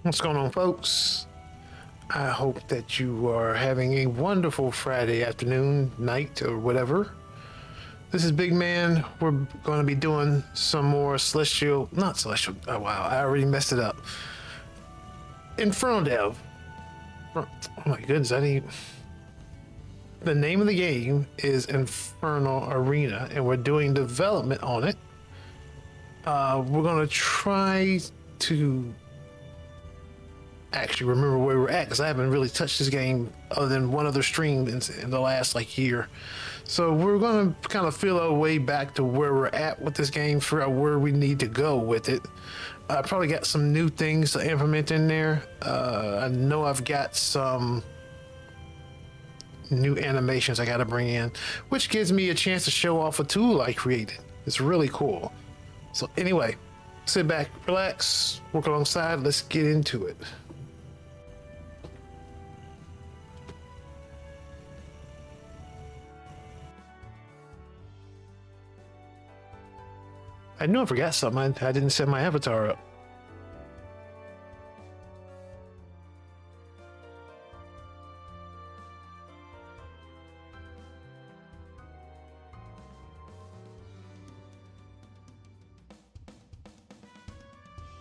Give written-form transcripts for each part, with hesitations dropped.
What's going on, folks? I hope that you are having a wonderful Friday afternoon, night, or whatever. This is Big Man. We're going to be doing some more not Celestial. Oh, wow. I already messed it up. Infernal Dev. Oh, my goodness. The name of the game is Infernal Arena, and we're doing development on it. We're going to try to actually remember where we're at, because I haven't really touched this game other than one other stream in the last year. So we're going to kind of feel our way back to where we're at with this game, figure out where we need to go with it. I probably got some new things to implement in there. I know I've got some new animations I got to bring in, which gives me a chance to show off a tool I created. It's really cool. So anyway, sit back, relax, work alongside. Let's get into it. I know I forgot something. I didn't set my avatar up.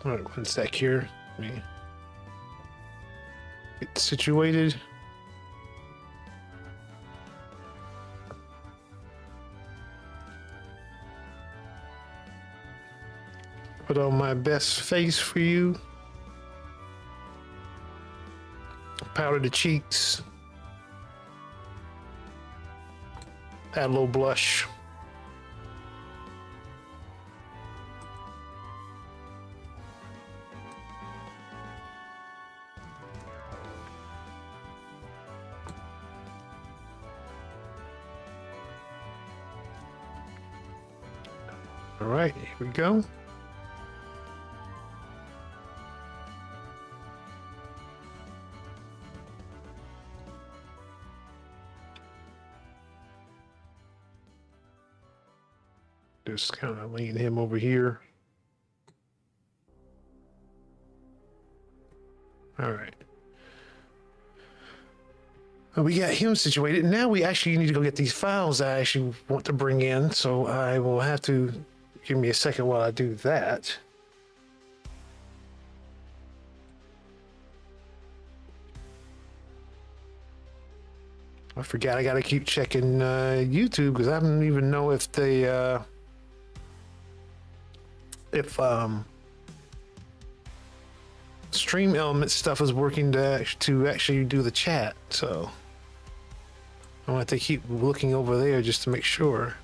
All right, one sec here. Let me get situated. Put on my best face for you. Powder the cheeks. Add a little blush. All right, here we go. Just kind of lean him over here. All right. Well, we got him situated. Now we actually need to go get these files I actually want to bring in. So I will have to give me a second while I do that. I forgot I got to keep checking YouTube, because I don't even know if they Stream Element stuff is working to actually do the chat. So I want to keep looking over there just to make sure.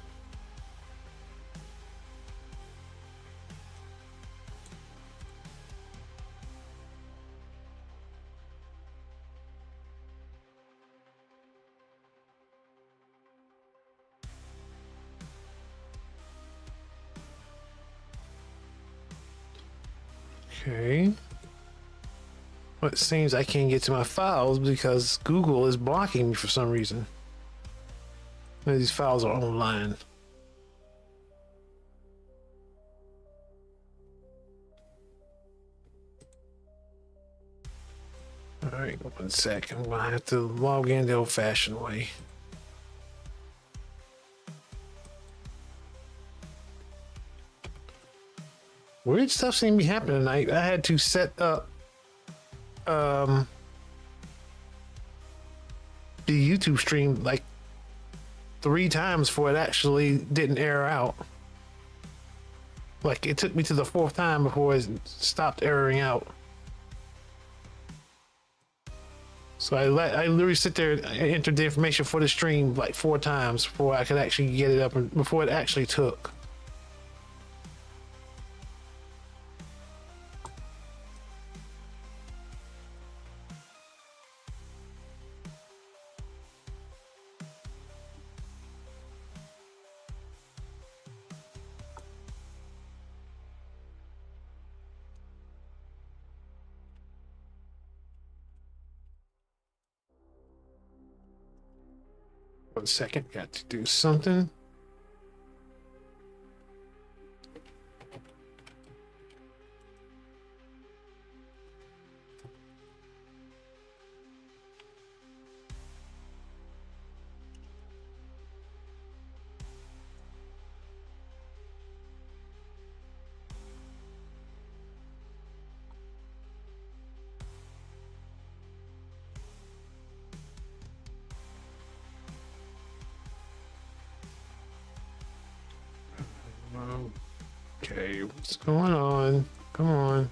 Okay. Well, it seems I can't get to my files because Google is blocking me for some reason. These files are online. All right, 1 sec. I'm gonna have to log in the old-fashioned way. Weird stuff seems to be happening tonight. I had to set up the YouTube stream like 3 times before it actually didn't error out. Like it took me to the 4th time before it stopped erroring out. So I literally sit there and entered the information for the stream like 4 times before I could actually get it up and before it actually took. 1 second, got to do something. Okay, what's going on? Come on.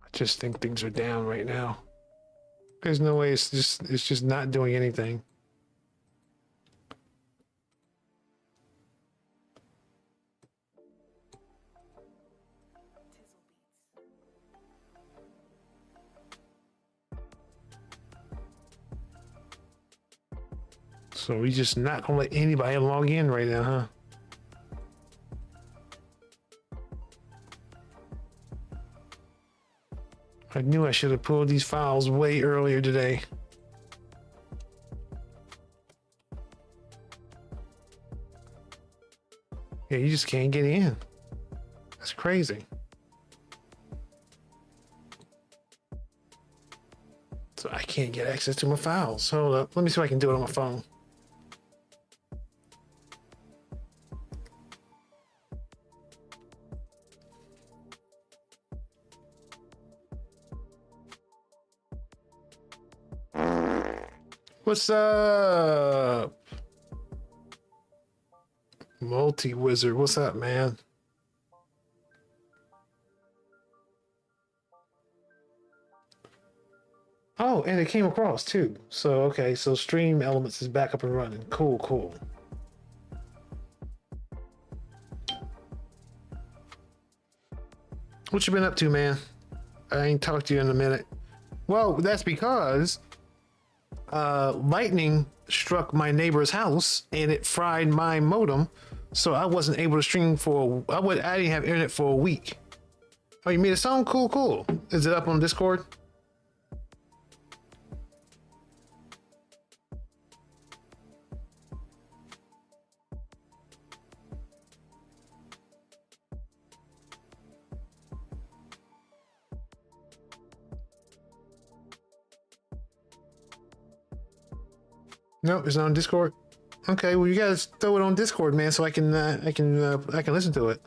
I just think things are down right now. There's no way it's just not doing anything. So we just not gonna let anybody log in right now, huh? I knew I should have pulled these files way earlier today. Yeah, you just can't get in. That's crazy. So I can't get access to my files. Hold up. Let me see if I can do it on my phone. What's up? Multi-wizard, what's up, man? Oh, and it came across too. So, okay, so Stream Elements is back up and running. Cool, cool. What you been up to, man? I ain't talked to you in a minute. Well, that's because lightning struck my neighbor's house and it fried my modem, so I wasn't able to stream for. I didn't have internet for a week. Oh, you made a song? Cool, cool. Is it up on Discord? No, it's not on Discord. Okay, well you guys throw it on Discord, man, so I can listen to it.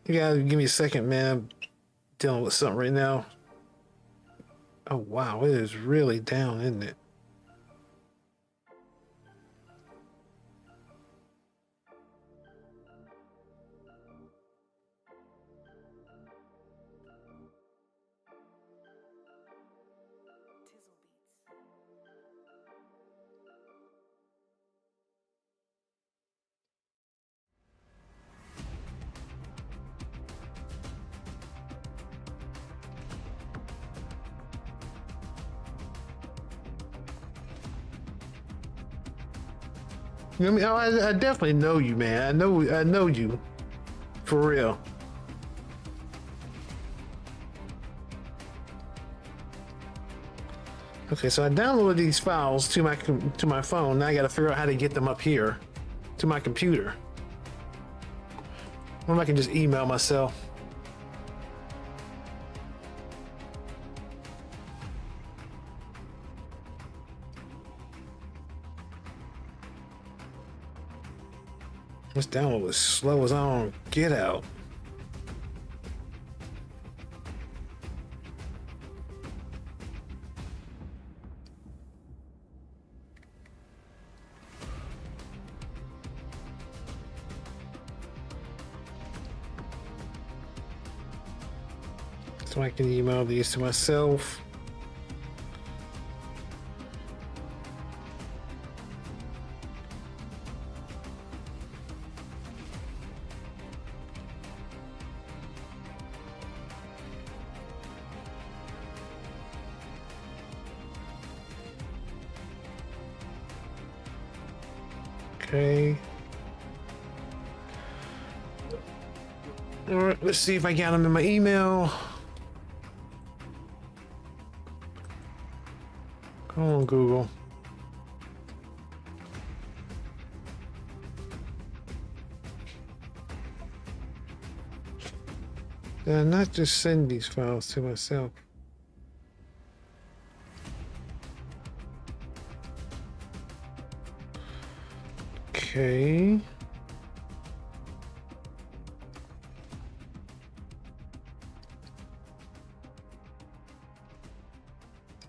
You gotta give me a second, man. I'm dealing with something right now. Oh wow, it is really down, isn't it? You know what I mean? I definitely know you, man. I know you. For real. Okay, so I downloaded these files to my phone. Now I gotta figure out how to get them up here to my computer. Or I can just email myself. This download was slow as I don't get out. So I can email these to myself. Okay. All right, let's see if I got them in my email. Come on, Google. Did I not just send these files to myself? Okay.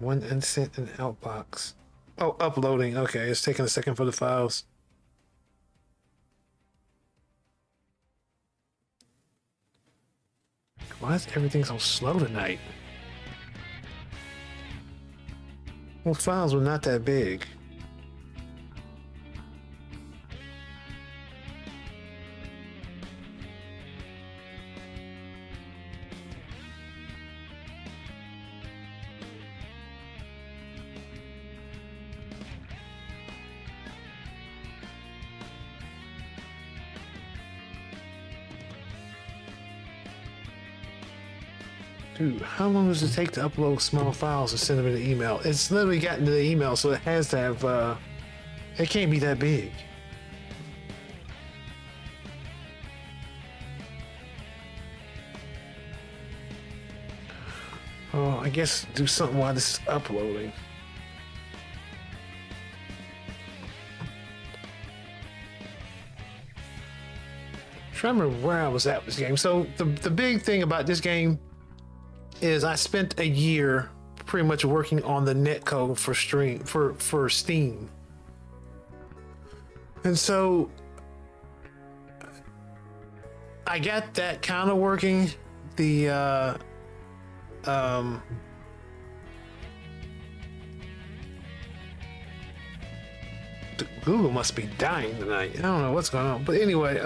One unsent and outbox. Oh, uploading. Okay, it's taking a second for the files. Why is everything so slow tonight? Well, files were not that big. Dude, how long does it take to upload small files and send them in the email? It's literally gotten to the email, so it has to have, it can't be that big. Oh, I guess do something while this is uploading. I'm trying to remember where I was at with this game. So the big thing about this game is I spent a year pretty much working on the netcode for Steam. And so I got that kind of working. The Google must be dying tonight. I don't know what's going on. But anyway,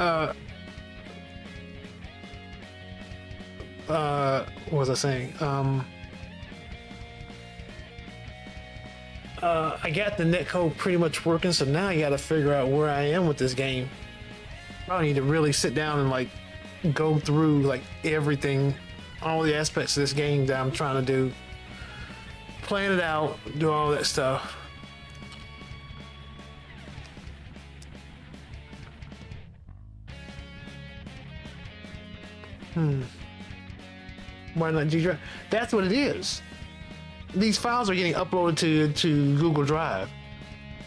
what was I saying? I got the netcode pretty much working, so now I gotta figure out where I am with this game. I need to really sit down and like go through like everything, all the aspects of this game that I'm trying to do. Plan it out, do all that stuff. Why not G-Drive? That's what it is. these files are getting uploaded to Google Drive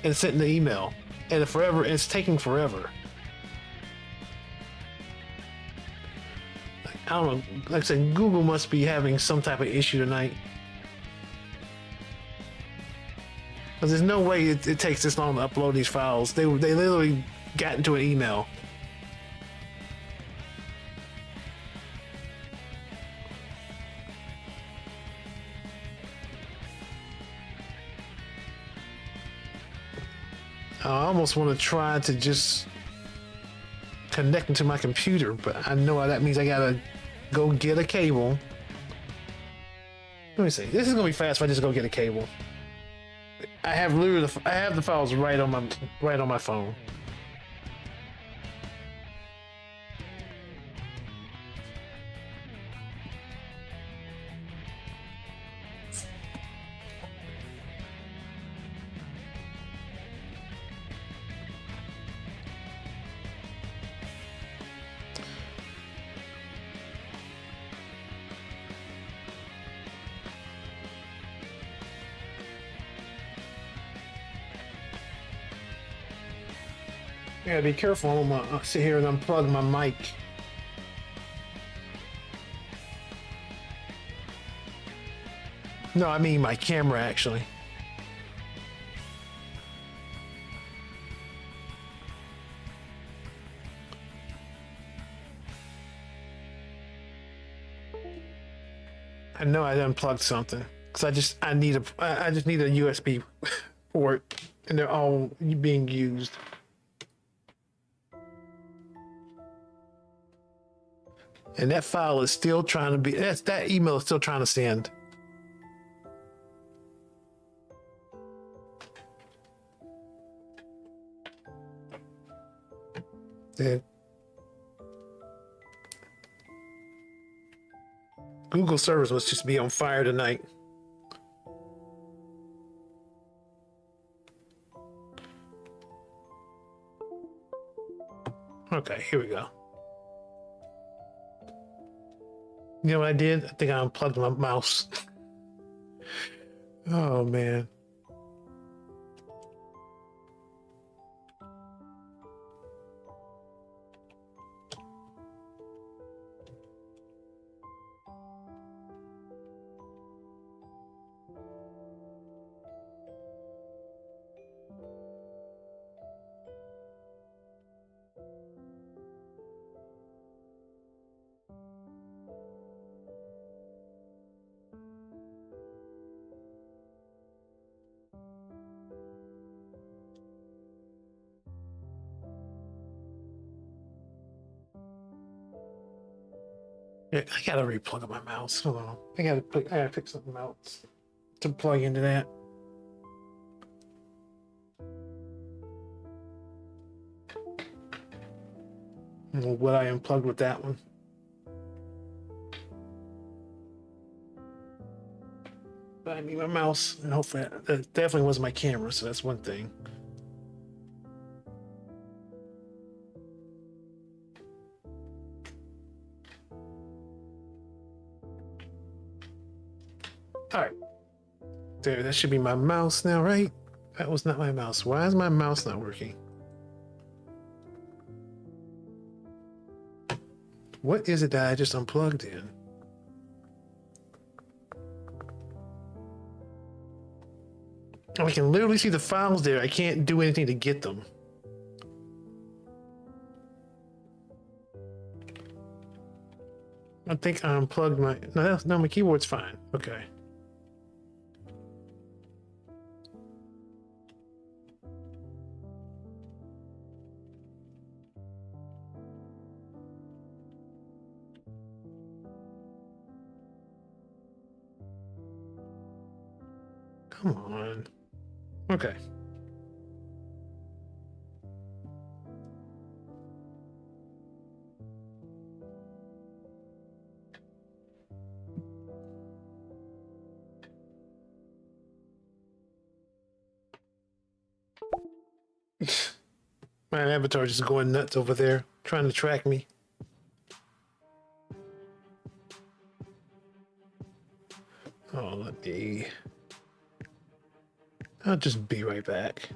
and sent in the email, and it's taking forever. I don't know. Like I said, Google must be having some type of issue tonight. Because there's no way it takes this long to upload these files. They literally got into an email. I almost want to try to just connect into my computer, but I know that means I gotta go get a cable. Let me see. This is gonna be fast if I just go get a cable. I have the files right on my phone. Yeah, be careful. I'm gonna sit here and unplug my mic. No, I mean my camera, actually. I know I unplugged something because I just need a USB port, and they're all being used. And that file is still trying to be, that email is still trying to send. Yeah. Google servers must just be on fire tonight. Okay, here we go. You know what I did? I think I unplugged my mouse. Oh, man. Yeah, I gotta replug my mouse. Hold on. I gotta pick something else to plug into that. What I unplugged with that one. But I need my mouse, and hopefully that definitely was my camera, so that's one thing. All right, there, that should be my mouse now, right? That was not my mouse. Why is my mouse not working? What is it that I just unplugged in? I can literally see the files there. I can't do anything to get them. I think I unplugged my... No, my keyboard's fine. Okay. Come on. Okay. My avatar just going nuts over there, trying to track me. Oh, let me... I'll just be right back.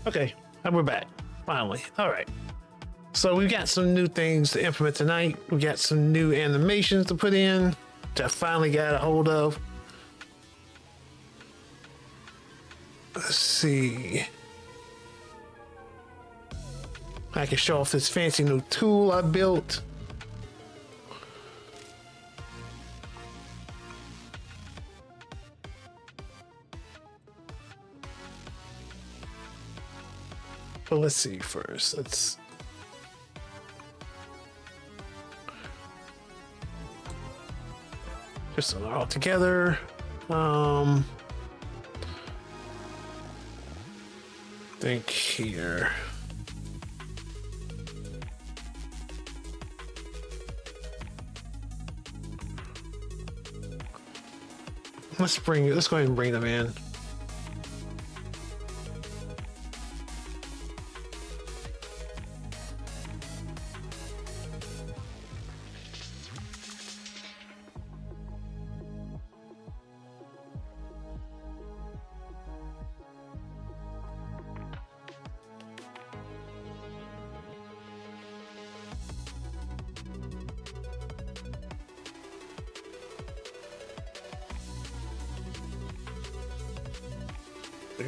Okay, and we're back. Finally. All right. So we've got some new things to implement tonight. We got some new animations to put in, which I finally got a hold of. Let's see. I can show off this fancy new tool I built. But let's see first. Let's just all together. Think here. Let's go ahead and bring them in.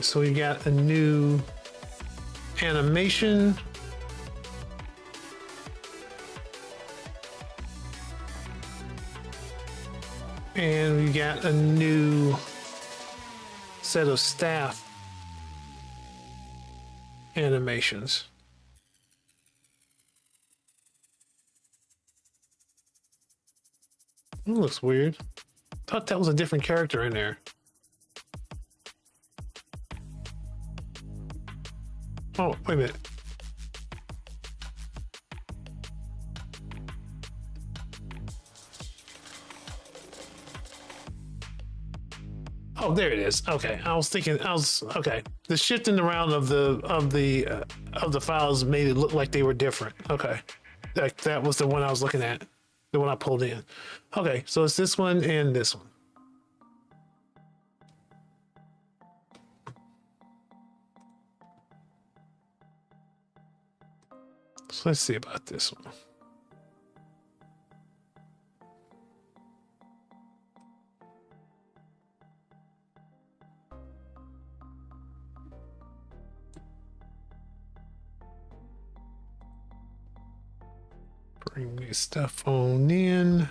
So we got a new animation. And we got a new set of staff animations. That looks weird. Thought that was a different character in there. Oh, wait a minute. Oh, there it is. Okay, I was thinking. Okay. The shifting around of the files made it look like they were different. Okay, that was the one I was looking at, the one I pulled in. Okay, so it's this one and this one. So let's see about this one. Bring this stuff on in.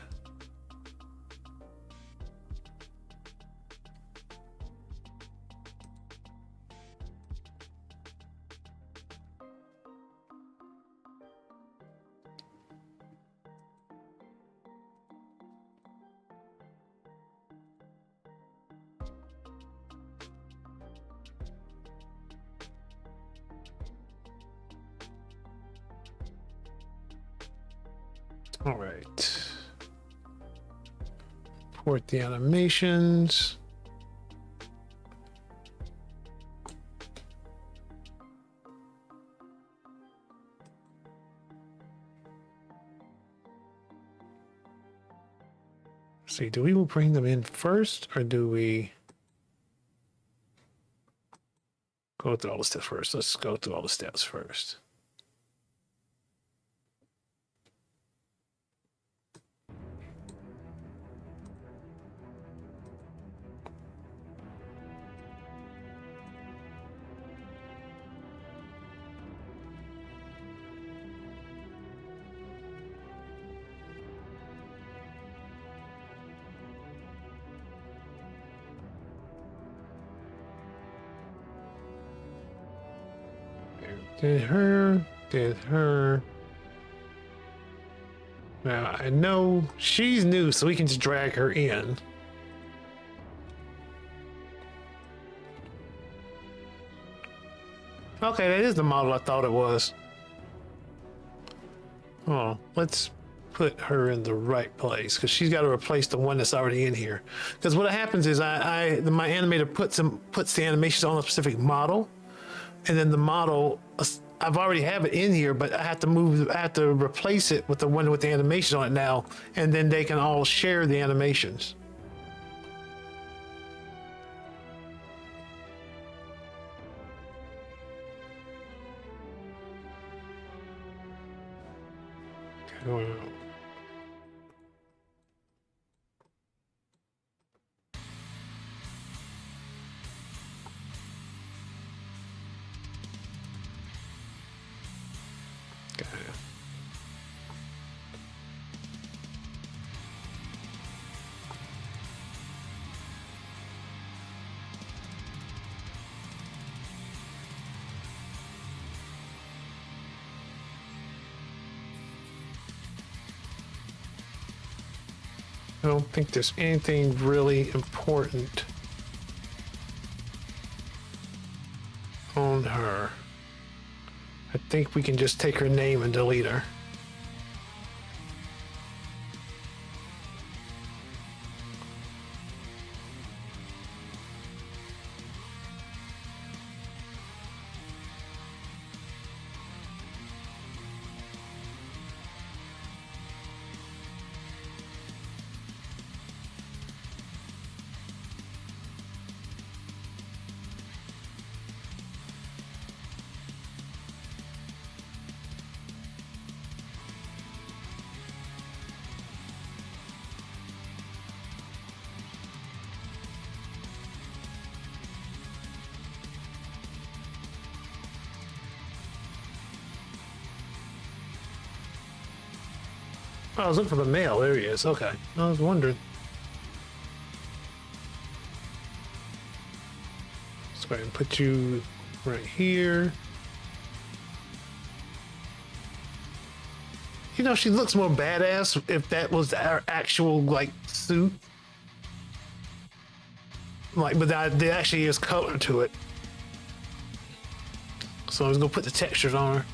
All right. Port the animations. See, do we bring them in first or do we go through all the steps first? Let's go through all the steps first. Did her. Now, I know she's new, so we can just drag her in. Okay, that is the model I thought it was. Oh, let's put her in the right place because she's got to replace the one that's already in here. Because what happens is my animator puts the animations on a specific model, and then the model I've already have it in here, but I have to replace it with the one with the animation on it now, and then they can all share the animations. Okay. I don't think there's anything really important on her. I think we can just take her name and delete her. Oh, I was looking for the mail. There he is. Okay. I was wondering. Let's go ahead and put you right here. You know, she looks more badass if that was our actual, like, suit. Like, but there actually is color to it. So I was gonna put the textures on her.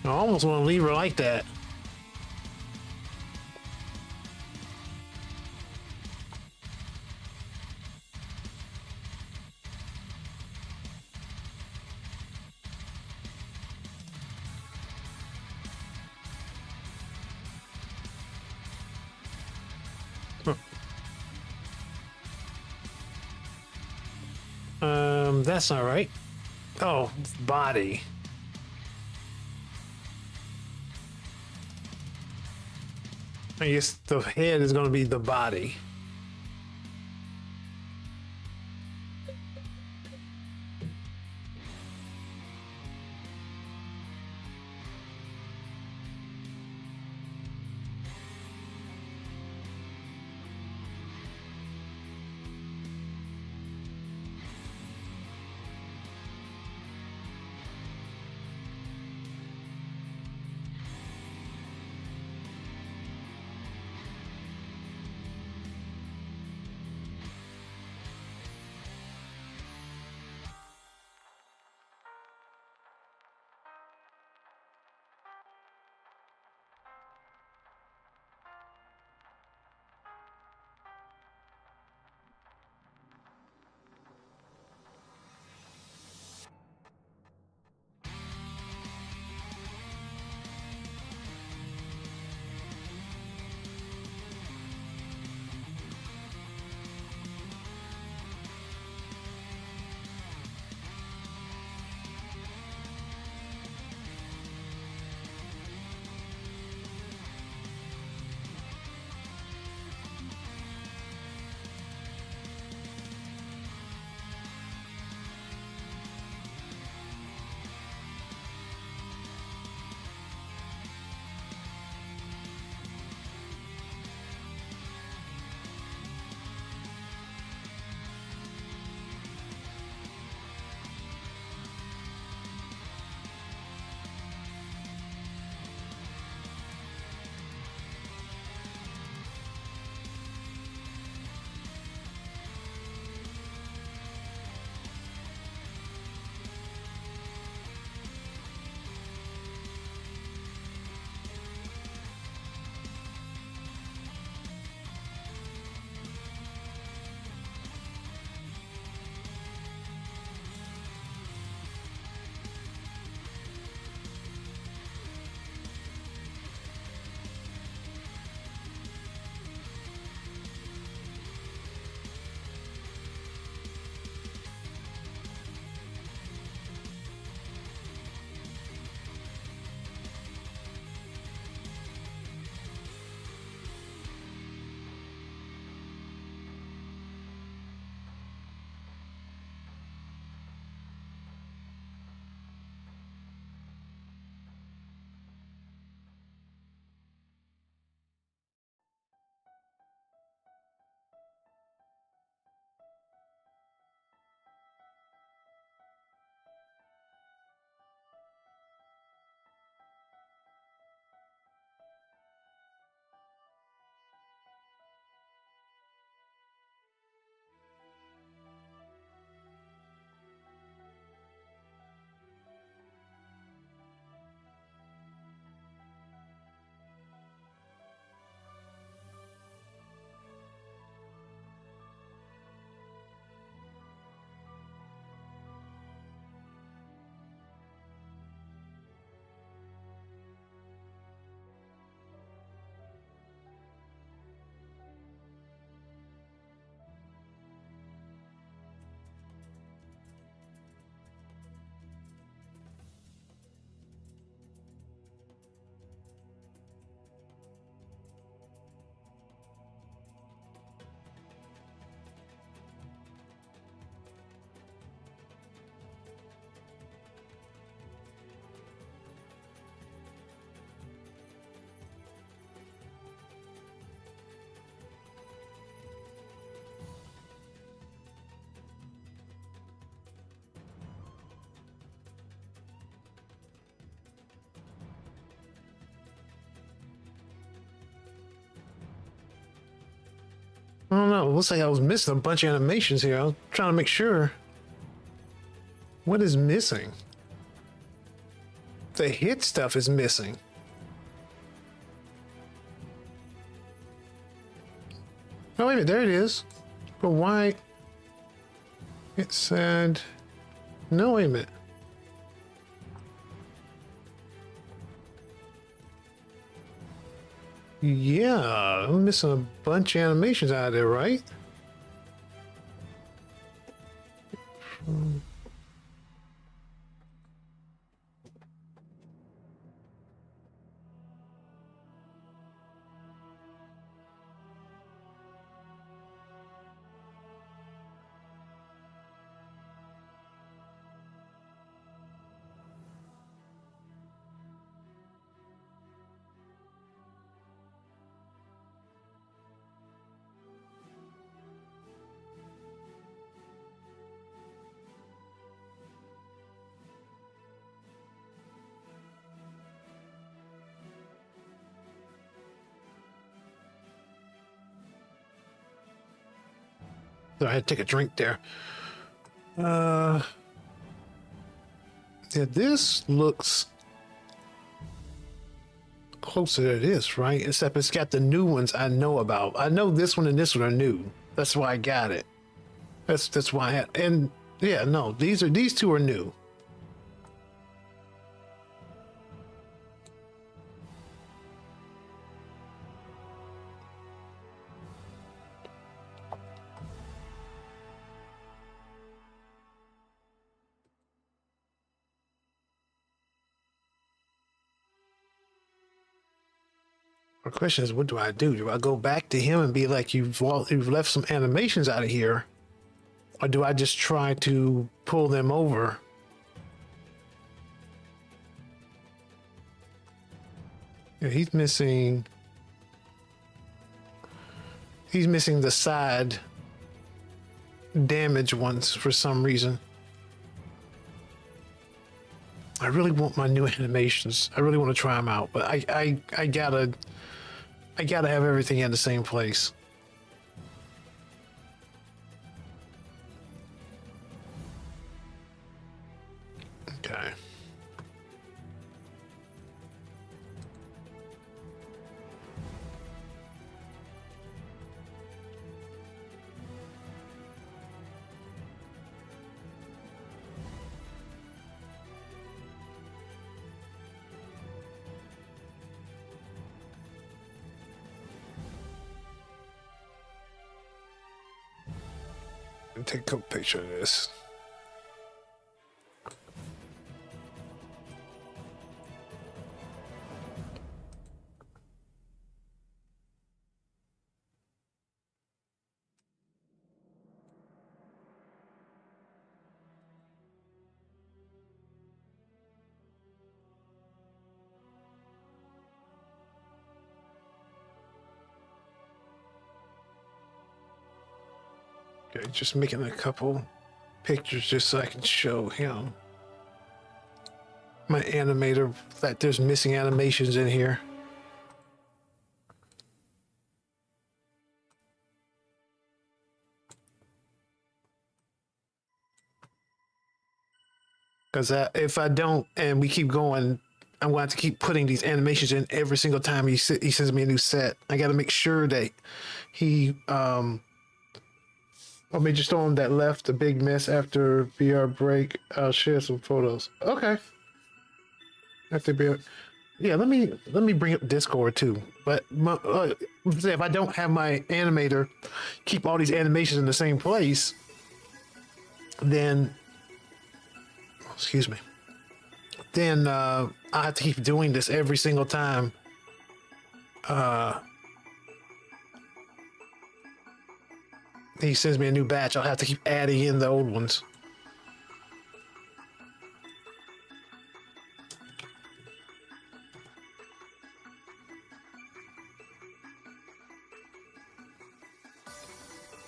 I almost want to leave her like that. That's not right. Oh, body. I guess the head is going to be the body. I don't know. It looks like I was missing a bunch of animations here. I was trying to make sure. What is missing? The hit stuff is missing. Oh, wait a minute. There it is. But why? It said... No, wait a minute. Yeah, I'm missing a bunch of animations out of there, right? So I had to take a drink there. Yeah, this looks closer to this, right? Except it's got the new ones I know about. I know this one and this one are new. That's why I got it. That's why I had. And yeah, no, these two are new. The question is, what do I do? Do I go back to him and be like, you've left some animations out of here? Or do I just try to pull them over? Yeah, he's missing the side damage ones for some reason. I really want my new animations. I really want to try them out, but I gotta have everything in the same place. Okay. Take a quick picture of this. Okay, just making a couple pictures just so I can show him my animator that there's missing animations in here. Because if I don't, and we keep going, I'm going to have to keep putting these animations in every single time he sends me a new set. I got to make sure that he, or maybe just on that left a big mess after VR break. I'll share some photos. Okay. After VR, yeah. Let me bring up Discord too. But if I don't have my animator keep all these animations in the same place, then excuse me. Then I have to keep doing this every single time. He sends me a new batch. I'll have to keep adding in the old ones.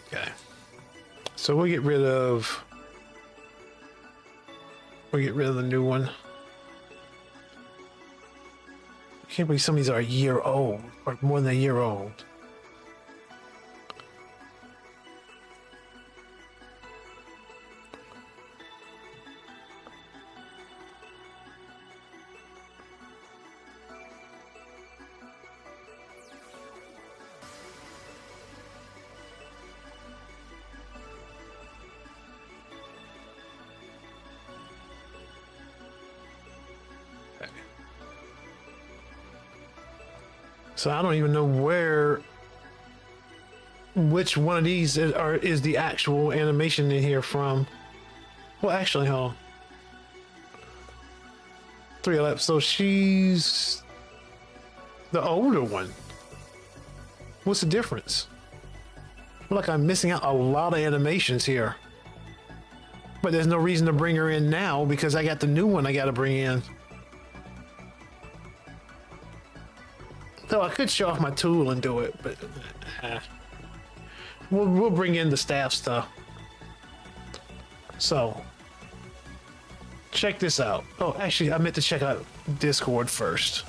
Okay. So we'll get rid of the new one. I can't believe some of these are a year old or more than a year old. So I don't even know which one of these is the actual animation in here from. Well, actually, hold on. 311. So she's the older one. What's the difference? I feel like I'm missing out a lot of animations here. But there's no reason to bring her in now because I got the new one I got to bring in. Though I could show off my tool and do it, but we'll bring in the staff stuff. So check this out. Oh, actually, I meant to check out Discord first.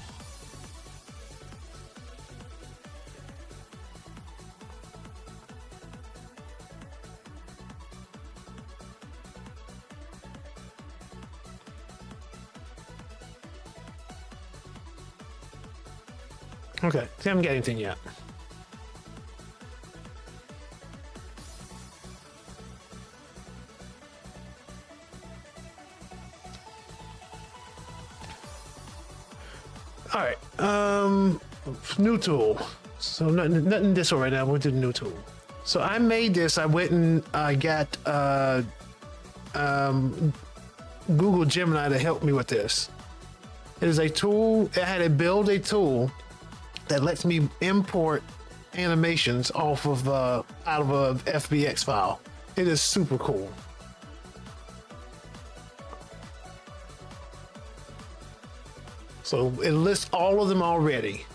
Okay, see, I haven't got anything yet. All right, new tool. So nothing this one right now. We'll do the new tool. So I made this. I went and I got Google Gemini to help me with this. It is a tool. I had to build a tool that lets me import animations off of out of a FBX file. It is super cool. So it lists all of them already.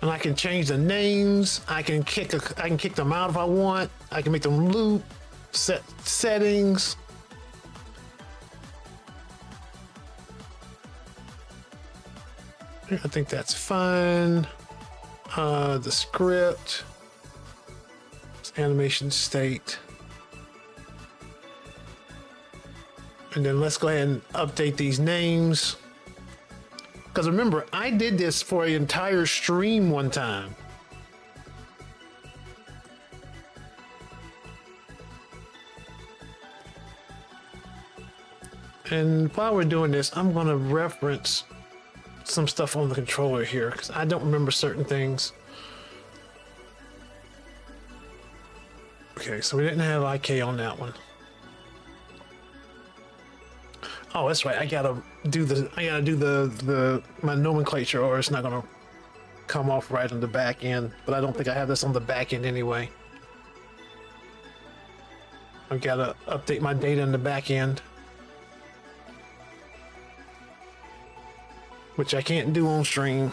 And I can change the names. I can kick them out if I want. I can make them loop, set settings. I think that's fine. The script, animation state. And then let's go ahead and update these names. Because remember, I did this for an entire stream one time. And while we're doing this, I'm going to reference some stuff on the controller here because I don't remember certain things. Okay, so we didn't have IK on that one. Oh, that's right. I gotta do my nomenclature, or it's not gonna come off right on the back end. But I don't think I have this on the back end anyway. I gotta update my data in the back end, which I can't do on stream.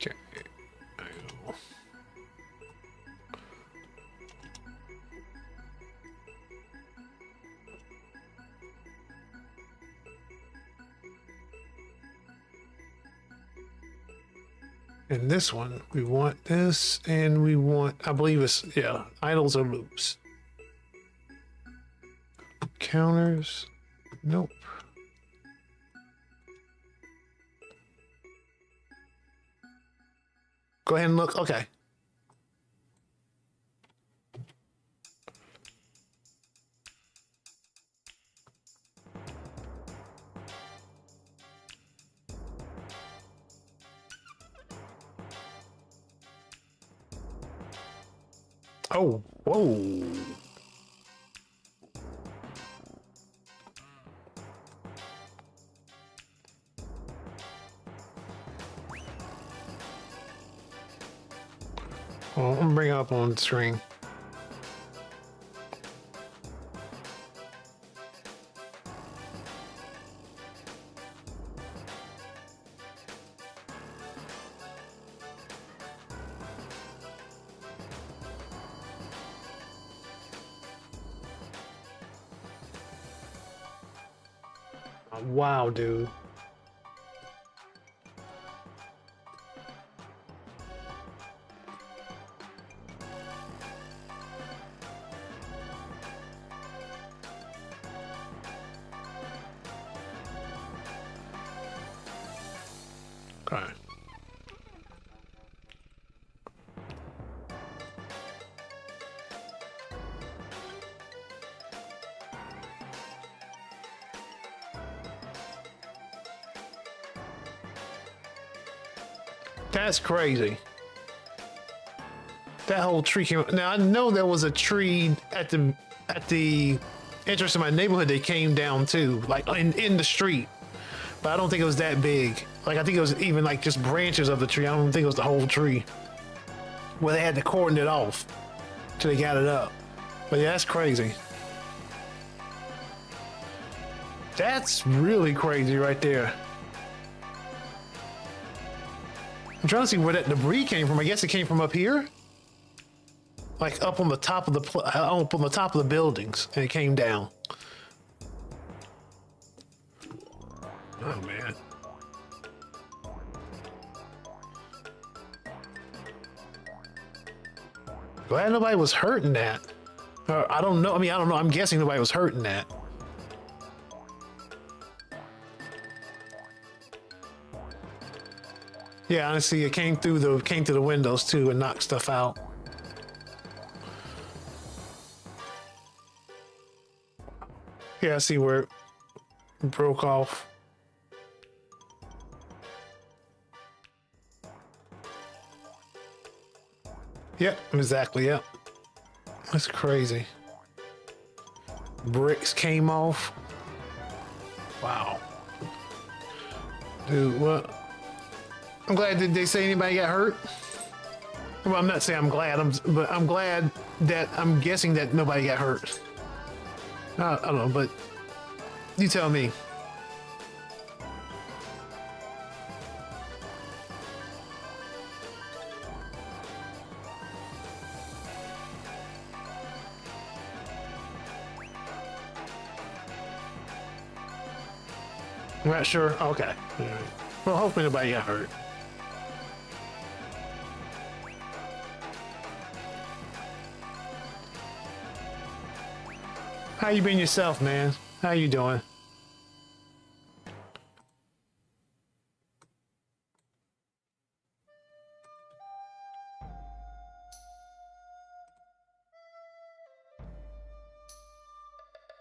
Okay. And this one, we want this, and we want, I believe it's, yeah, idles or loops. Counters, nope. Go ahead and look, okay. Oh, whoa. Well, I'm gonna bring it up on the screen. Wow, dude. Okay. That's crazy. That whole tree came. Now I know there was a tree at the entrance to my neighborhood that came down too, like in the street. But I don't think it was that big. Like I think it was even like just branches of the tree. I don't think it was the whole tree. Where they had to cordon it off till they got it up. But yeah, that's crazy. That's really crazy right there. I'm trying to see where that debris came from. I guess it came from up here, like up on the top of the buildings, and it came down. Oh man. Glad nobody was hurting that. I don't know. I mean, I don't know. I'm guessing nobody was hurting that. Yeah, honestly, it came through the windows too and knocked stuff out. Yeah, I see where it broke off. Yep, exactly, yep. That's crazy. Bricks came off. Wow. Dude, what? I'm glad. Did they say anybody got hurt? Well, I'm not saying I'm glad, but I'm glad that I'm guessing that nobody got hurt. I don't know, but you tell me. I'm not sure. Okay. All right. Well, hopefully nobody got hurt. How you been yourself, man? How you doing?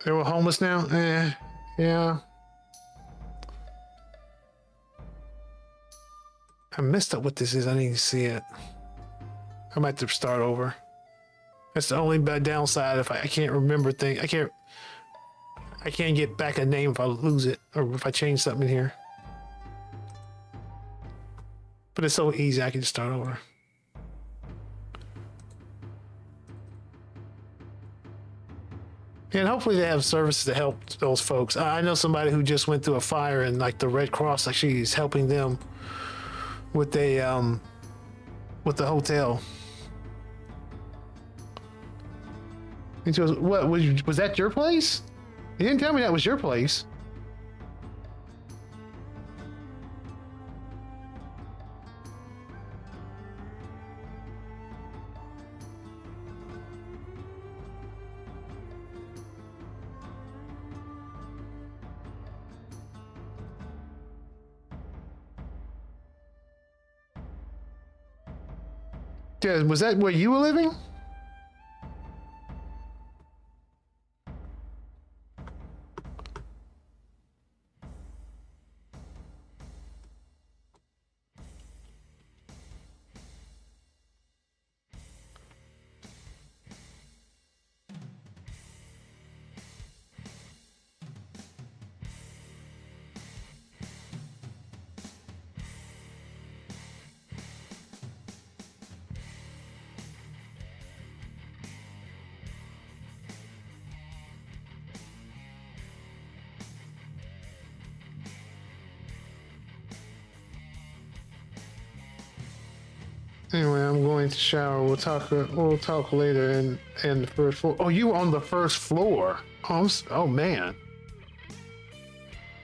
They were homeless now? Yeah. I messed up what this is. I need to see it. I might have to start over. That's the only bad downside. If I can't remember things, I can't get back a name if I lose it or if I change something here. But it's so easy. I can just start over. And hopefully they have services to help those folks. I know somebody who just went through a fire and like the Red Cross actually is helping them with the hotel. And she goes, "What was that your place? You didn't tell me that was your place." Yeah, was that where you were living? Anyway, I'm going to shower. We'll talk later in the first floor. Oh, you were on the first floor. Oh, oh man.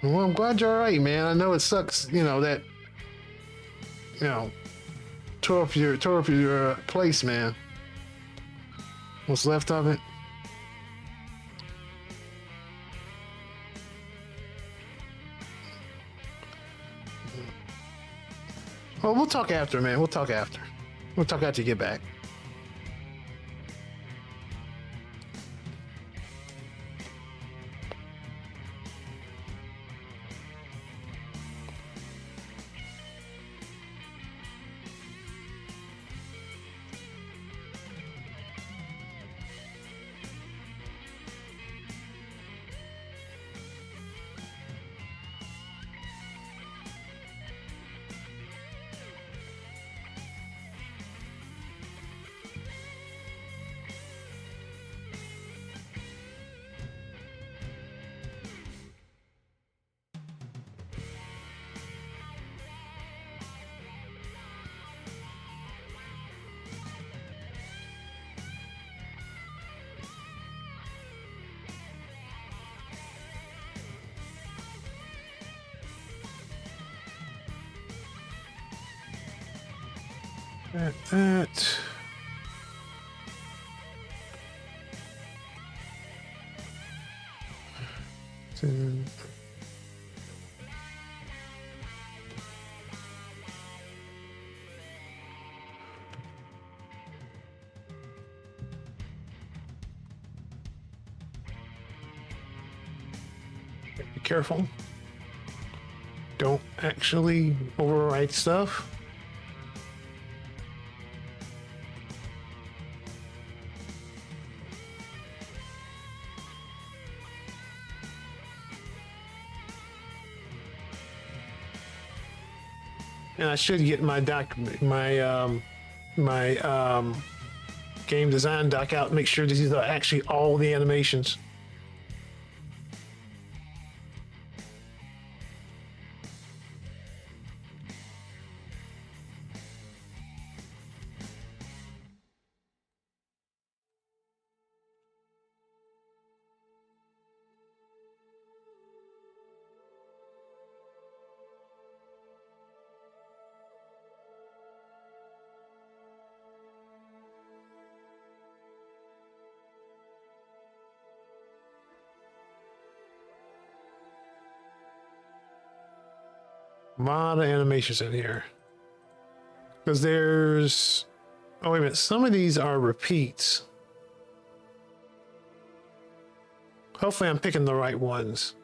Well, I'm glad you're all right, man. I know it sucks, you know, that, you know, tore up your place, man. What's left of it. Well, we'll talk after, man. We'll talk after. We'll talk after you get back. That. Be careful. Don't actually overwrite stuff. And I should get my game design doc out and make sure these are actually all the animations. A lot of animations in here. Because there's... Oh, wait a minute. Some of these are repeats. Hopefully I'm picking the right ones.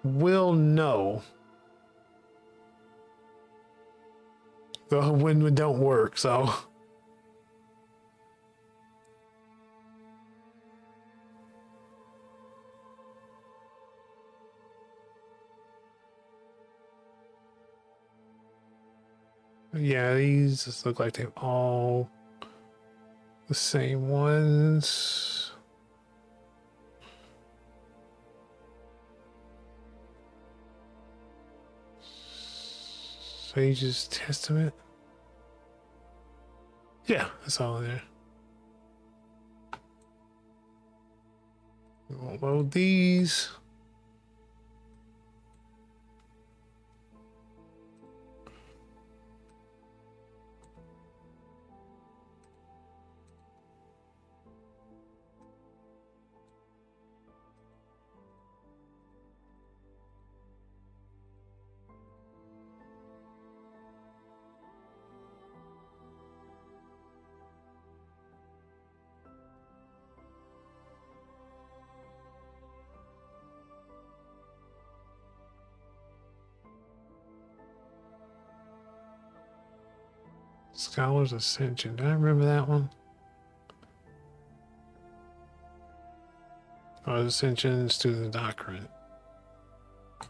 We'll know. Though when we don't work, so... Yeah, these just look like they're all the same ones. Sage's Testament. Yeah, that's all in there. We won't load these. Scholar's Ascension. Do I remember that one? Oh, Ascensions to the Doctrine. I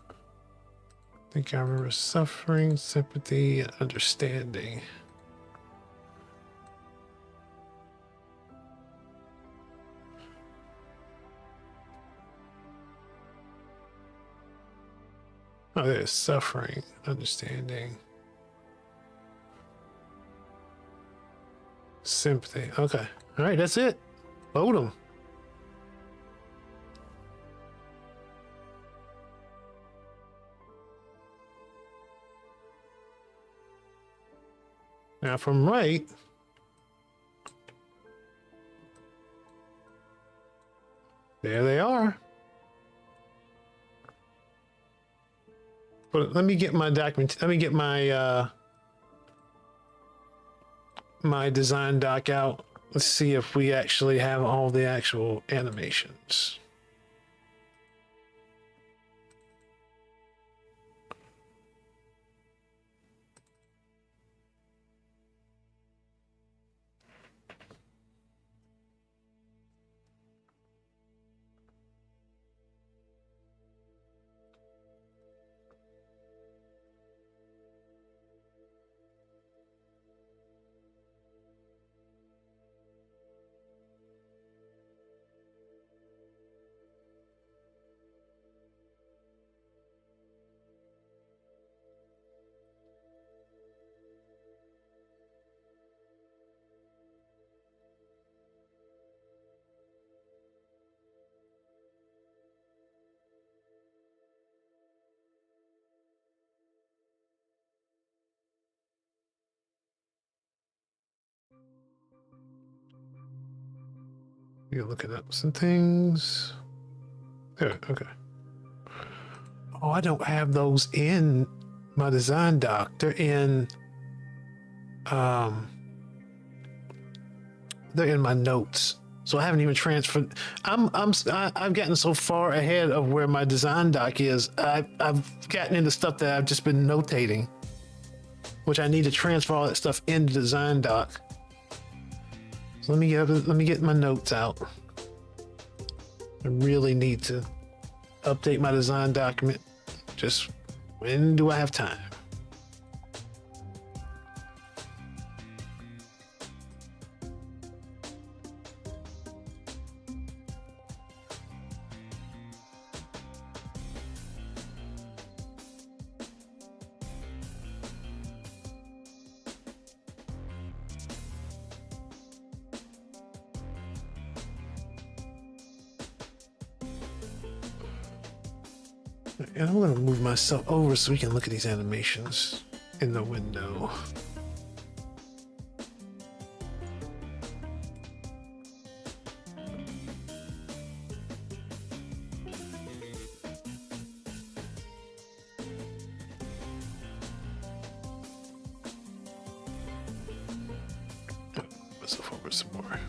think I remember Suffering, Sympathy, and Understanding. Oh, there's Suffering, Understanding. Sympathy. Okay. All right, that's it. Load them. Now from right, there they are. But let me get my document. Let me get my my design doc out. Let's see if we actually have all the actual animations. You're looking up some things. There, okay. Oh, I don't have those in my design doc. They're in my notes. So I haven't even transferred. I've gotten so far ahead of where my design doc is. I've gotten into stuff that I've just been notating, which I need to transfer all that stuff into design doc. So let me get my notes out. I really need to update my design document. Just when do I have time? And I'm gonna move myself over so we can look at these animations in the window. Let's go forward some more.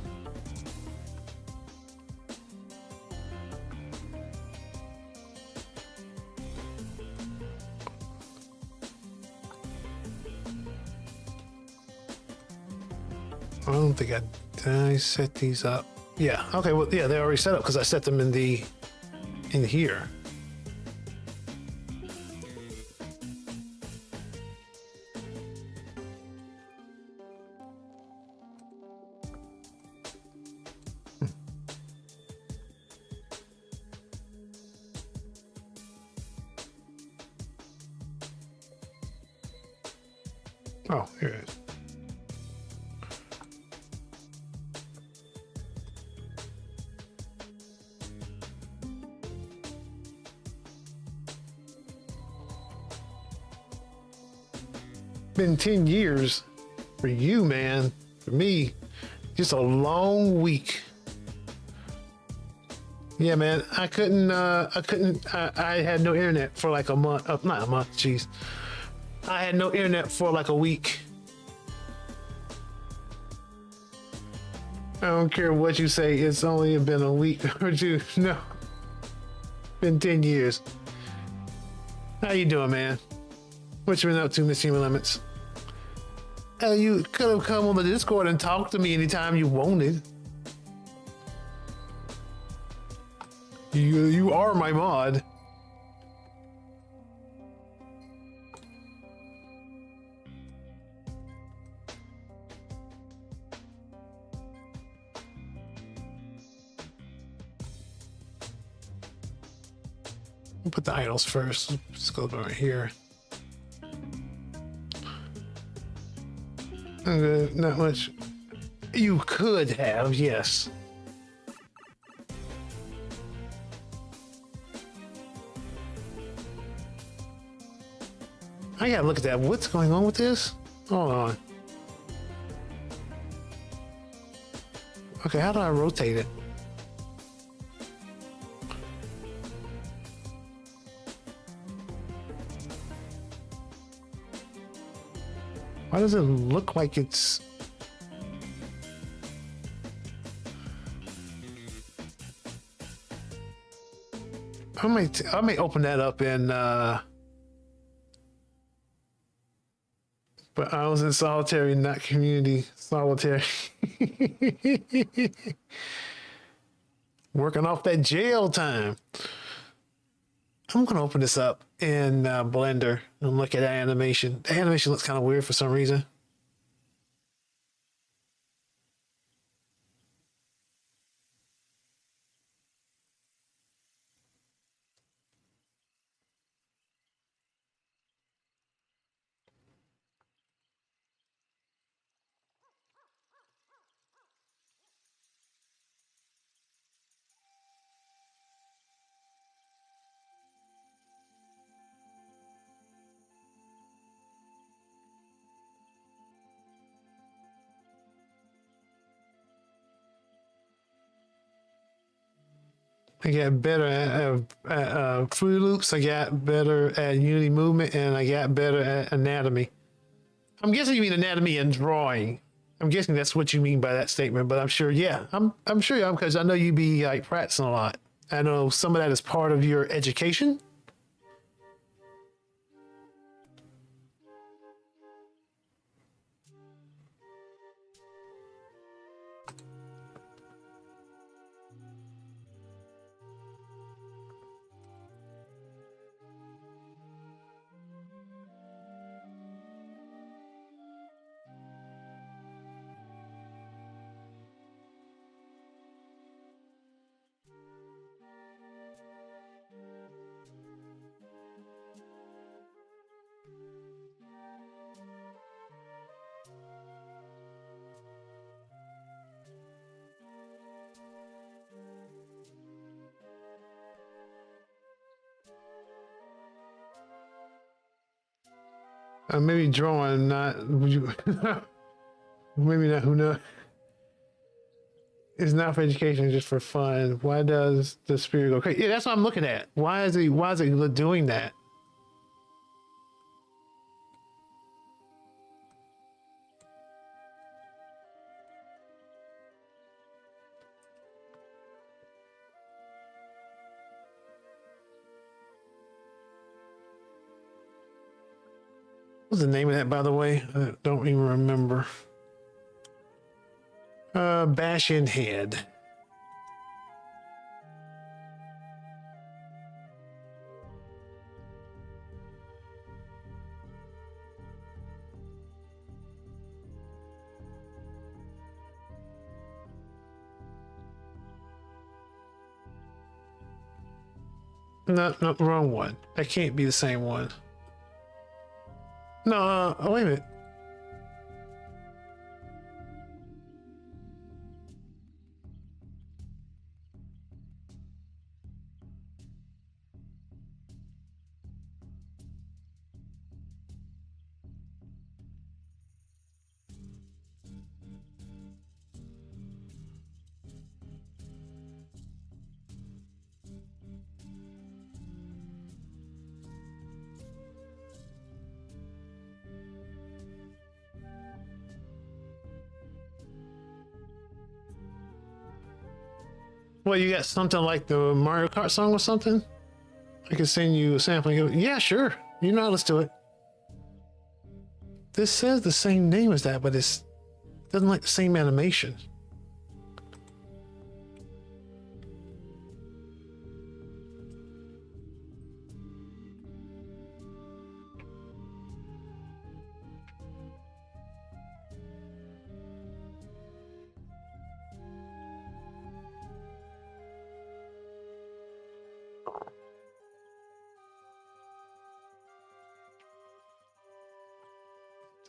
I don't think I set these up. Yeah. Okay. Well, yeah, they're already set up because I set them in here. Oh, here it is. Been 10 years for you, man. For me, just a long week. Yeah, man. I had no internet for like a month. Not a month, jeez. I had no internet for like a week. I don't care what you say. It's only been a week or two. No. Been 10 years. How you doing, man? What you been up to, Mr. Limits? You could have come on the Discord and talked to me anytime you wanted. You are my mod. We'll put the idols first. Let's go over here. Not much You could have, yes. I gotta look at that. What's going on with this? Hold on. Okay, how do I rotate it? Why does it look like it's... I may open that up in but I was in solitary, not community. Solitary. Working off that jail time. I'm gonna open this up in Blender and look at that animation. The animation looks kind of weird for some reason. I got better at Fruit Loops. I got better at Unity movement, and I got better at anatomy. I'm guessing you mean anatomy and drawing. I'm guessing that's what you mean by that statement. But I'm sure, yeah, I'm sure you am, because I know you be like practicing a lot. I know some of that is part of your education. Maybe drawing, not maybe not. Who knows? It's not for education, just for fun. Why does the spirit go crazy? Yeah, that's what I'm looking at. Why is he? Why is it doing that? What's the name of that, by the way? I don't even remember. Bash in head. No, wrong one. That can't be the same one. No, oh, wait a minute. Well, you got something like the Mario Kart song or something? I could send you a sample. Yeah, sure. You know, let's do it. This says the same name as that, but it doesn't like the same animation.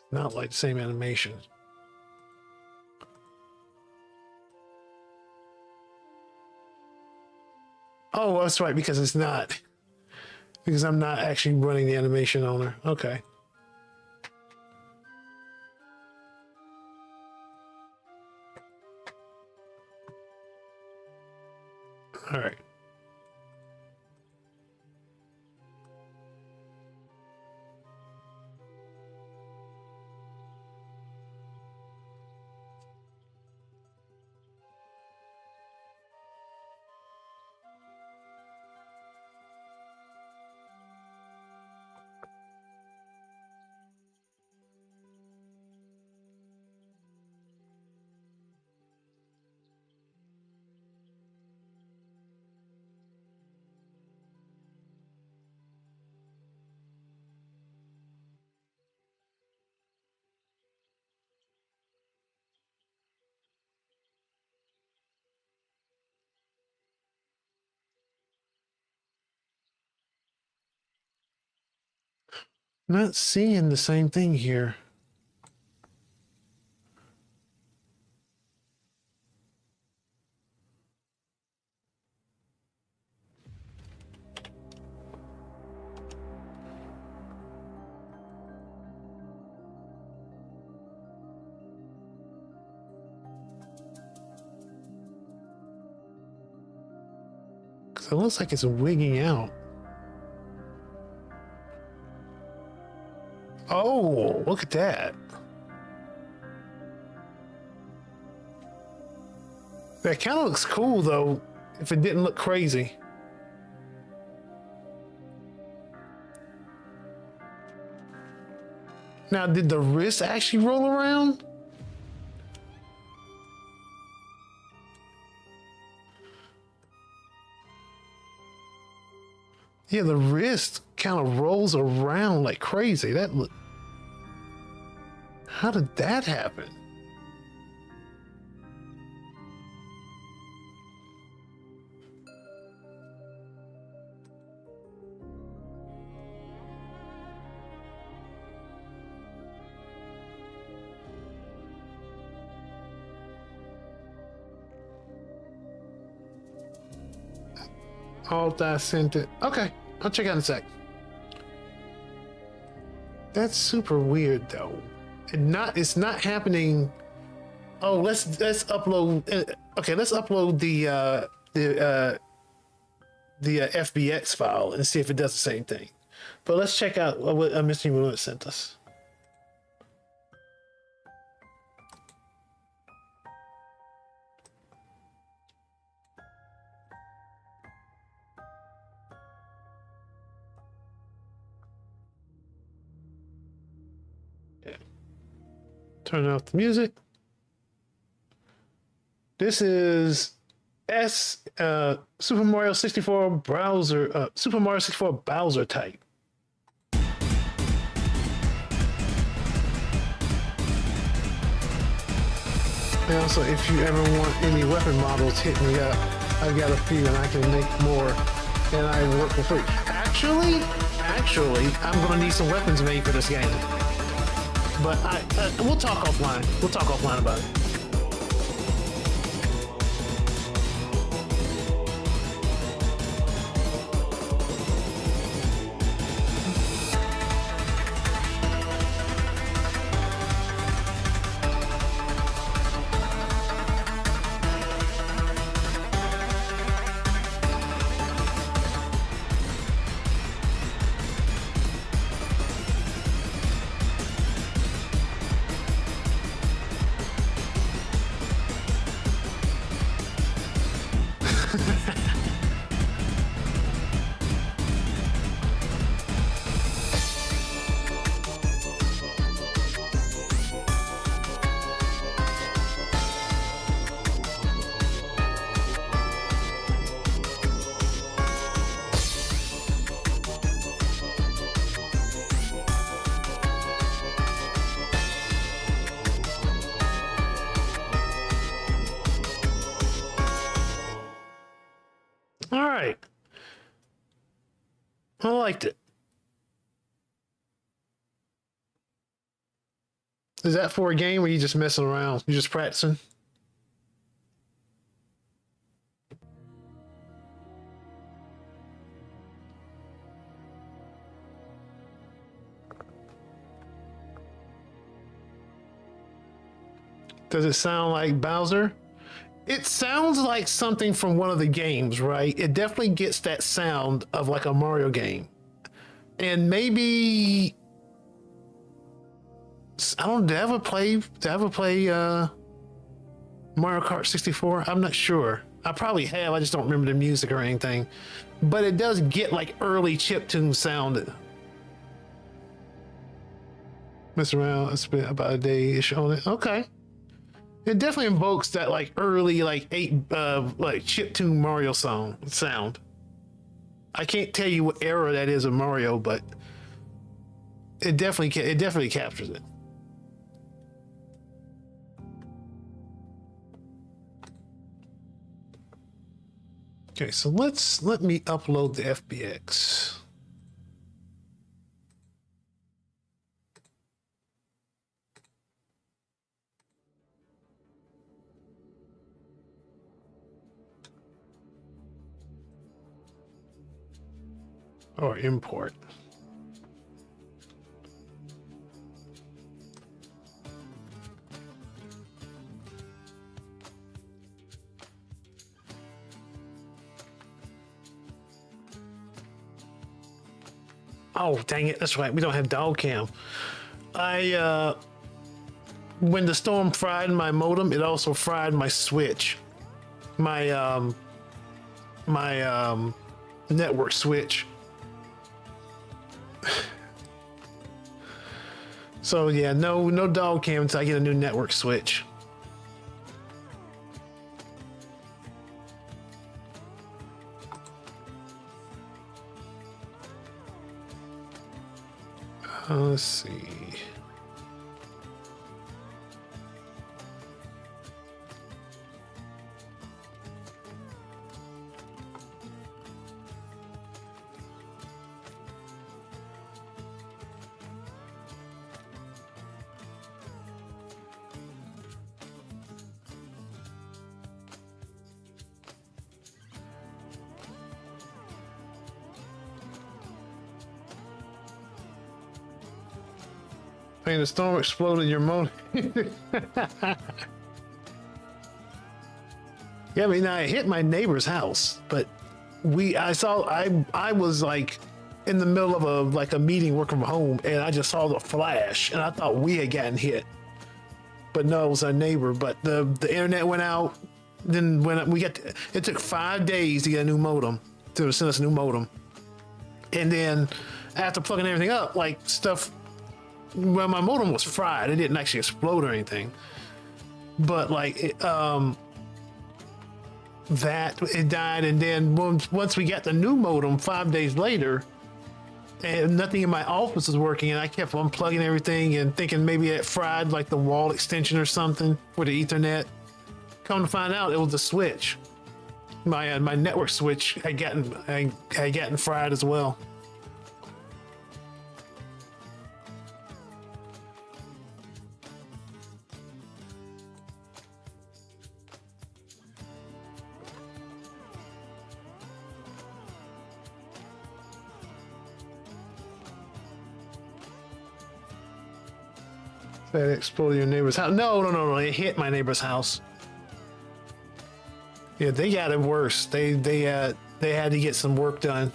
Not like the same animation. Oh, that's right, because it's not. Because I'm not actually running the animation on her. Okay. All right. Not seeing the same thing here. Because it looks like it's wigging out. Oh, look at that. That kind of looks cool, though, if it didn't look crazy. Now, did the wrist actually roll around? Yeah, the wrist kind of rolls around like crazy. That look. How did that happen? Alt I sent it. Okay, I'll check out in a sec. That's super weird though. It's not happening. Oh, let's upload. Okay, let's upload the FBX file and see if it does the same thing. But let's check out what Mr. Moon sent us. Turn off the music. This is Super Mario 64 browser, Super Mario 64 Bowser type. And also, if you ever want any weapon models, hit me up. I've got a few and I can make more, and I work for free. Actually, I'm gonna need some weapons made for this game. But we'll talk offline. We'll talk offline about it. All right. I liked it. Is that for a game or you just messing around? You just practicing? Does it sound like Bowser? It sounds like something from one of the games, right? It definitely gets that sound of like a Mario game. And maybe I don't know, did I ever play Mario Kart 64? I'm not sure. I probably have, I just don't remember the music or anything. But it does get like early chiptune sound. Mess around, it's been about a day-ish on it. Okay. It definitely invokes that like early like like chiptune Mario sound. I can't tell you what era that is of Mario, but it definitely captures it. Okay, so let me upload the FBX. Or import. Oh, dang it. That's right. We don't have dog cam. When the storm fried my modem, it also fried my switch. My network switch. So yeah, no dog cam until I get a new network switch. Let's see. The storm exploded your modem. Yeah, I mean, I hit my neighbor's house, but I was like in the middle of a meeting working from home, and I just saw the flash, and I thought we had gotten hit, but no, it was our neighbor. But the internet went out. Then when it took 5 days to get a new modem, to send us a new modem, and then after plugging everything up, like stuff. Well, my modem was fried. It didn't actually explode or anything, but like it died. And then once we got the new modem 5 days later, and nothing in my office was working, and I kept unplugging everything and thinking maybe it fried like the wall extension or something for the Ethernet. Come to find out, it was the switch. My network switch had gotten fried as well. That exploded your neighbor's house. No. It hit my neighbor's house. Yeah, they got it worse. They had to get some work done.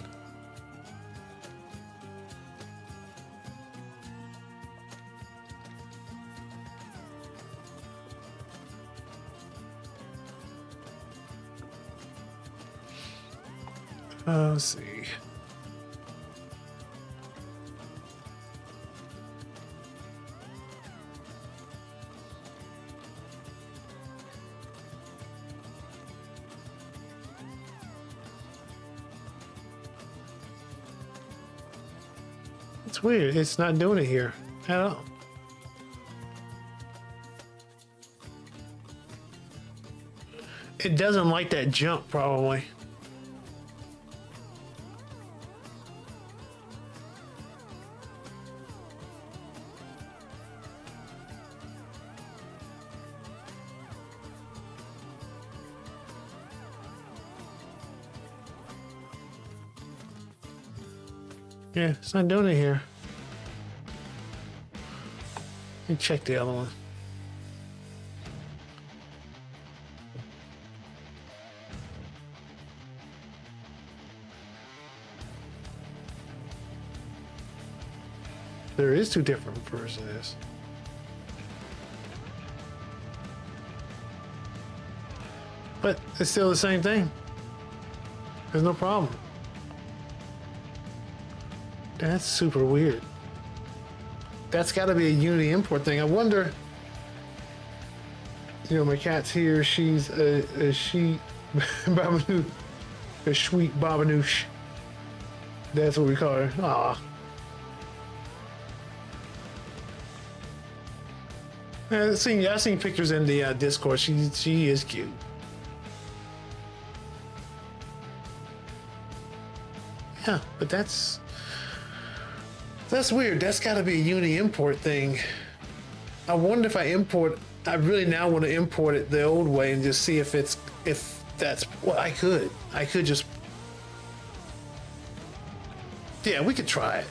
Let's see. It's weird. It's not doing it here at all. It doesn't like that jump, probably. Yeah, it's not doing it here. Let me check the other one. There is two different versions. But it's still the same thing. There's no problem. That's super weird. That's got to be a Unity import thing. I wonder. You know, my cat's here. She's a she, Babanoo, a sweet Babanoosh. That's what we call her. Aw. I've seen pictures in the Discord. She is cute. Yeah, but that's weird. That's got to be a Unity import thing. I wonder if I import. I really now want to import it the old way and just see if that's what I could. I could just. Yeah, we could try it.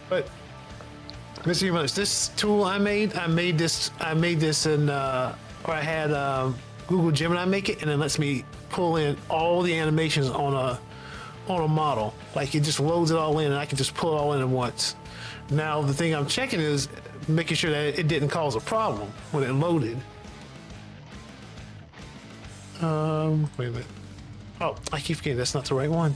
But Mr. Humans, this tool I made this in, or I had Google Gemini make it, and it lets me pull in all the animations on a model. Like it just loads it all in, and I can just pull it all in at once. Now the thing I'm checking is making sure that it didn't cause a problem when it loaded. Wait a minute. Oh, I keep forgetting that's not the right one.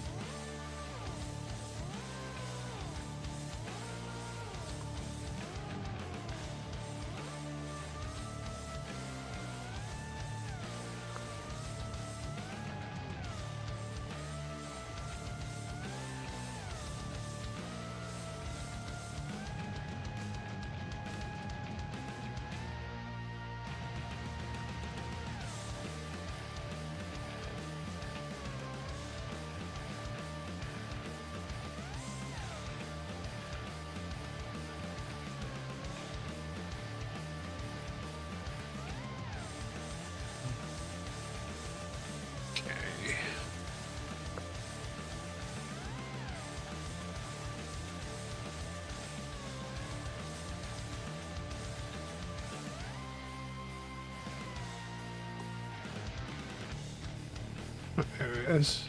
There it is.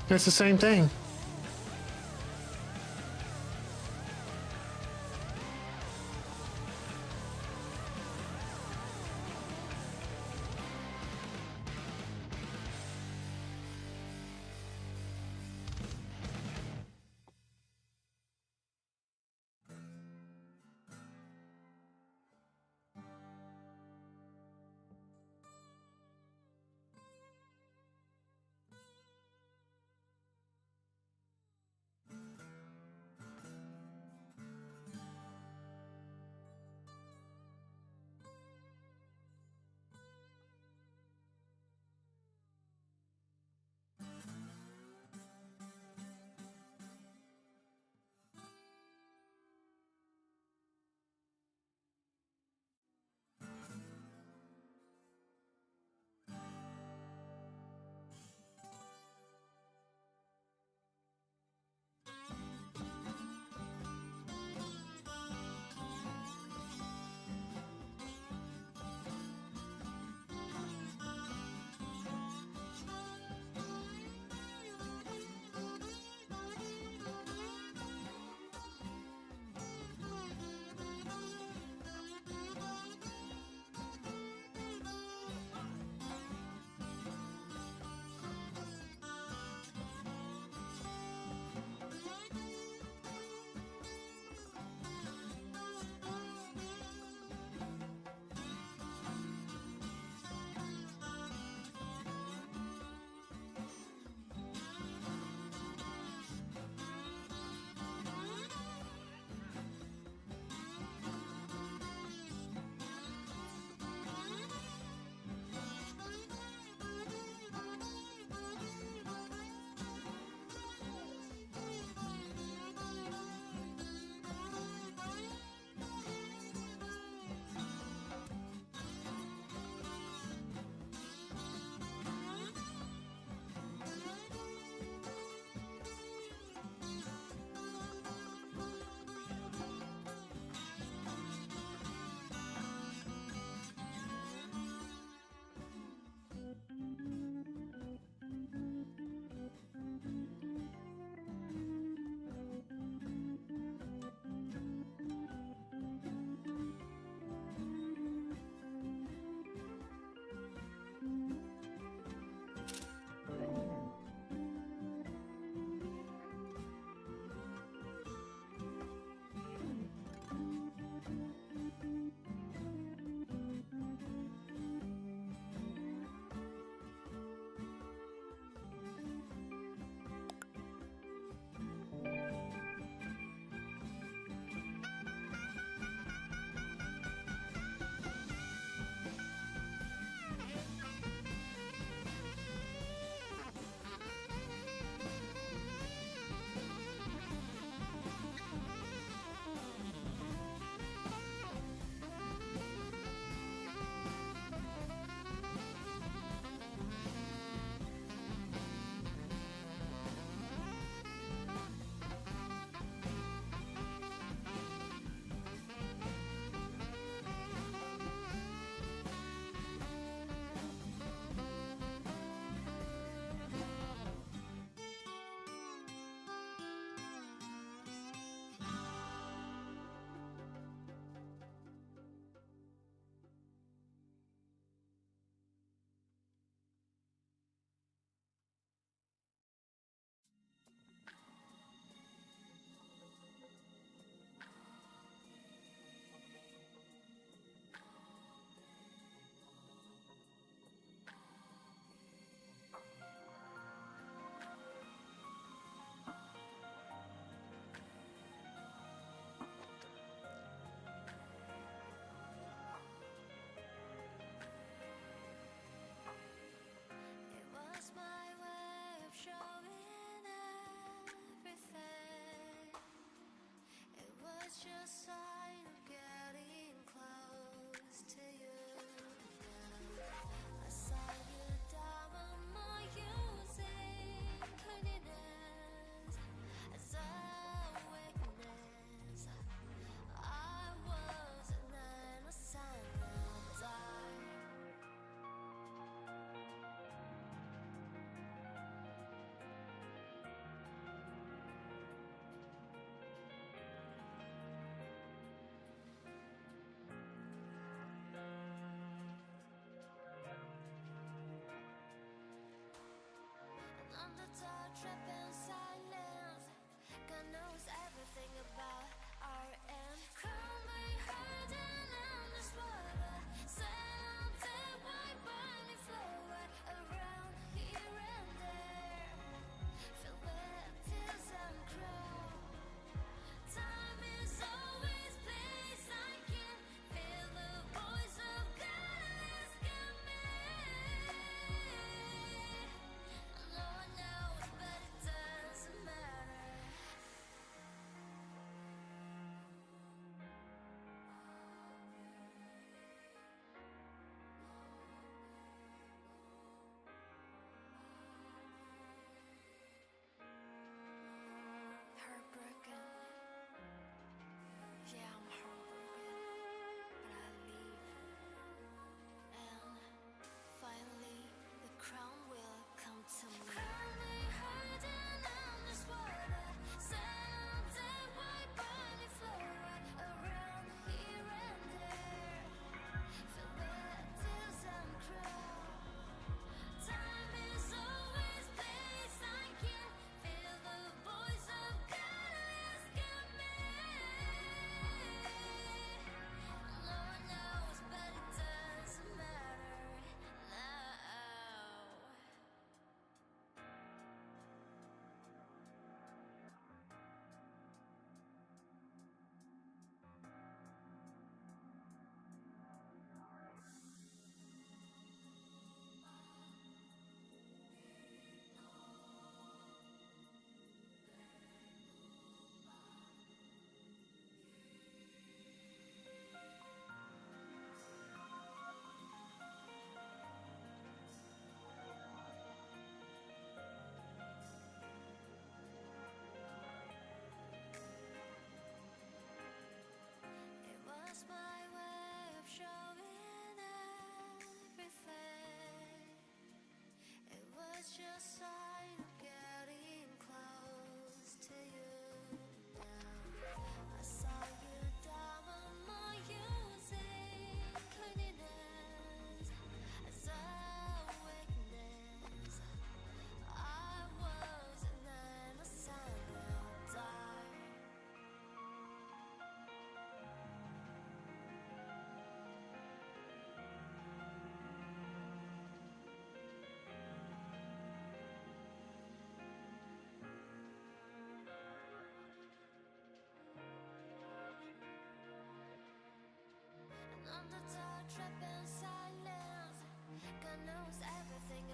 It's the same thing.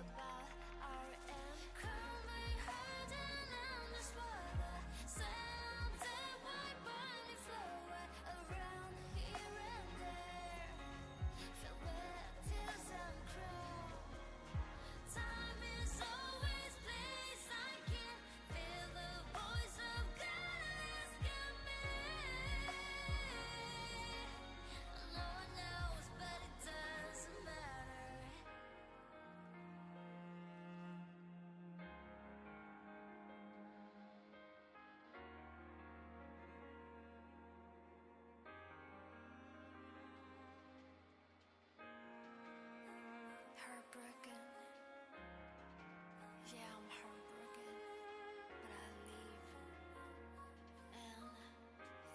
about our end. Crown may hurt and I'm just water. Sound that white burning flow around here and there. Feel wet tears and crawl. Time is always place I can feel the voice of God asking me. No one knows, but it doesn't matter. Heartbroken. Yeah, I'm heartbroken, but I leave. And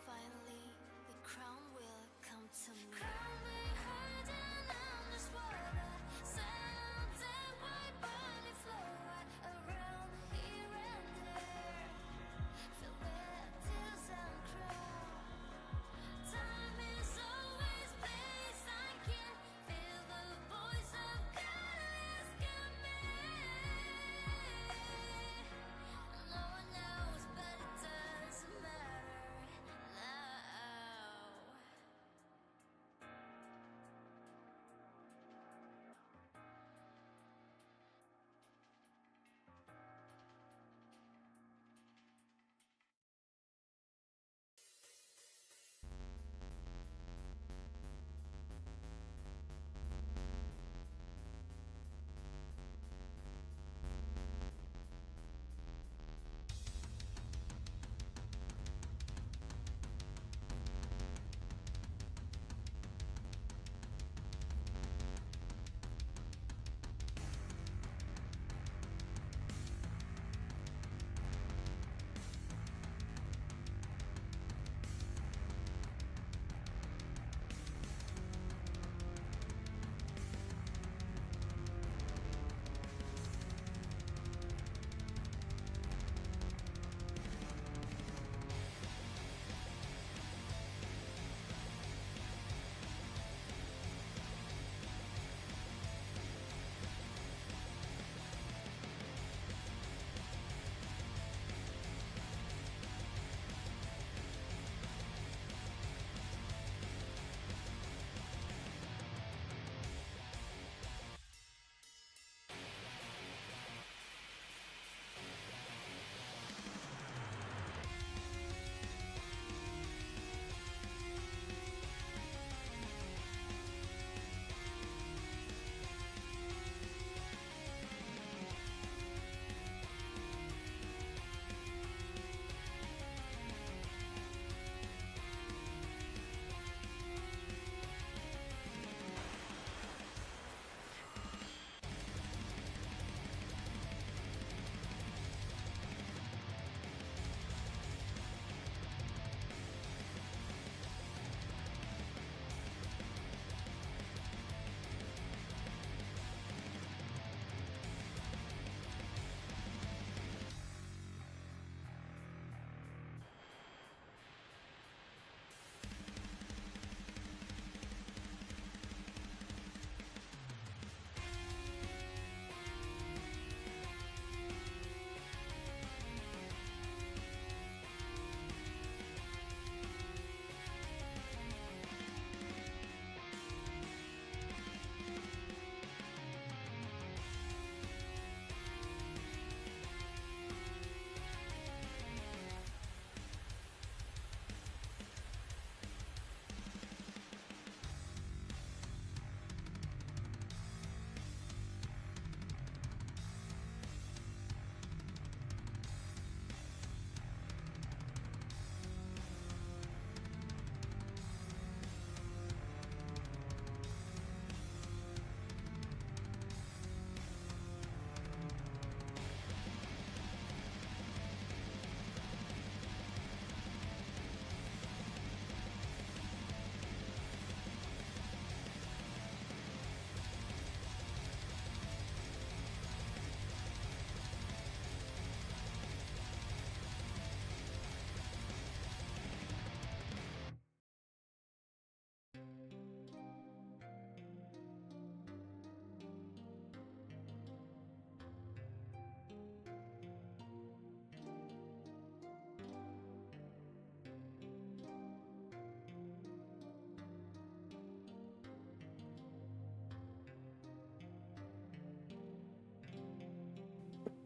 finally, the crown will come to me. Crown may hurt and I'm just water. Sound that white burning flow around here and there. Feel wet tears and crawl. Time is always place I can feel the voice of God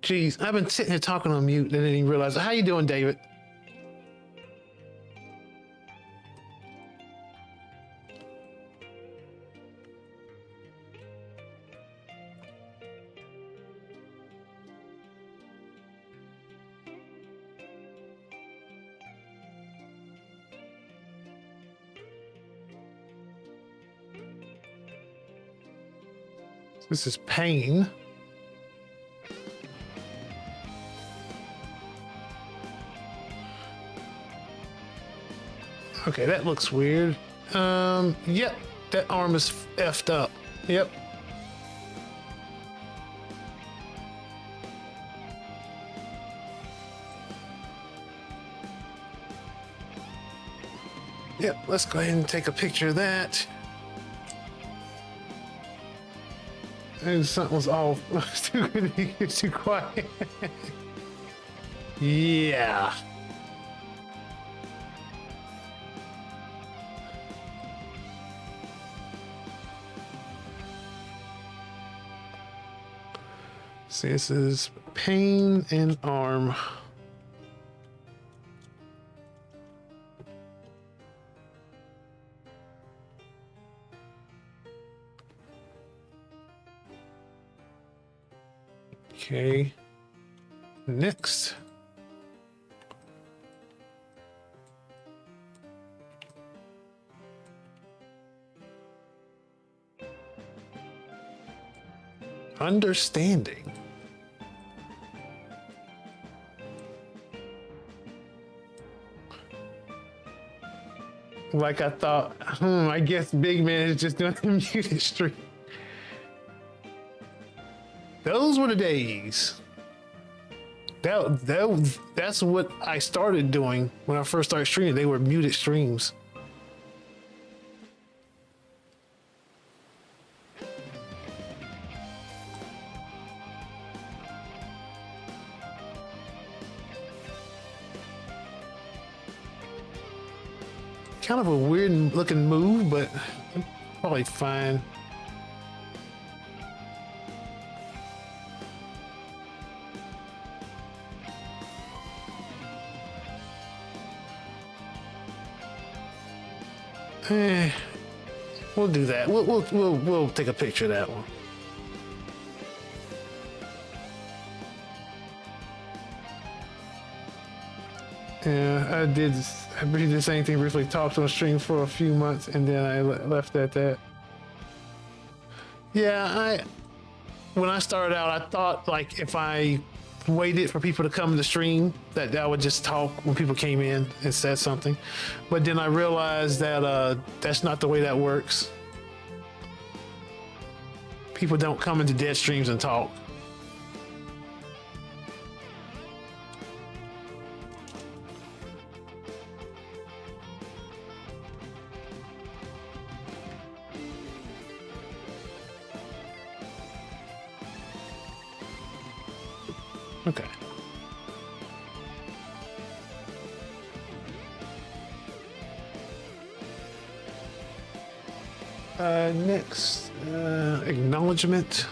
Jeez, I've been sitting here talking on mute and didn't even realize. How you doing, David? This is pain. Okay, that looks weird. Yep, that arm is effed up. Yep. Yep, let's go ahead and take a picture of that. And something was off. Too quiet. Yeah. See, this is pain and arm. Okay. Next. Understanding. Like I thought, I guess Big Man is just doing the muted stream. Those were the days. That's what I started doing when I first started streaming. They were muted streams. Kind of a weird looking move, but probably fine. We'll do that. We'll take a picture of that one. Yeah, I did the same thing. Briefly talked on stream for a few months, and then I left at that. Yeah, when I started out, I thought like if I waited for people to come to the stream, that I would just talk when people came in and said something. But then I realized that that's not the way that works. People don't come into dead streams and talk. Okay. Next, acknowledgement.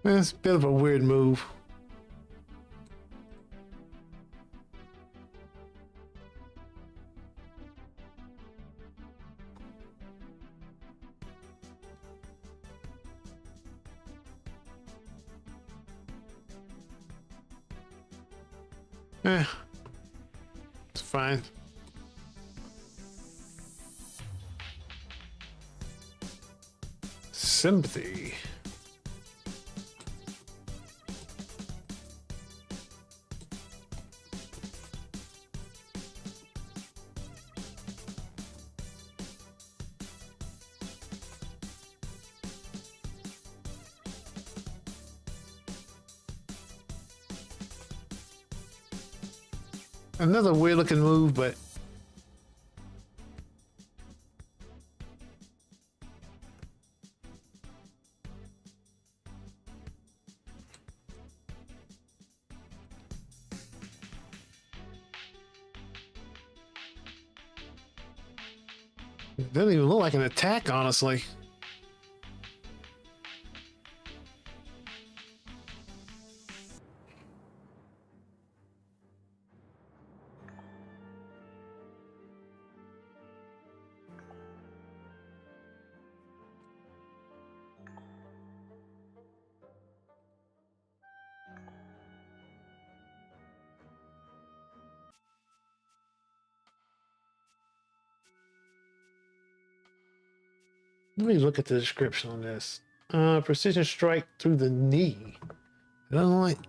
It's a bit of a weird move. It's fine. Sympathy. Another weird looking move, but it doesn't even look like an attack, honestly. Let me look at the description on this. Precision strike through the knee. It doesn't like.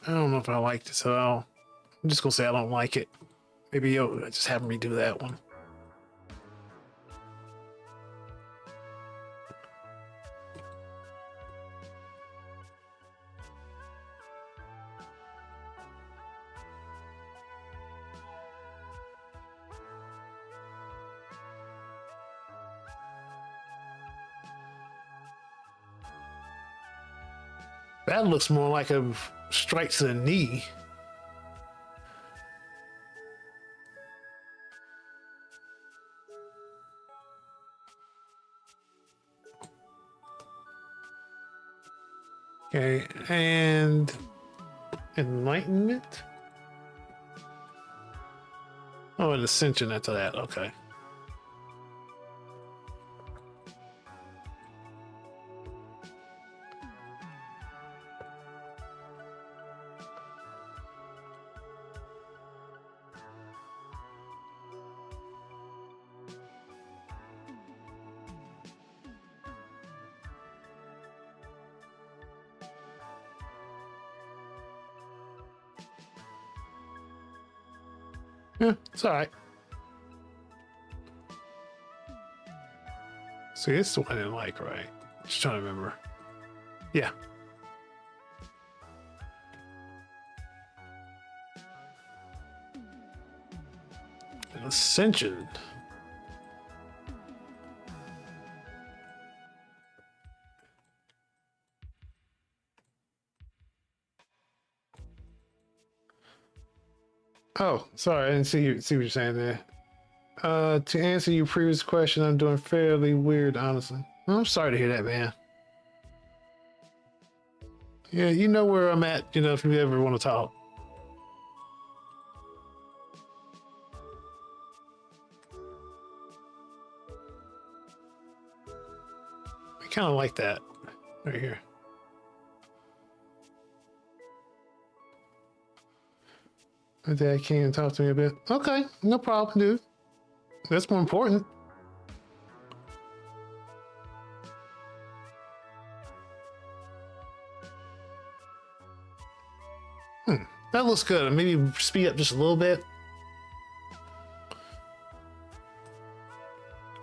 I don't know if I like this at all. I'm just gonna say I don't like it. Maybe you'll just have me do that one. That looks more like a strike to the knee. Okay, and enlightenment? Oh, an ascension after that. Okay. Yeah, it's all right. See, this is the one I didn't like, right? Just trying to remember. Yeah. An ascension. Oh, sorry, I didn't see what you're saying there. To answer your previous question, I'm doing fairly weird, honestly. I'm sorry to hear that, man. Yeah, you know where I'm at, you know, if you ever want to talk. I kind of like that right here. My dad came and talked to me a bit. Okay, no problem, dude. That's more important. That looks good. Maybe speed up just a little bit.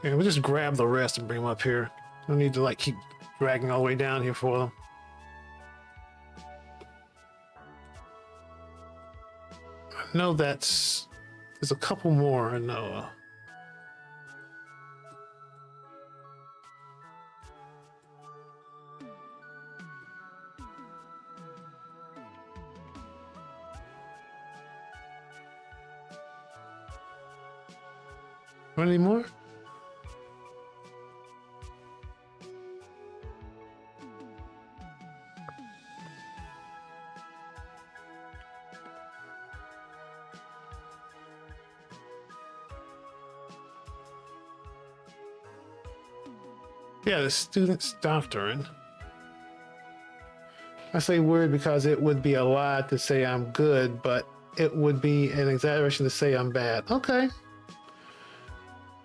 Yeah, we'll just grab the rest and bring them up here. No need to like keep dragging all the way down here for them. I know there's a couple more I know. Want any more? Yeah, the student's doctrine. I say weird because it would be a lie to say I'm good, but it would be an exaggeration to say I'm bad. Okay.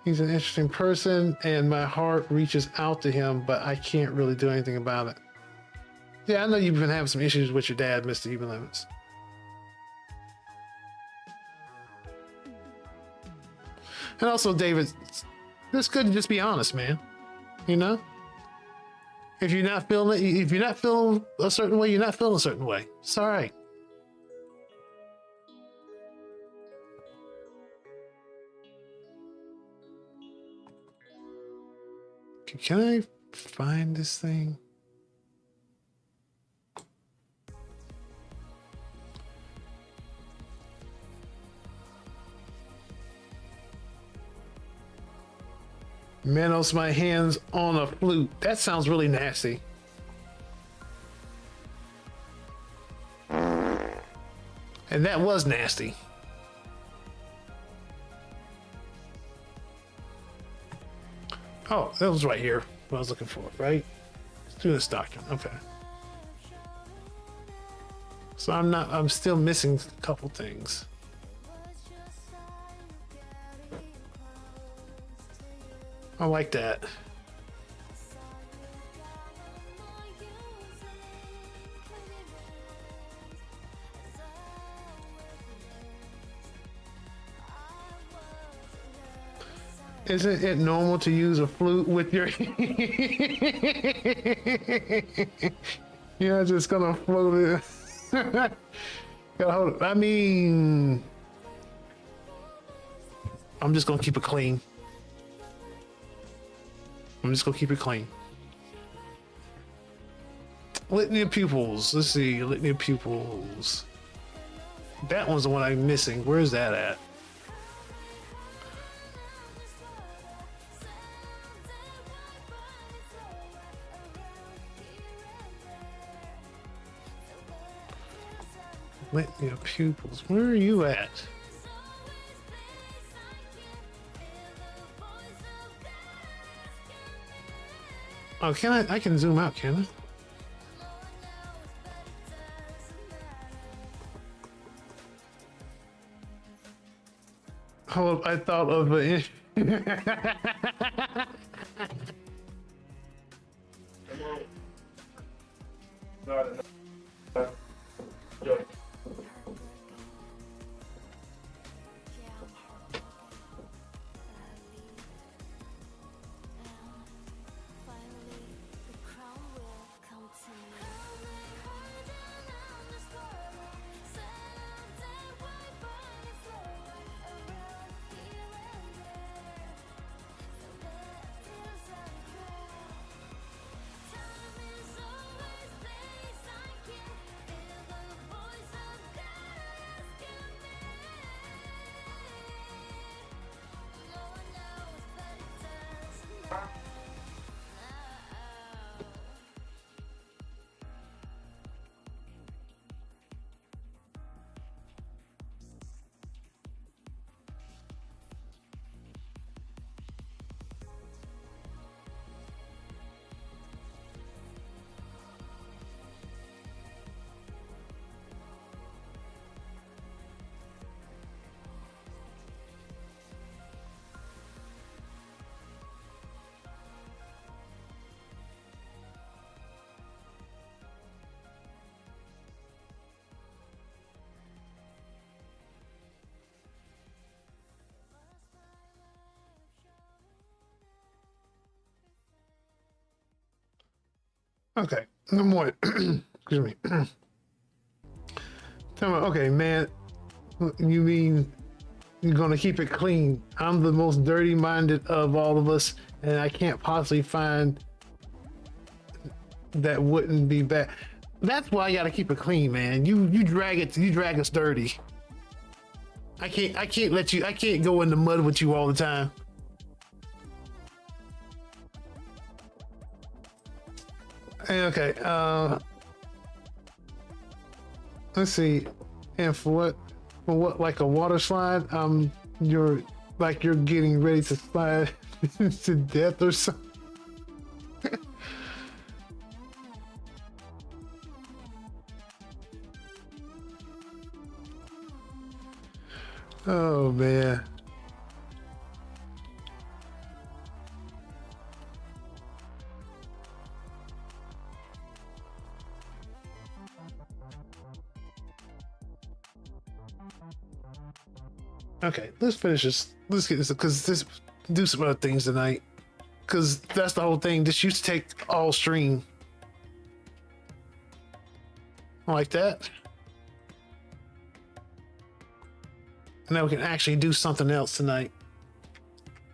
He's an interesting person, and my heart reaches out to him, but I can't really do anything about it. Yeah, I know you've been having some issues with your dad, Mr. Even Limits. And also, David, it's good to just be honest, man. You know? If you're not feeling it, if you're not feeling a certain way, you're not feeling a certain way. It's all right. Can I find this thing? Manos, my hands on a flute. That sounds really nasty. And that was nasty. Oh, that was right here. What I was looking for, right? Student's doctrine. Okay. So I'm still missing a couple things. I like that. Isn't it normal to use a flute with your... You're just gonna float it. Gotta hold it. I mean... I'm just gonna keep it clean. I'm just gonna keep it clean. Litany of pupils. Let's see. Litany of pupils. That one's the one I'm missing. Where's that at? Litany of pupils. Where are you at? Oh, can I can zoom out, can I? Hold up, I thought of a... Okay, no more. Excuse me. Tell me, okay, man. You mean you're gonna keep it clean? I'm the most dirty-minded of all of us, and I can't possibly find that wouldn't be bad. That's why I gotta keep it clean, man. You drag us dirty. I can't let you. I can't go in the mud with you all the time. Okay, let's see. And for what, like a water slide? You're getting ready to slide to death or something. Oh man. Okay, let's finish this. Let's get this because this do some other things tonight. Because that's the whole thing. This used to take all stream like that. Now we can actually do something else tonight.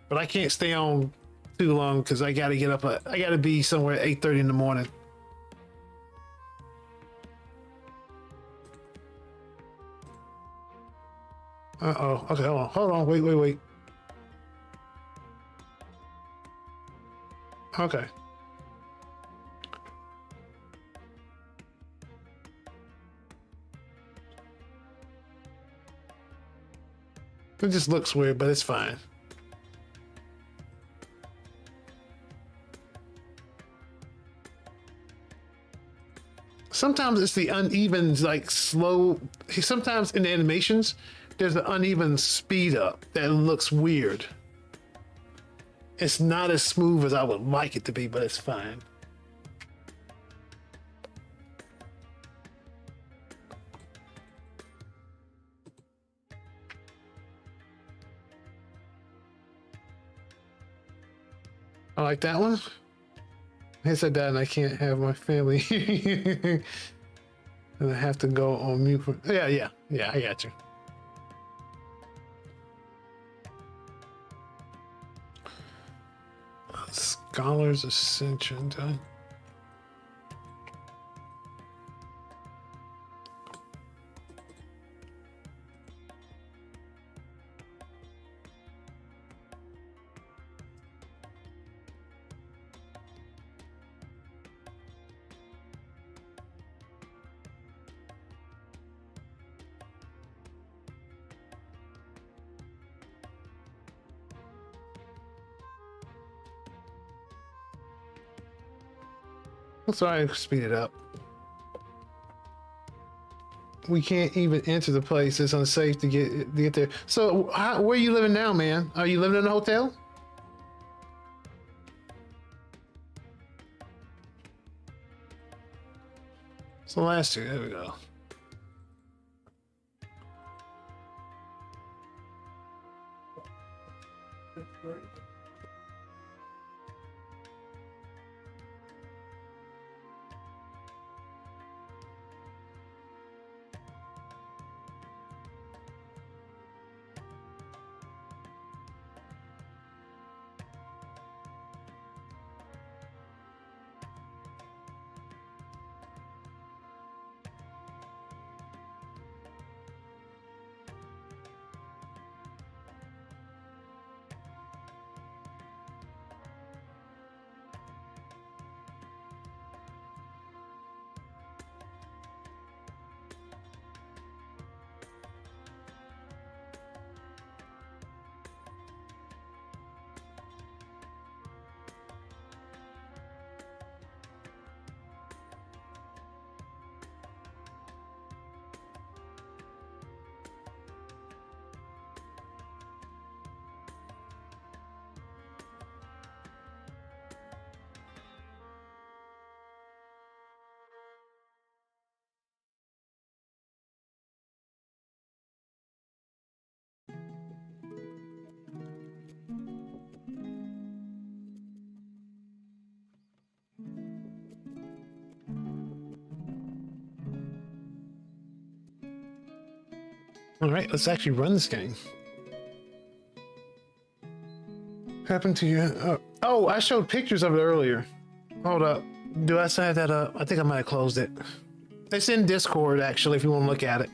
But I can't stay on too long because I got to get up. I got to be somewhere at 8:30 in the morning. Uh-oh. Okay, hold on. Hold on. Wait. Okay. It just looks weird, but it's fine. Sometimes it's the uneven, like slow. Sometimes in the animations, there's an uneven speed up that looks weird. It's not as smooth as I would like it to be, but it's fine. I like that one. I said that, and I can't have my family, and I have to go on mute. For, yeah. I got you. Scholar's Ascension done. I'm sorry, speed it up. We can't even enter the place. It's unsafe to get there. So, where are you living now, man? Are you living in a hotel? So last two. There we go. All right, let's actually run this game. Happened to you? Oh, I showed pictures of it earlier. Hold up. Do I set that up? I think I might have closed it. It's in Discord, actually, if you want to look at it.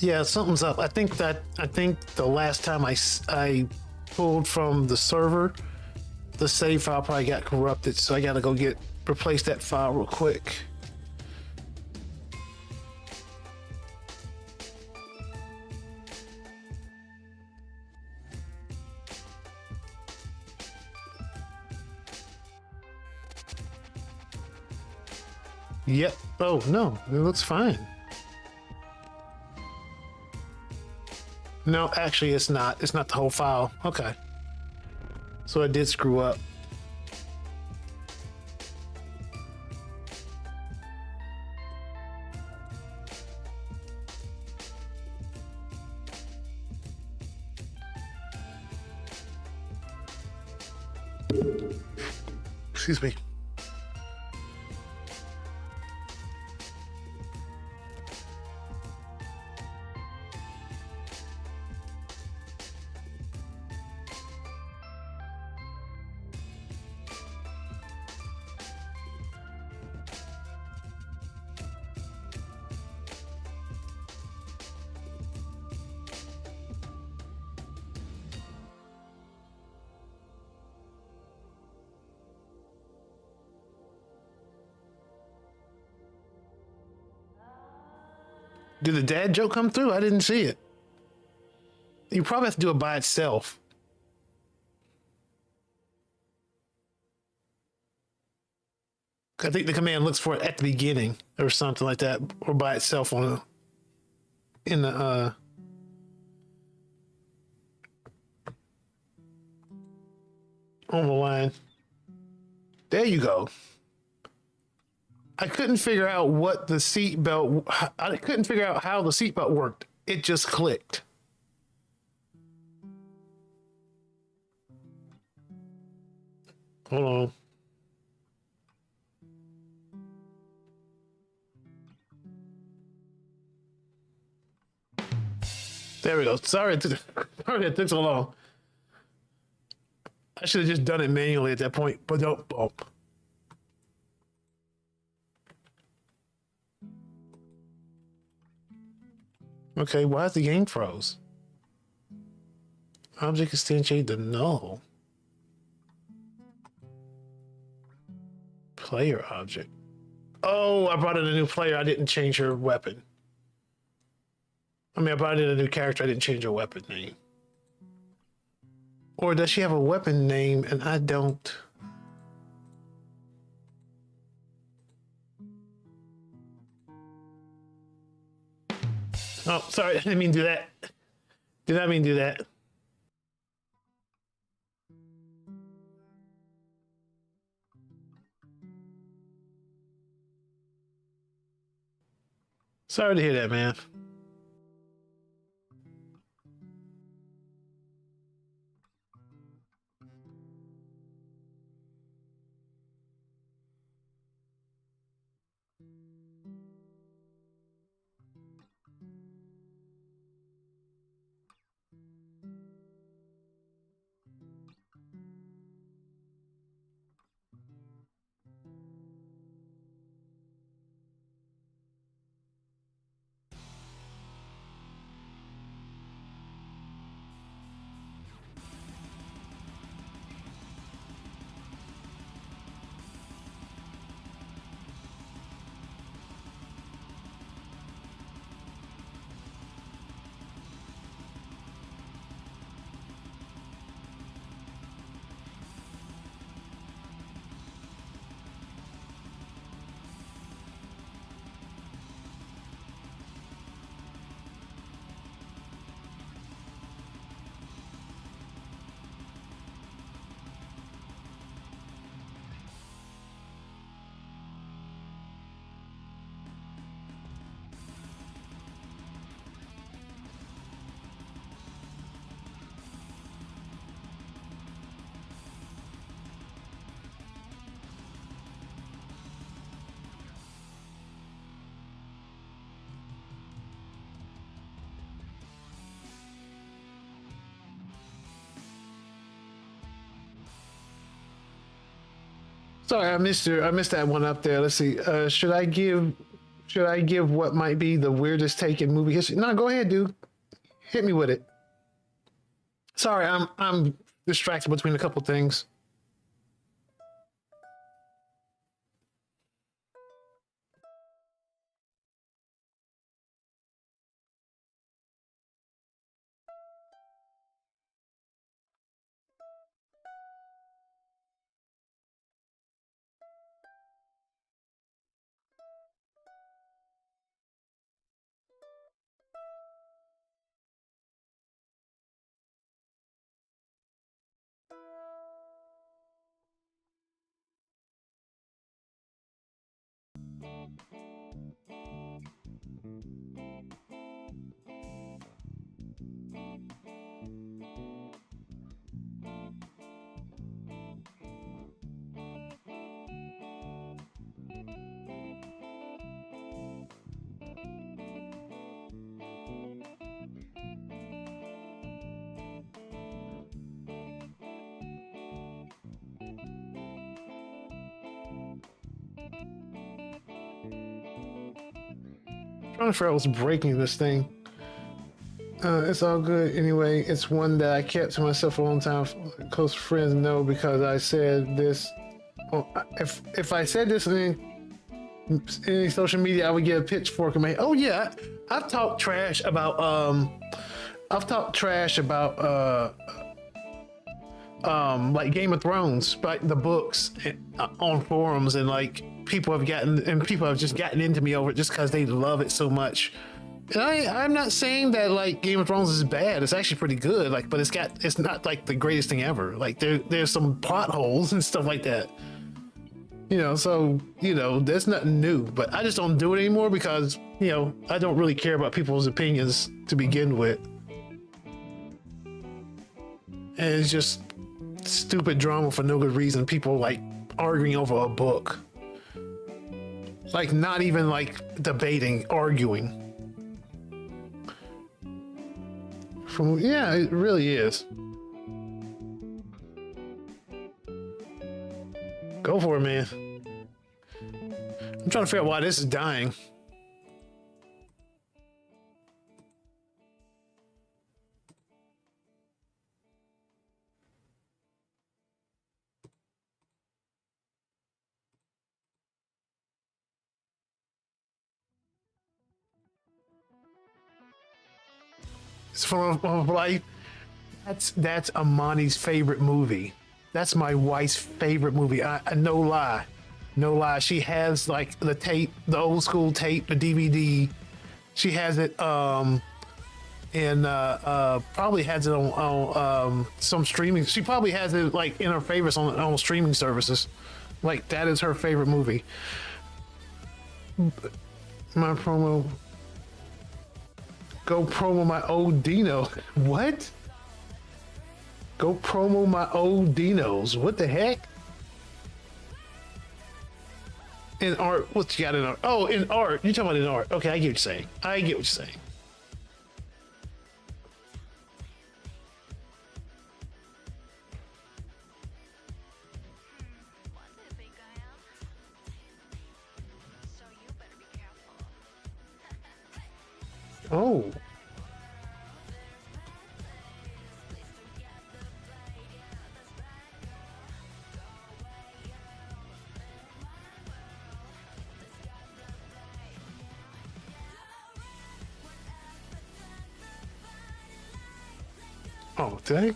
Yeah, something's up. I think the last time I pulled from the server, the save file probably got corrupted, so I gotta go replace that file real quick. Yep. Oh no, it looks fine. No, actually, it's not. It's not the whole file. Okay. So I did screw up. Excuse me. Did the dad joke come through? I didn't see it. You probably have to do it by itself. I think the command looks for it at the beginning or something like that, or by itself on the on the line. There you go. I couldn't figure out what the seatbelt. I couldn't figure out how the seatbelt worked. It just clicked. Hold on. There we go. Sorry it took so long. I should have just done it manually at that point, but don't. Oh. Okay, why is the game froze? Object instantiated to null. Player object. Oh, I brought in a new player. I didn't change her weapon. I mean, I brought in a new character. I didn't change her weapon name. Or does she have a weapon name and I don't? Oh, sorry. I didn't mean to do that. Did not mean to do that. Sorry to hear that, man. Sorry, I missed her. I missed that one up there. Let's see. Should I give Should I give what might be the weirdest take in movie history? No, go ahead, dude. Hit me with it. Sorry, I'm distracted between a couple things. Trying to figure out what's breaking this thing. It's all good anyway. It's one that I kept to myself for a long time. Close friends know because I said this. Oh, if I said this in any social media, I would get a pitchfork in my head. Oh yeah, I've talked trash about like Game of Thrones, like the books on forums, and like people have just gotten into me over it just because they love it so much. And I'm not saying that like Game of Thrones is bad. It's actually pretty good. Like, but it's not like the greatest thing ever. Like there's some plot holes and stuff like that. You know, so there's nothing new. But I just don't do it anymore because I don't really care about people's opinions to begin with. And it's just stupid drama for no good reason. People like arguing over a book. Like not even like debating, arguing. Yeah, it really is. Go for it, man. I'm trying to figure out why this is dying. It's from life. That's Amani's favorite movie. That's my wife's favorite movie. I no lie. She has like the tape, the old school tape, the DVD. She has it and probably has it on some streaming. She probably has it like in her favorites on streaming services. Like that is her favorite movie. My promo. Go promo my old Dino. What? Go promo my old Dinos. What the heck? In art, what you got in art? Oh, in art. You're talking about in art. Okay, I get what you're saying. Oh. Oh, did I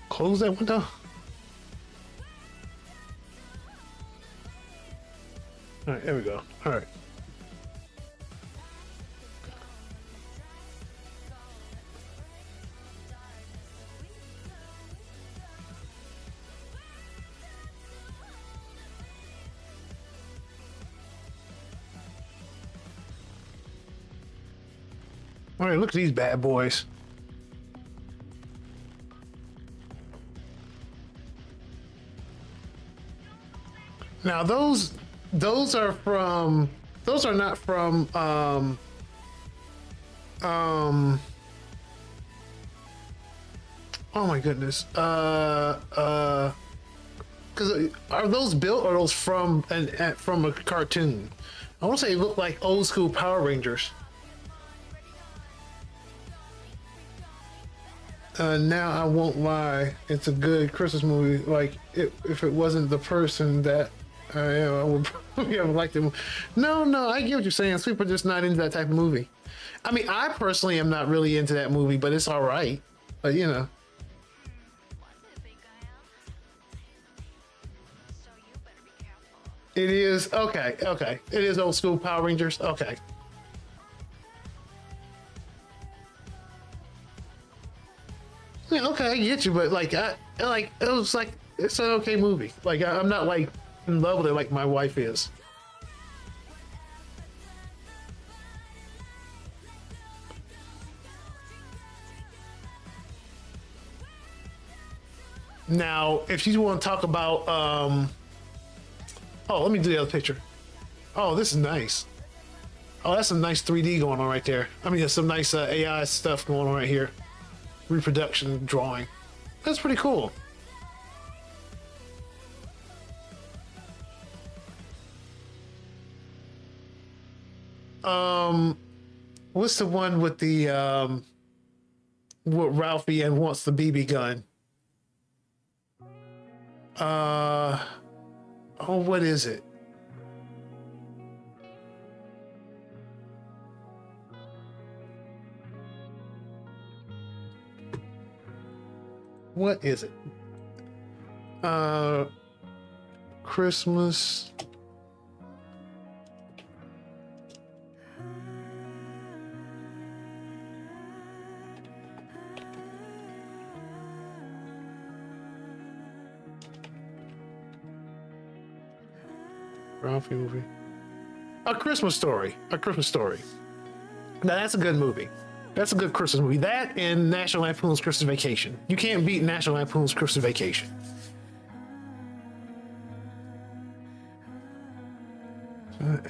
close that window? All right, there we go. All right. All right, look at these bad boys. Now those are not from oh my goodness. Because are those built or are those from a cartoon? I want to say it looked like old school Power Rangers. Now I won't lie, it's a good Christmas movie. Like, if it wasn't the person that I am, I would probably have liked it. No, I get what you're saying. Some people are just not into that type of movie. I mean, I personally am not really into that movie, but it's all right. But you know, it is okay. Okay, it is old school Power Rangers. Okay. Yeah, okay, I get you, but like, it was like it's an okay movie. Like, I'm not like in love with it like my wife is. Now, if you want to talk about, oh, let me do the other picture. Oh, this is nice. Oh, that's some nice 3D going on right there. I mean, there's some nice AI stuff going on right here. Reproduction drawing. That's pretty cool. What's the one with the with Ralphie and wants the BB gun? Oh, what is it? What is it? Christmas. Ralphie movie. A Christmas Story. A Christmas Story. Now that's a good movie. That's a good Christmas movie. That and National Lampoon's Christmas Vacation. You can't beat National Lampoon's Christmas Vacation.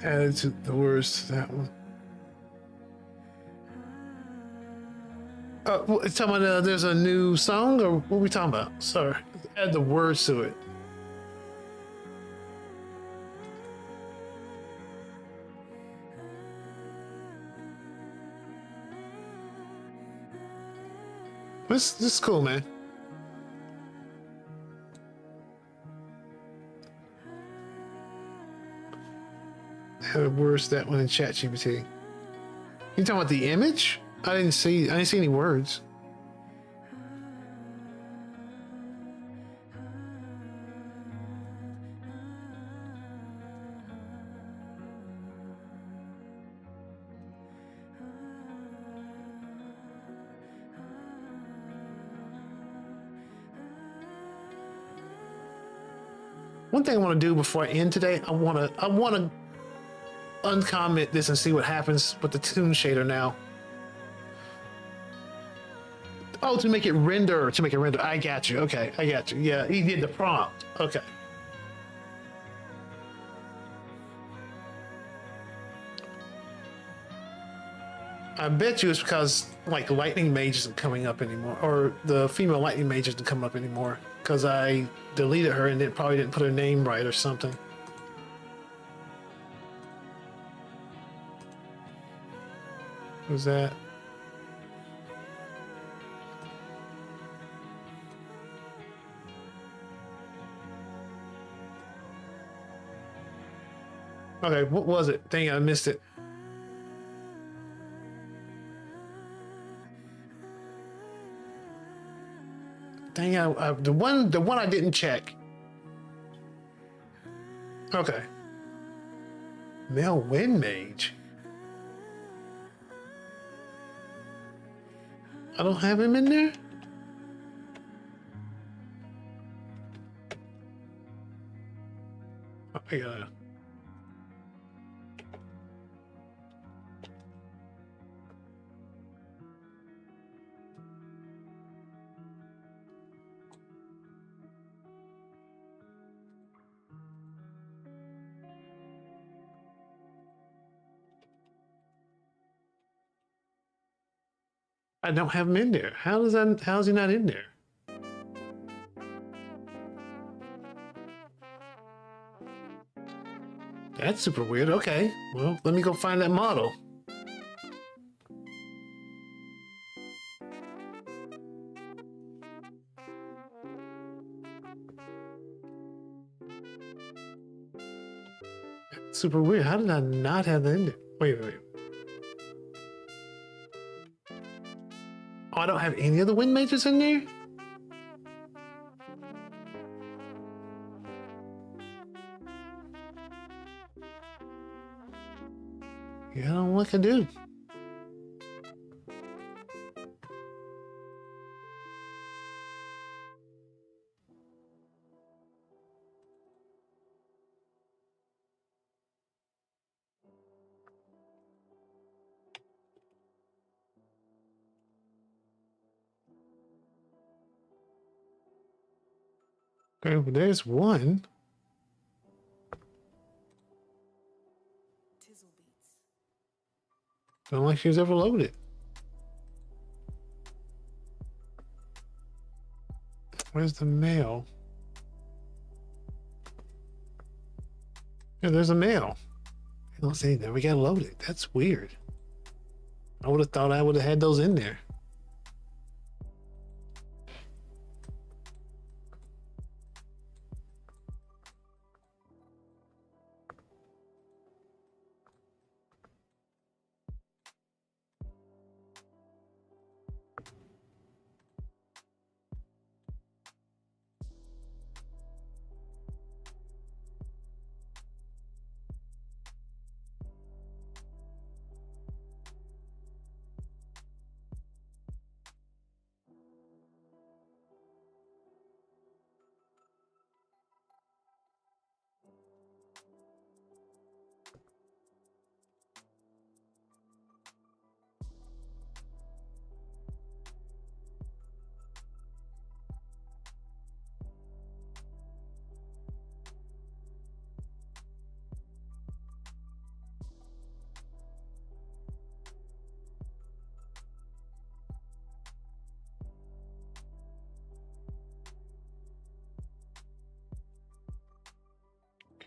Added to the words to that one. Talking about there's a new song, or what are we talking about? Sorry, add the words to it. This is cool, man. Add words to that one in ChatGPT. You talking about the image? I didn't see any words. One thing I want to do before I end today, I want to uncomment this and see what happens with the tune shader now. Oh, to make it render. I got you. Okay, I got you. Yeah, he did the prompt. Okay. I bet you it's because like Lightning Mage isn't coming up anymore, or the female Lightning Mage isn't coming up anymore because I deleted her and probably didn't put her name right or something. Who's that? Okay, what was it? Dang, I missed it. Dang, the one I didn't check. Okay. Male Wind Mage. I don't have him in there? Oh, I gotta... I don't have him in there. How's he not in there? That's super weird. Okay, well, let me go find that model. Super weird. How did I not have that in there? Wait. Oh, I don't have any of the wind mages in there? Yeah, I don't know what I can do. Okay, well, there's one. Don't like she was ever loaded. Where's the mail? Yeah, there's a mail. I don't say that. We gotta load it. That's weird. I would have thought I would have had those in there.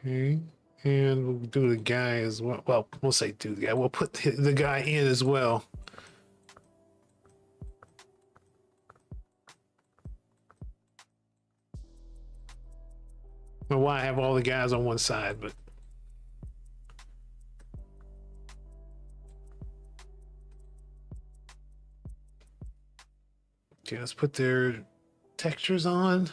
Okay. And we'll do the guy as well. Well, we'll say do the guy. We'll put the guy in as well. Well, why I have all the guys on one side, but okay, let's put their textures on.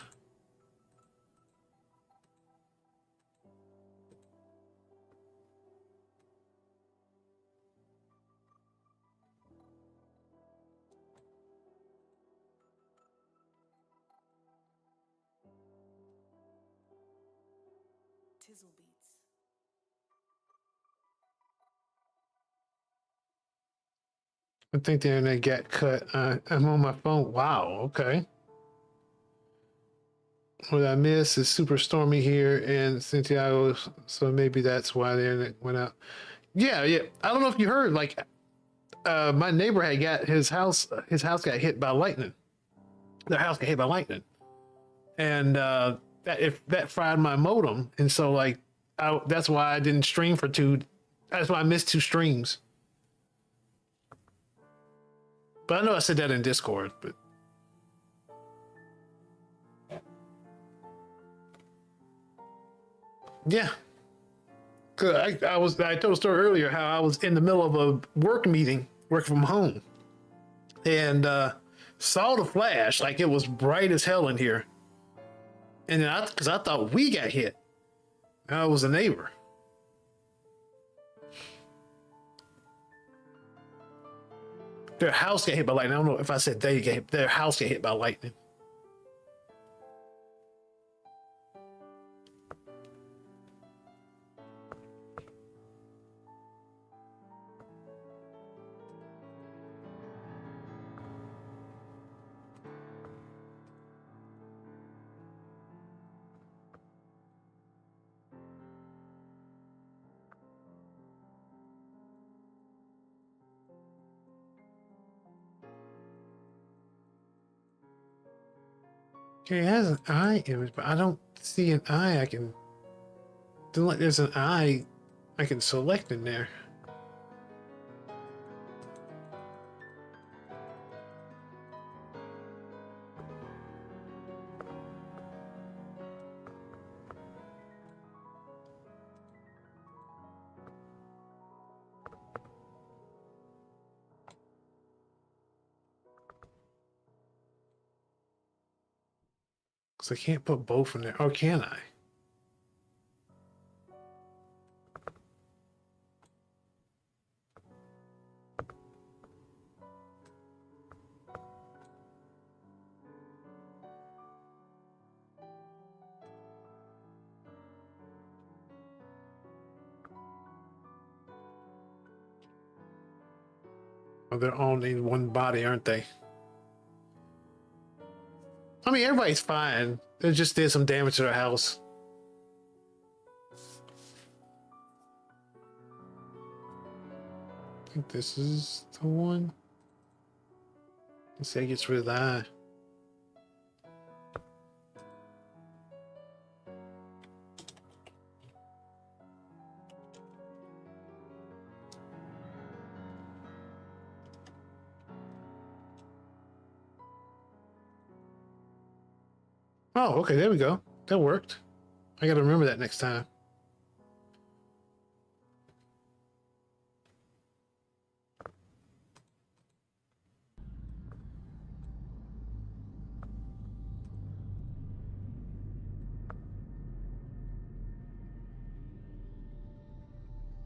I think the internet got cut. I'm on my phone. Wow. Okay. What I missed is super stormy here in Santiago, so maybe that's why the internet went out. Yeah. I don't know if you heard. Like, my neighbor had got his house. His house got hit by lightning. Their house got hit by lightning, and that fried my modem. And so, like, that's why I didn't stream for two. That's why I missed two streams. But I know I said that in Discord, but yeah. Good. I told a story earlier how I was in the middle of a work meeting, working from home, and saw the flash, like it was bright as hell in here. And then because I thought we got hit. I was a neighbor. Their house got hit by lightning. I don't know if I said they got hit. Their house got hit by lightning. Okay, it has an eye image, but I don't see an eye. I can do like there's an eye I can select in there. Because I can't put both in there. Or can I? Oh, they're all in one body, aren't they? I mean, everybody's fine. They just did some damage to their house. I think this is the one. Let's say it gets rid of that. Oh, okay, there we go. That worked. I gotta remember that next time.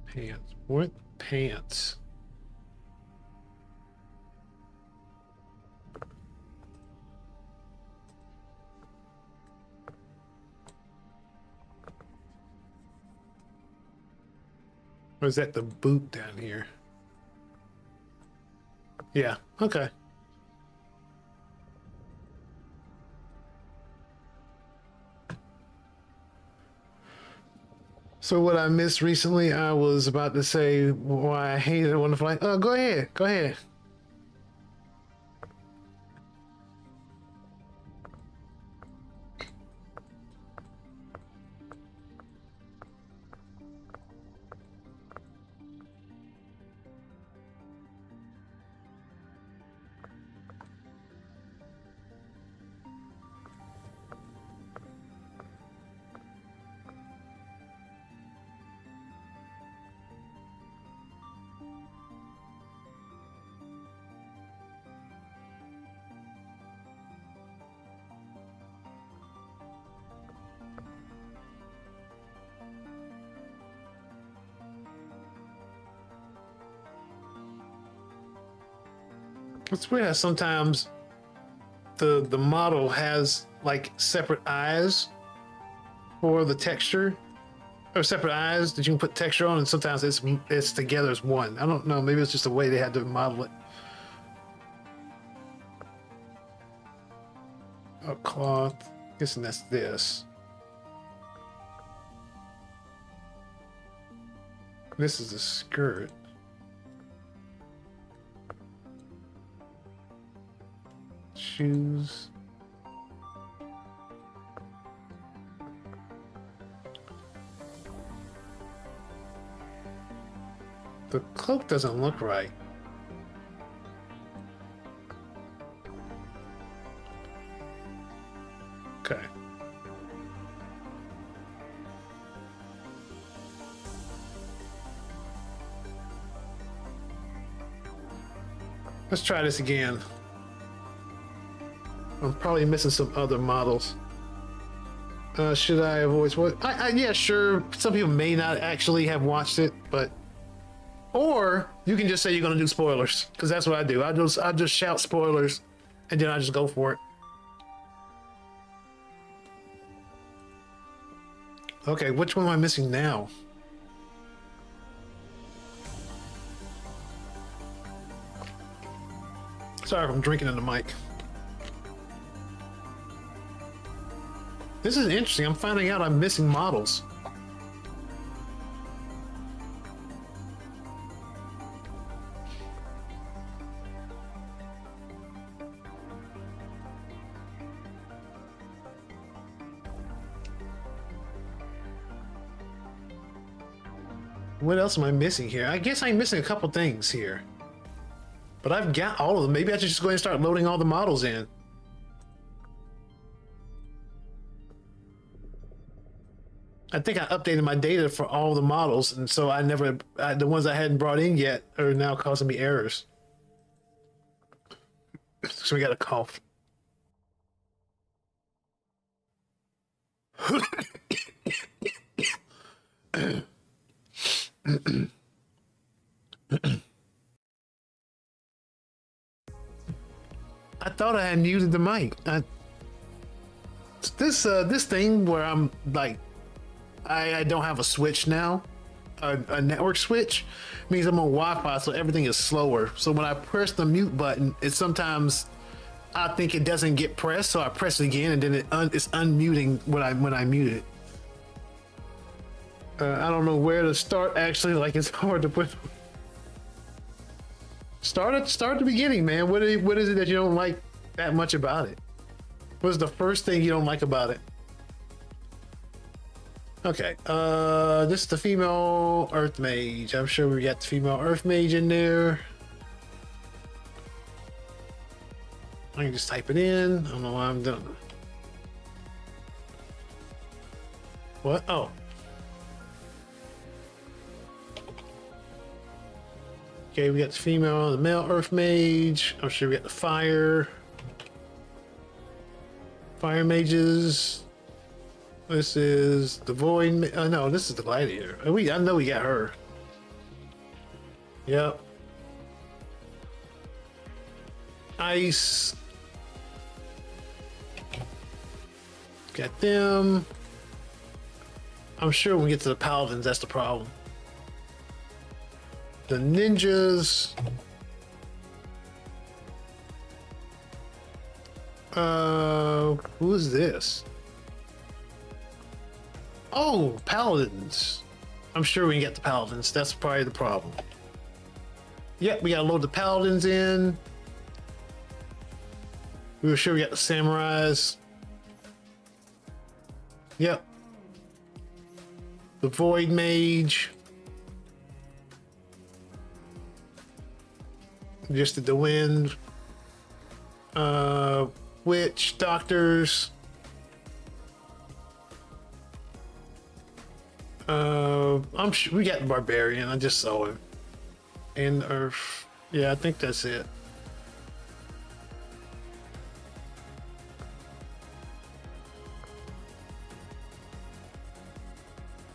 Pants. What pants? Or is that the boot down here? Yeah, okay. So what I missed recently, I was about to say why I hated Wonderful Life. Oh, go ahead. Go ahead. It's weird how sometimes the model has like separate eyes for the texture, or separate eyes that you can put texture on, and sometimes it's together as one. I don't know. Maybe it's just the way they had to model it. A cloth. Guessing that's this. This is a skirt. Shoes. The cloak doesn't look right. Okay. Let's try this again. I'm probably missing some other models. Should I avoid what? Yeah, sure. Some people may not actually have watched it, but or you can just say you're gonna do spoilers, because that's what I do. I just shout spoilers, and then I just go for it. Okay, which one am I missing now? Sorry if I'm drinking in the mic. This is interesting. I'm finding out I'm missing models. What else am I missing here? I guess I'm missing a couple things here. But I've got all of them. Maybe I should just go ahead and start loading all the models in. I think I updated my data for all the models, and so the ones I hadn't brought in yet are now causing me errors. So we got a cough. I thought I had muted the mic. This thing where I'm like, I don't have a switch now, a network switch, means I'm on Wi-Fi, so everything is slower. So when I press the mute button, it sometimes I think it doesn't get pressed, so I press it again, and then it's unmuting when I mute it. I don't know where to start. Actually, like it's hard to put. Start at the beginning, man. What is it that you don't like that much about it? What's the first thing you don't like about it? Okay, this is the female Earth Mage. I'm sure we got the female Earth Mage in there. I can just type it in. I don't know why I'm doing. What? Oh. Okay, we got the female, the male Earth Mage. I'm sure we got the fire mages. This is the void. No, this is the gladiator. I know we got her. Yep. Ice. Got them. I'm sure when we get to the paladins, that's the problem. The ninjas. Who's this? Oh, paladins. I'm sure we can get the paladins. That's probably the problem. Yep, we gotta load the paladins in. We were sure we got the samurais. Yep. The void mage. Just did the wind. Witch doctors. I'm sure we got the barbarian. I just saw him. And Earth. Yeah, I think that's it.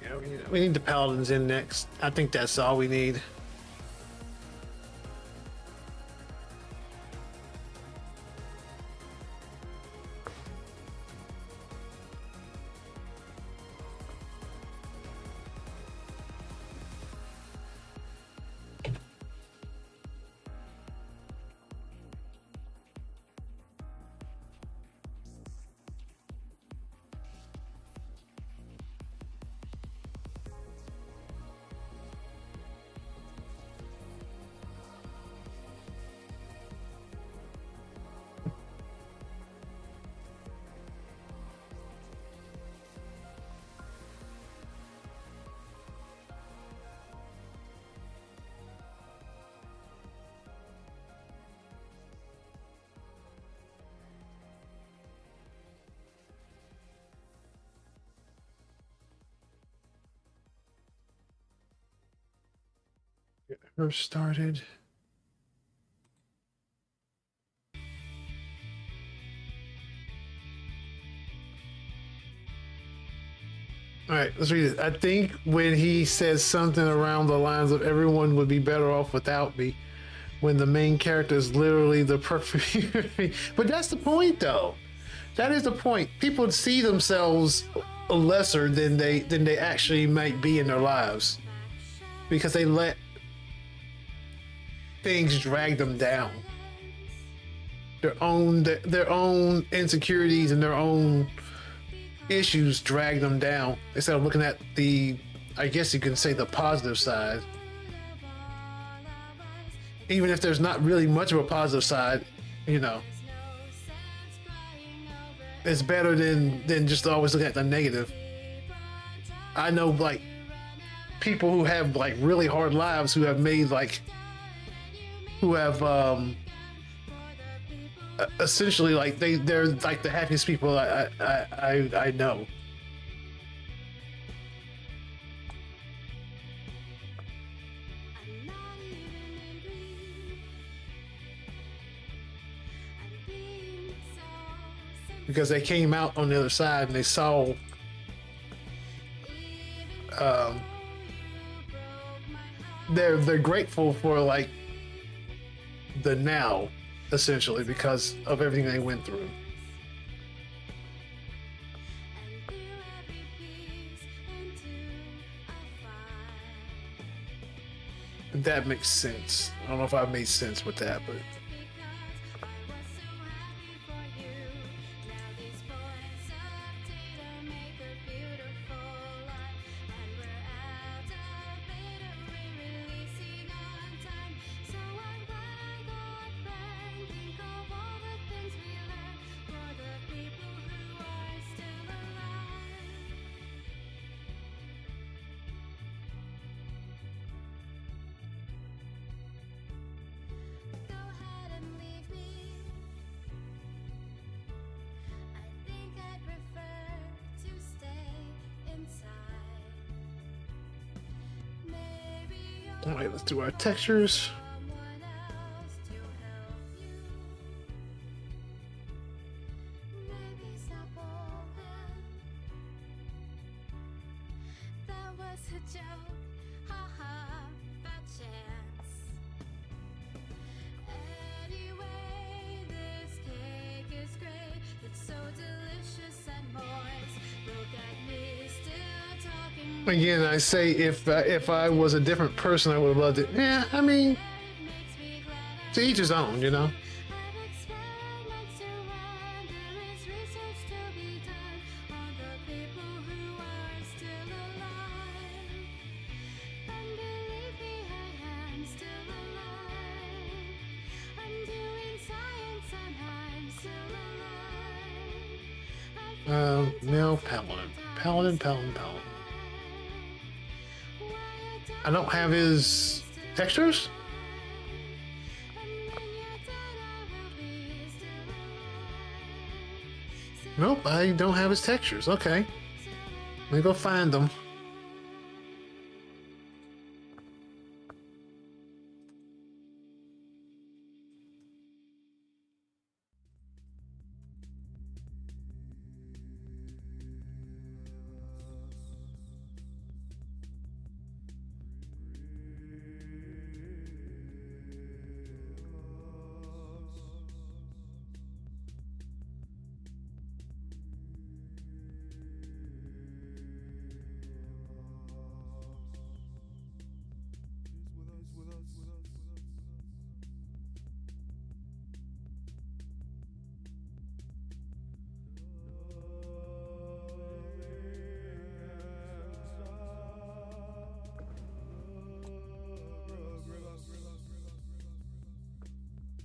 Yeah, we need the paladins in next. I think that's all we need. Get her started. All right, let's read it. I think when he says something around the lines of everyone would be better off without me, when the main character is literally the perfect. But that's the point, though. That is the point. People see themselves lesser than they actually might be in their lives because they let things drag them down. Their own insecurities and their own issues drag them down instead of looking at the, I guess you can say, the positive side. Even if there's not really much of a positive side, you know, it's better than just always looking at the negative. I know, like, people who have like really hard lives who have made like who have essentially like they're like the happiest people I know. I'm not even in grief. I'm being so Because they came out on the other side and they saw um, they're grateful for like the now, essentially, because of everything they went through. and threw every piece into a fire. If that makes sense. I don't know if I made sense with that, but Because I was so happy for you. Now these points of data make a beautiful life. And we're out of beta, re-releasing on time. So I'm glad I got back. Think of all the things we learned for the people who are still alive. Go ahead and leave me. I think I'd prefer to stay inside. Maybe all right, let's do our textures. someone else to help you. Maybe stop all them. That was a joke, haha, bad chance. Anyway, this cake is great. It's so delicious and moist. Look at me still talking. Again, I say if I was a different person, I would have loved it. Yeah, I mean, It makes me glad to each his own, you know. I've experiments to run. There is research to be done on the people who are still alive. And believe me, I am still alive. I'm doing science and I'm still alive. No, Paladin. I don't have his textures? Nope, I don't have his textures. Okay. Let me go find them.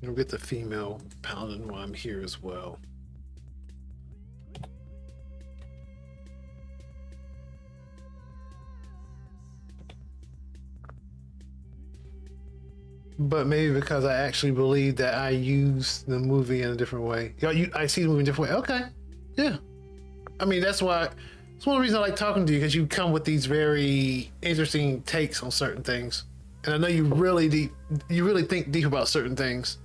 I'll get the female paladin while I'm here as well. But maybe because I actually believe that I use the movie in a different way. I see the movie in a different way. Okay. Yeah. I mean, that's why. It's one of the reasons I like talking to you, because you come with these very interesting takes on certain things, and I know you really think deep about certain things.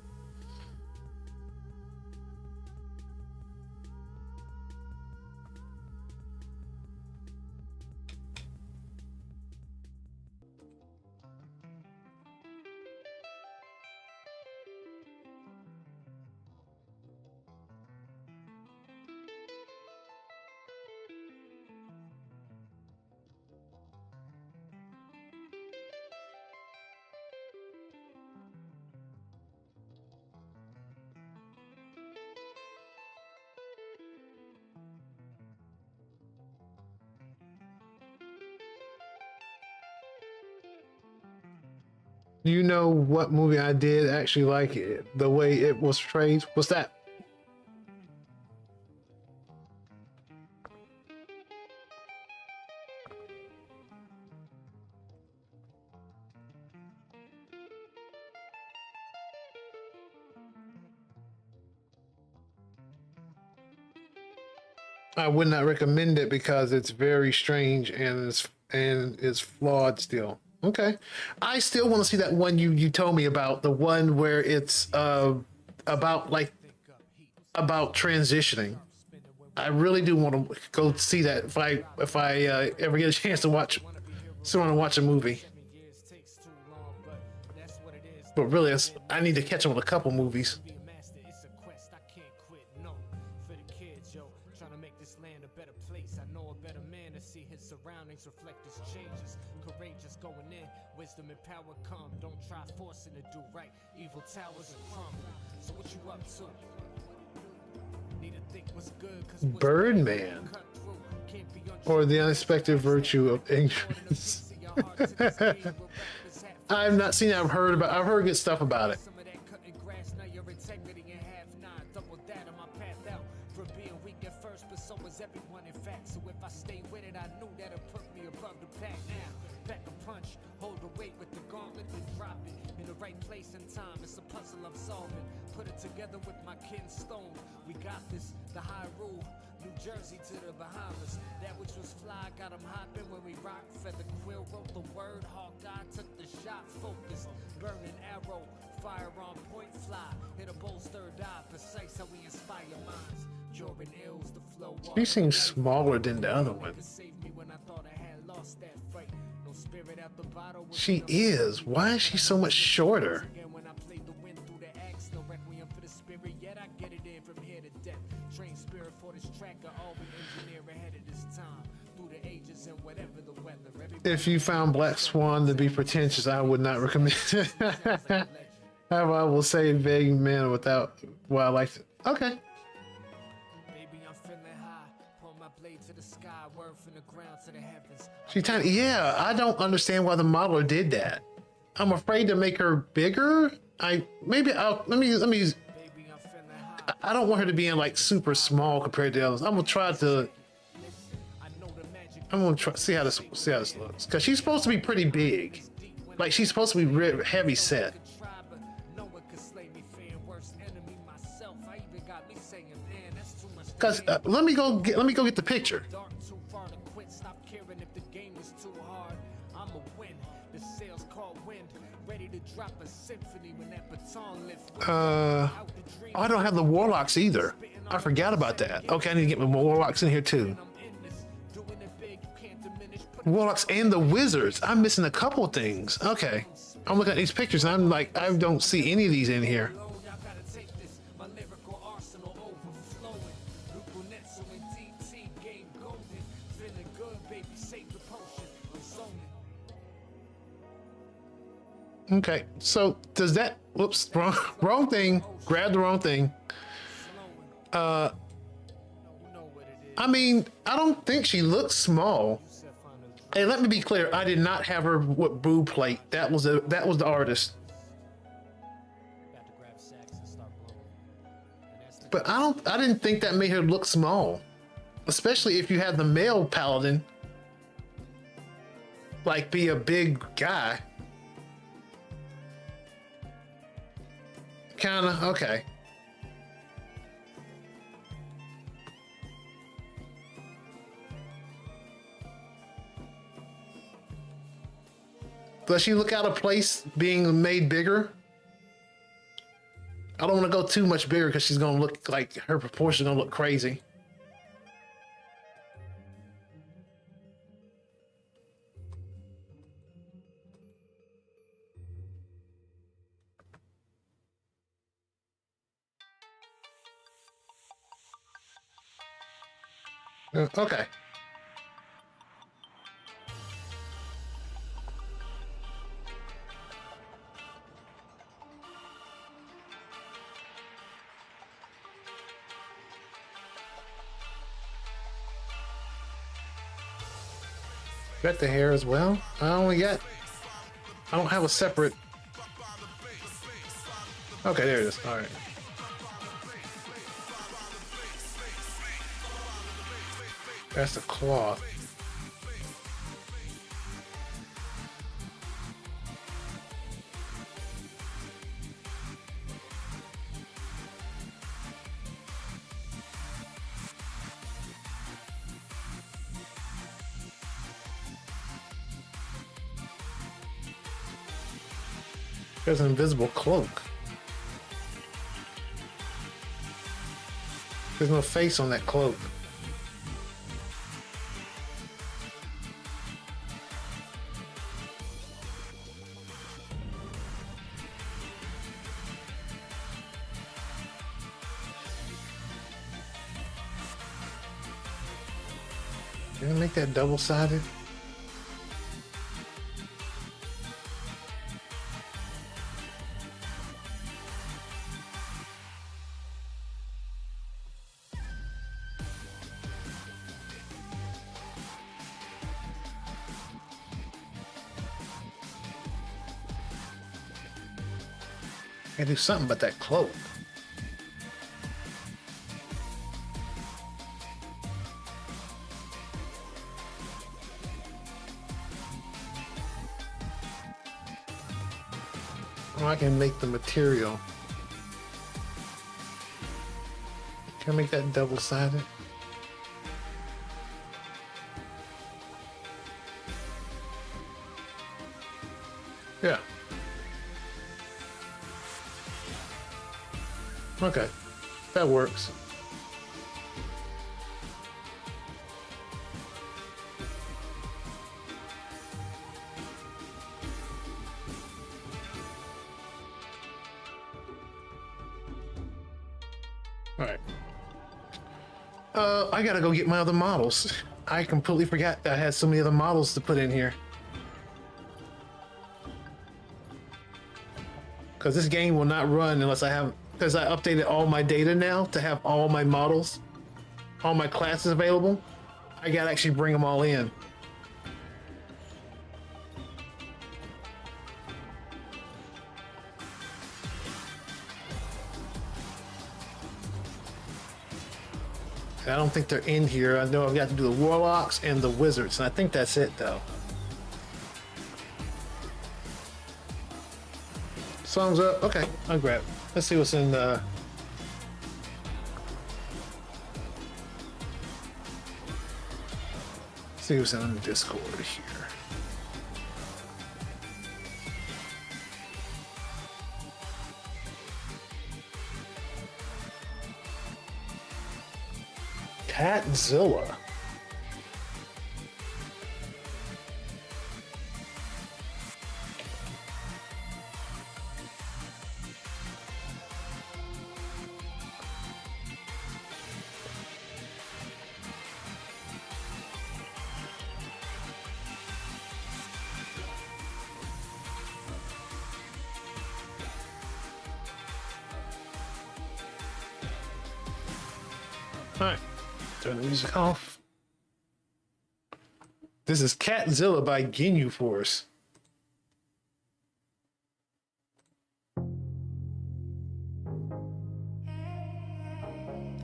Do you know what movie I did actually like it, the way it was portrayed? What's that? I would not recommend it because it's very strange and it's flawed still. Okay, I still want to see that one you told me about, the one where it's about like about transitioning. I really do want to go see that if I ever get a chance to watch, still want to watch a movie. But really, I need to catch up with a couple movies. Reflect his changes, courageous going in, wisdom and power come. Don't try forcing to do right, evil towers and crumble. So what you up to? Need to think what's good, cause what's Birdman, or the unexpected virtue of ignorance. I've not seen it. I've heard good stuff about it. Everyone in fact, so if I stay with it, I knew that'll put me above the pack. Now, back a punch, hold the weight with the gauntlet, then drop it in the right place and time. It's a puzzle I'm solving. Put it together with my kin Stone. We got this, the high rule, New Jersey to the Bahamas. That which was fly got him hopping when we rock. Feather Quill wrote the word, Hawkeye took the shot, focused, burning arrow, fire on point, fly, hit a bolstered eye, precise how we inspire minds. She seems smaller than the other one. She is. Why is she so much shorter? If you found Black Swan to be pretentious, I would not recommend it. However, I will say vague man without, well, I like it. Okay. She's tiny. Yeah, I don't understand why the modeler did that. I'm afraid to make her bigger. I don't want her to be in like super small compared to others. I'm gonna try see how this looks, because she's supposed to be pretty big. Like she's supposed to be heavy set. Cause let me go get the picture. I don't have the warlocks either. I forgot about that. Okay, I need to get my warlocks in here too. Warlocks and the wizards. I'm missing a couple things. Okay, I'm looking at these pictures and I'm like, I don't see any of these in here. Okay, so does that, whoops, wrong thing, grabbed the wrong thing. I mean, I don't think she looks small. And let me be clear, I did not have her with boob plate. That was the artist. But I didn't think that made her look small. Especially if you had the male paladin like be a big guy. Kinda, okay. Does she look out of place being made bigger? I don't want to go too much bigger because she's gonna look like her proportions gonna look crazy. Okay. Got the hair as well. I don't have a separate. Okay, there it is. All right. That's the cloth. There's an invisible cloak. There's no face on that cloak. Can I make that double-sided? I gotta do something about that cloak. Oh, I can make the material. Can I make that double-sided? Yeah. Okay, that works. All right. I gotta go get my other models. I completely forgot that I had so many other models to put in here. Because this game will not run unless I have, because I updated all my data now to have all my models, all my classes available. I gotta actually bring them all in. I don't think they're in here. I know I've got to do the warlocks and the wizards, and I think that's it though. Songs up. Okay, I'll grab. Let's see what's in the. See what's in the Discord here. Catzilla. Alright, turn the music off. This is Catzilla by Ginyu Force. A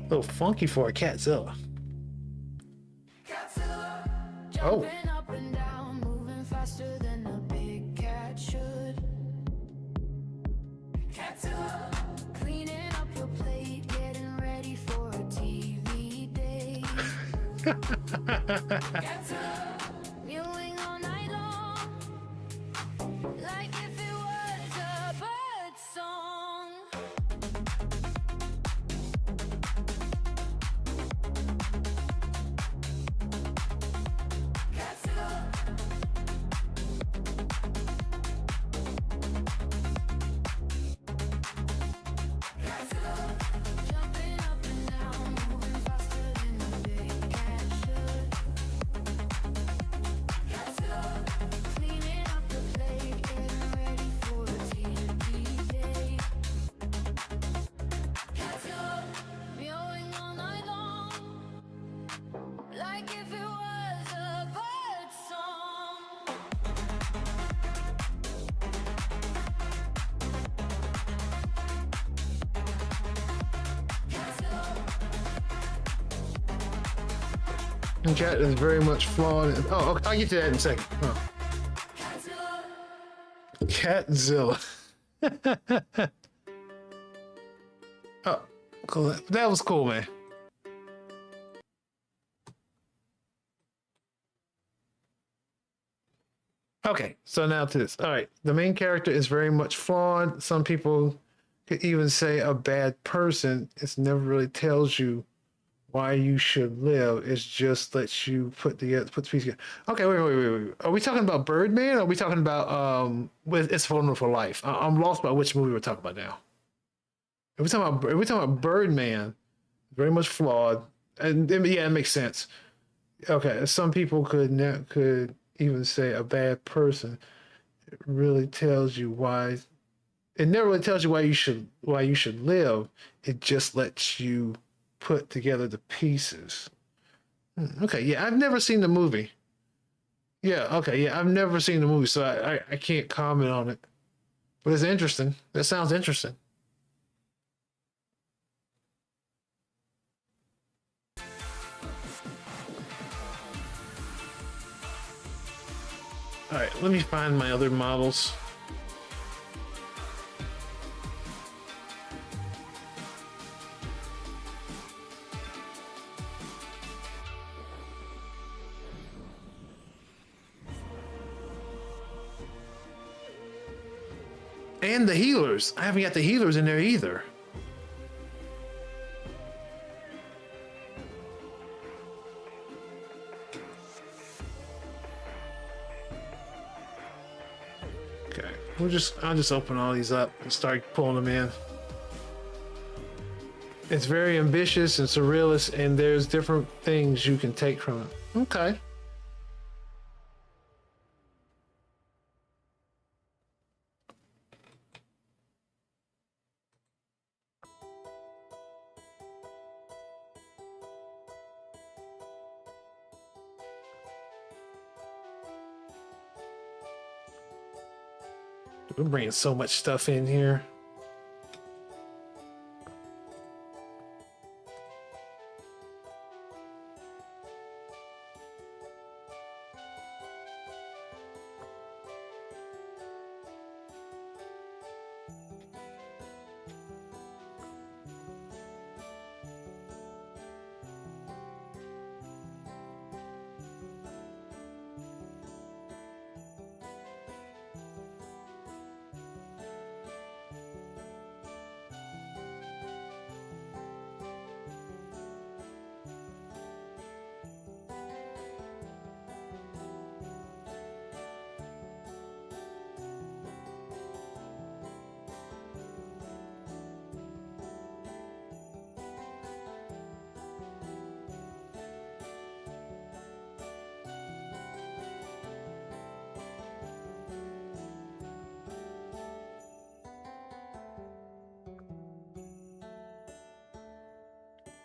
little funky for a Catzilla. Oh. Up and down, moving faster than a big cat should. Catzilla, cleaning up your plate, getting ready for a TV day. Catzilla, mewing all night long, like if it was a bird song. Catzilla. Jumping up and down, moving faster than a big cat should. Catzilla, cleaning up the plate, getting ready for a TV day. Catzilla, mewing all night long, like if it was a bird song. And chat is very much flawed. Oh, okay, I'll get to that in a second. Oh. Catzilla. Oh, cool. That was cool, man. Okay, so now to this. All right, the main character is very much flawed. Some people could even say a bad person. It never really tells you why you should live. It just lets you put the piece together. Okay, wait. Are we talking about Birdman? Or are we talking about with It's a Wonderful Life? I'm lost by which movie we're talking about now. If we're talking about Birdman, very much flawed, and yeah, it makes sense. Okay, some people could even say a bad person. It really tells you why. It never really tells you why you should live. It just lets you put together the pieces. Okay, yeah, I've never seen the movie. Yeah, okay, yeah, I've never seen the movie, so I can't comment on it. But it's interesting. That sounds interesting. All right, let me find my other models. And the healers. I haven't got the healers in there either. Okay, I'll just open all these up and start pulling them in. It's very ambitious and surrealist, and there's different things you can take from it. Okay. We're bringing so much stuff in here.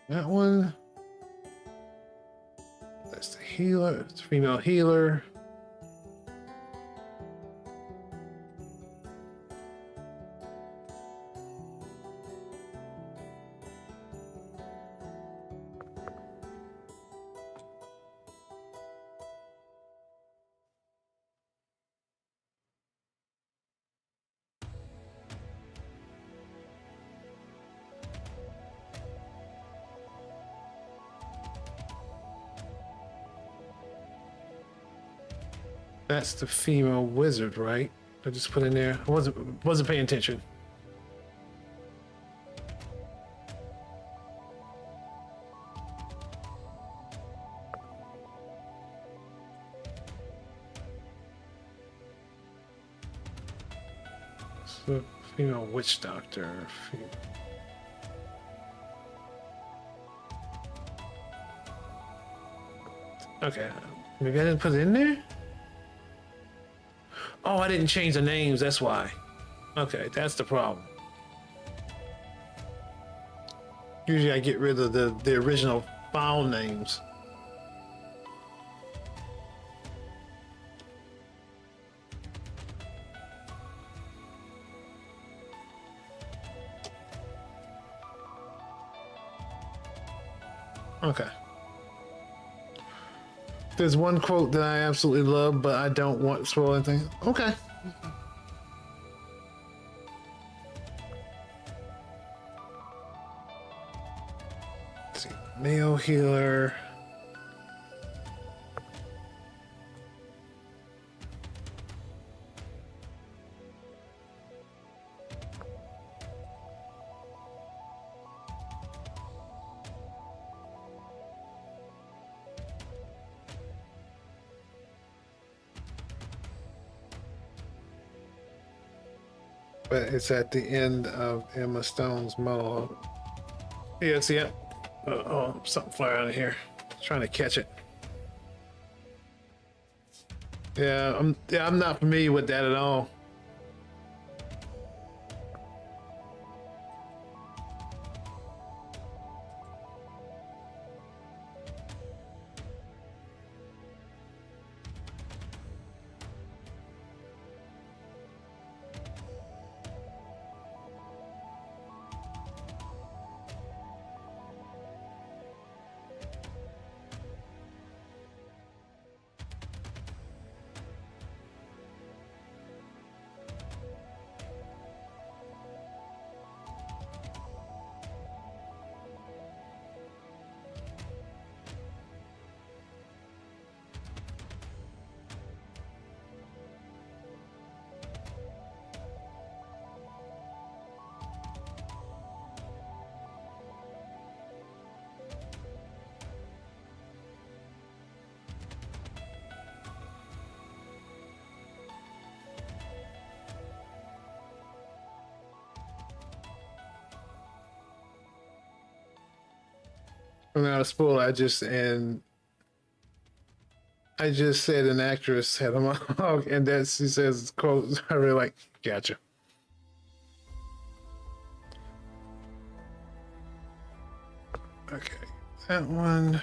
That one. That's the healer. It's a female healer. That's the female wizard, right? I just put in there. I wasn't paying attention. So female witch doctor. Okay, maybe I didn't put it in there. Oh, I didn't change the names, that's why. Okay, that's the problem. Usually I get rid of the original file names. Okay. There's one quote that I absolutely love, but I don't want to spoil anything. Okay. Let's see. Male healer. but it's at the end of Emma Stone's monologue. Yeah, see it? Oh, something fly out of here. Trying to catch it. Yeah, I'm not familiar with that at all. I'm not a spoiler. I just said an actress had a monologue, and that she says quote. I really like. Gotcha. Okay, that one.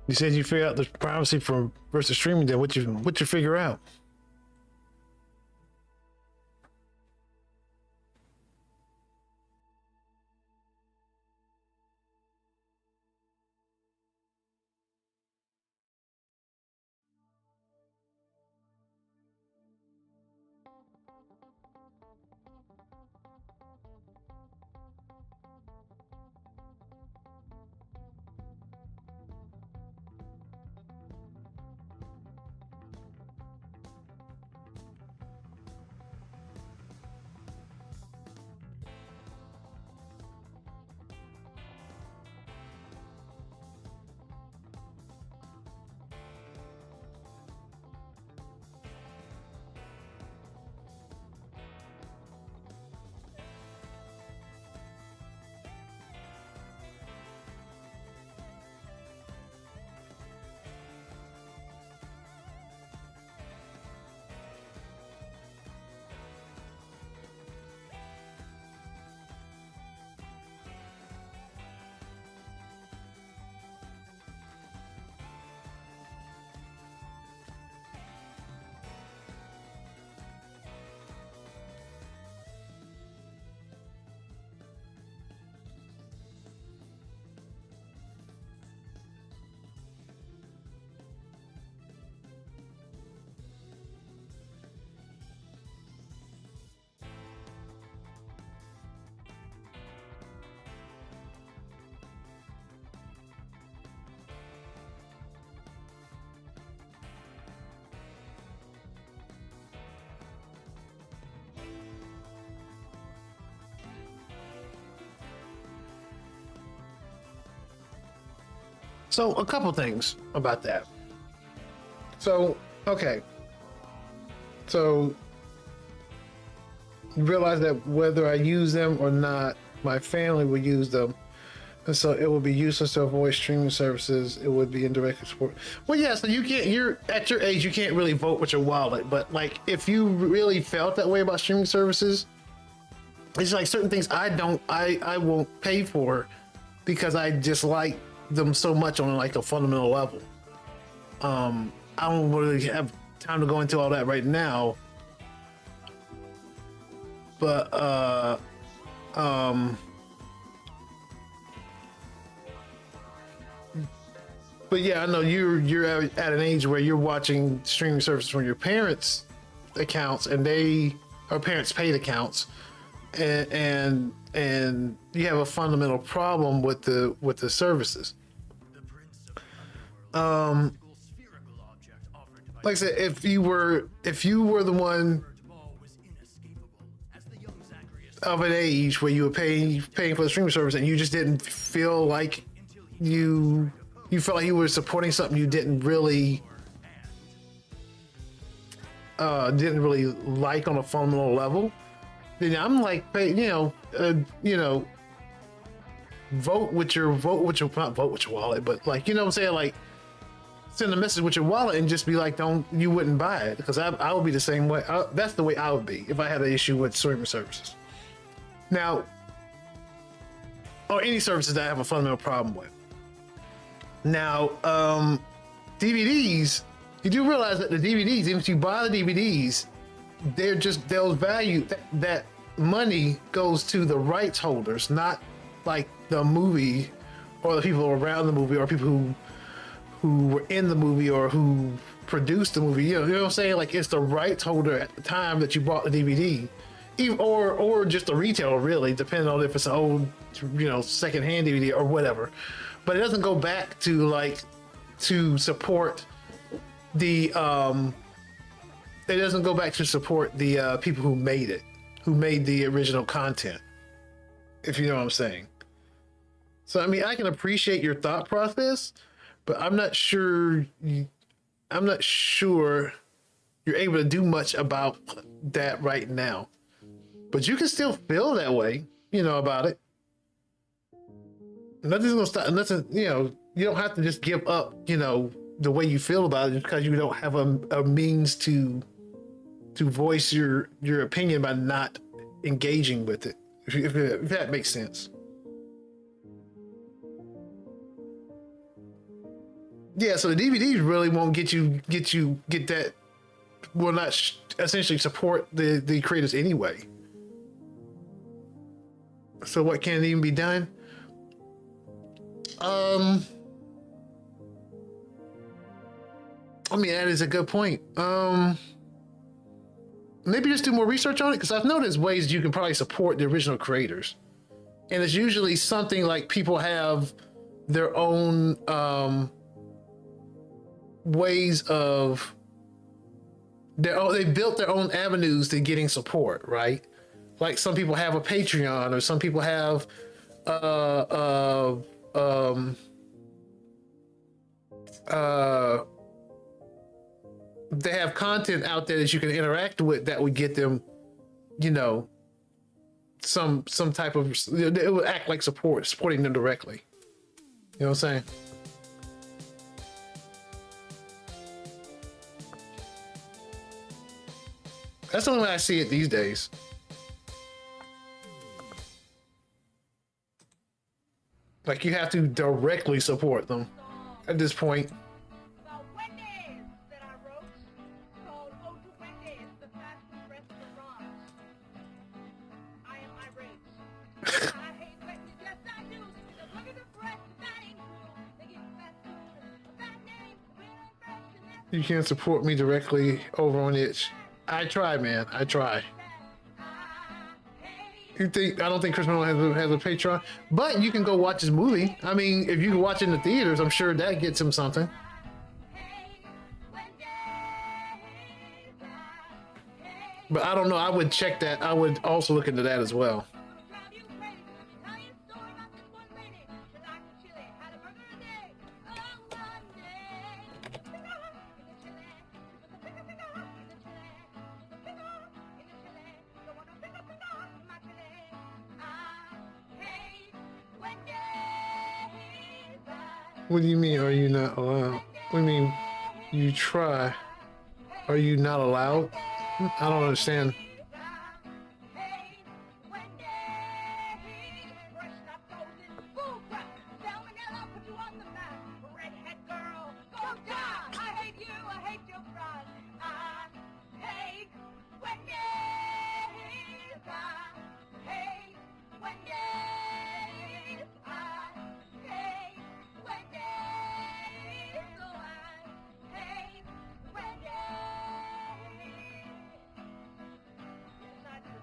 You said you figure out the privacy from versus streaming. Then what you figure out? So a couple things about that. So okay. So you realize that whether I use them or not, my family will use them. And so it would be useless to avoid streaming services. It would be indirect support. Well, yeah, so you're at your age, you can't really vote with your wallet. But like, if you really felt that way about streaming services, it's like certain things I won't pay for because I just like them so much on like a fundamental level. I don't really have time to go into all that right now. But but yeah, I know you're at an age where you're watching streaming services from your parents' accounts, and they are parents' paid accounts, and you have a fundamental problem with the services. Like I said, if you were the one of an age where you were paying for the streaming service, and you just didn't feel like you felt like you were supporting something you didn't really like on a fundamental level, then I'm like, vote with your not vote with your wallet, but like, you know what I'm saying, like send a message with your wallet and just be like, you wouldn't buy it, because I would be the same way. That's the way I would be if I had an issue with streaming services. Now, or any services that I have a fundamental problem with. Now, DVDs, you do realize that the DVDs, even if you buy the DVDs, they're just, those value, that money goes to the rights holders, not like the movie or the people around the movie or people who were in the movie or who produced the movie. You know what I'm saying? Like, it's the rights holder at the time that you bought the DVD, even, or just the retailer, really, depending on if it's an old, secondhand DVD or whatever. But it doesn't go back to to support the it doesn't go back to support the people who made it, who made the original content, if you know what I'm saying. So I mean, I can appreciate your thought process, but I'm not sure you're able to do much about that right now. But you can still feel that way, about it. Nothing's gonna stop. Nothing, you don't have to just give up, the way you feel about it just because you don't have a means to voice your opinion by not engaging with it. If that makes sense. Yeah, so the DVDs really won't get that. Will not essentially support the creators anyway. So what can even be done? I mean, that is a good point. Maybe just do more research on it, because I've noticed ways you can probably support the original creators, and it's usually something like people have their own ways of they built their own avenues to getting support, right? Like some people have a Patreon, or some people have they have content out there that you can interact with that would get them, some type of, it would act like supporting them directly. You know what I'm saying? That's the only way I see it these days. Like, you have to directly support them at this point. About Wendy's that I wrote, called "Go to Wendy's, the fast food restaurant." I am irate. I hate Wendy's, yes I do. Because look at the bread, that ain't cool. They give fast food a bad name, real and fresh, and that's You can't support me directly over on itch. I try, man. I try. I don't think Chris Miller has a Patreon, but you can go watch his movie. I mean, if you can watch it in the theaters, I'm sure that gets him something. But I don't know. I would check that. I would also look into that as well. What do you mean, are you not allowed? What do you mean, you try? Are you not allowed? I don't understand. hate Wendy's. I hate Wendy's. So I hate Wendy's. Yes, I do.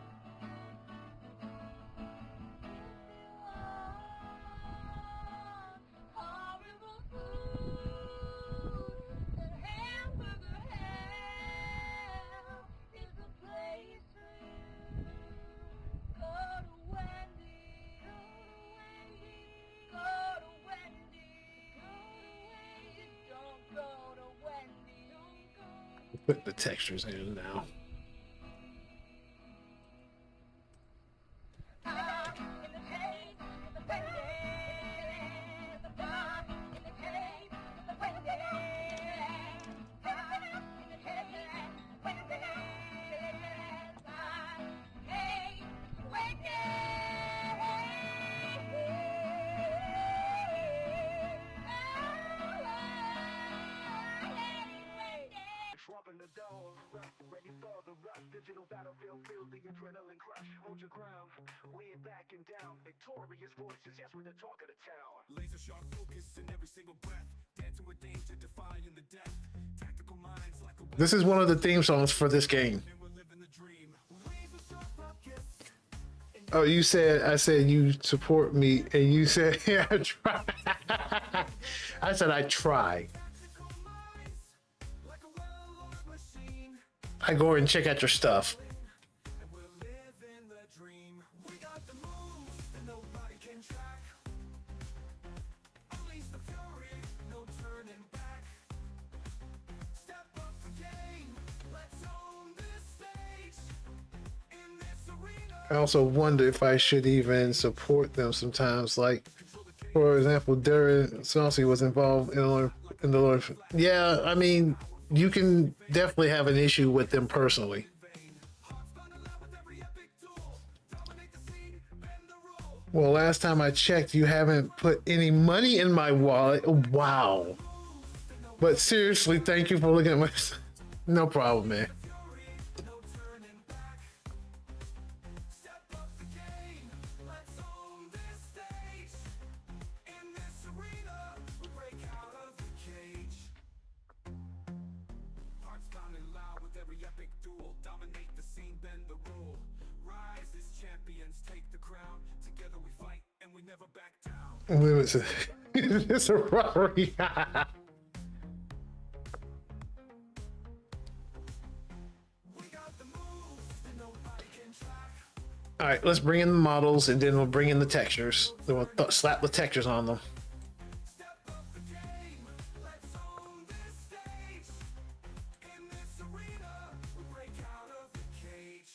Horrible food and hamburger hell is a place for you. Go to Wendy's. Go to Wendy's. Just don't go to Wendy's. Put the textures in now. In the cave, the Wendy's. The bar in the cave, the Wendy's. In the cave, Wendy's. I hate Wendy's. Dropping the door, ready for the rush. Digital battlefield, feel the adrenaline crush. Hold your ground, we ain't backing down. Victorious voices, yes, we're the talk of the town. Laser sharp focus in every single breath. Dancing with danger, defying the death. Tactical minds like a This is one of the theme songs for this game. weapon, we're living the dream. Laser sharp focus. Oh, you said, I said you support me, and you said, yeah, I try. I said, I try. Tactical minds like a well-oiled machine. I go and check out your stuff. And we're living the dream. We got the moves that nobody can track. Unleash the fury, no turning back. Step up the game, let's own this stage. In this arena, I also wonder if I should even support them sometimes. Like, for example, Darren Saucy was involved in the Lord. Yeah, I mean, you can definitely have an issue with them personally. hearts burn alive with every epic duel. Dominate the scene, bend the rule. Well, last time I checked, you haven't put any money in my wallet. Wow. But seriously, thank you for looking at my. No problem, man. No turning back. Step up the game, let's own this stage. In this arena, we break out of the cage. Hearts pounding loud with every epic duel. Dominate the scene, bend the rule. Rise as champions, take the crown. Together we fight and we never back down. It's a robbery. We got the moves that nobody can track. All right, let's bring in the models, and then we'll bring in the textures. Then we'll slap the textures on them. Step up the game, let's own this stage. In this arena, we break out of the cage.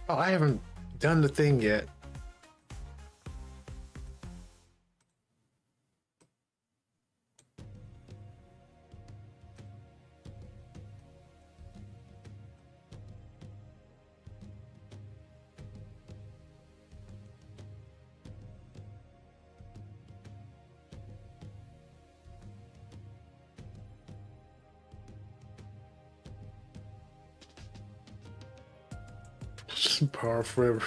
Oh, I haven't done the thing yet. Power forever.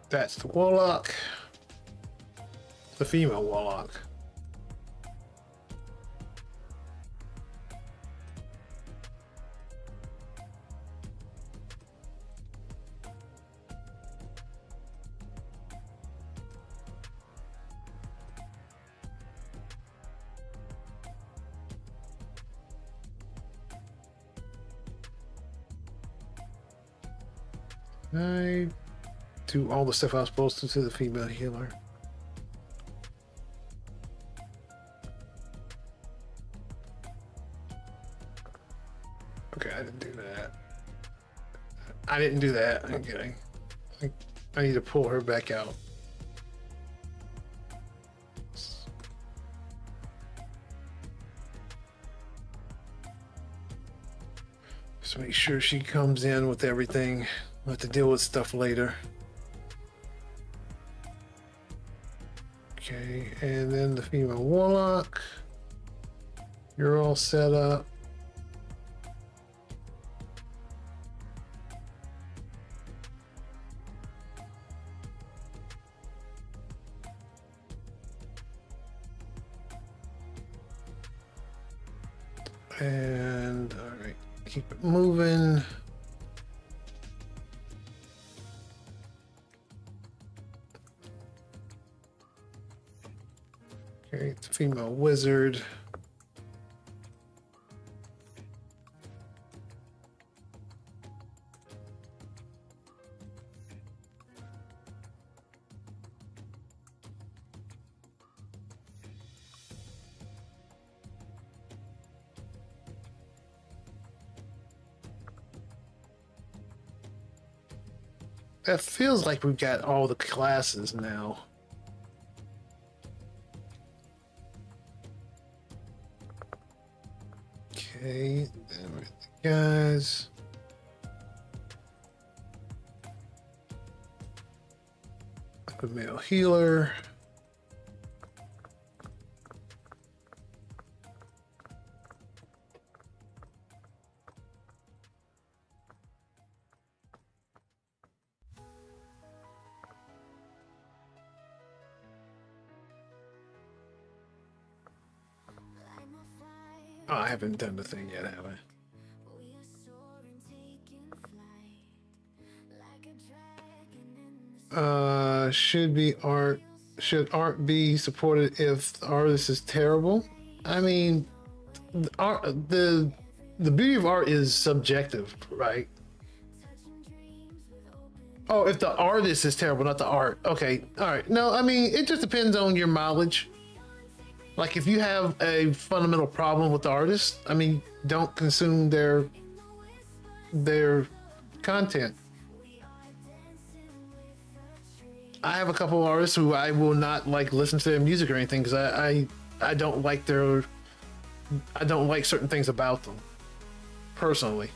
That's the warlock. The female warlock. I do all the stuff I was supposed to the female healer. Okay, I didn't do that. I didn't do that. I'm kidding. I need to pull her back out. Just make sure she comes in with everything. We'll have to deal with stuff later. Okay, and then the female warlock. You're all set up. And all right, keep it moving. Okay, it's a female wizard. That feels like we've got all the classes now. Okay, then guys. A male healer. Oh, I haven't done the thing yet, have I? Should be art. Should art be supported if the artist is terrible? I mean, the beauty of art is subjective, right? Oh, if the artist is terrible, not the art. Okay, all right. No, I mean, it just depends on your mileage. Like, if you have a fundamental problem with the artist, I mean, don't consume their content. I have a couple of artists who I will not like listen to their music or anything because I don't like certain things about them personally.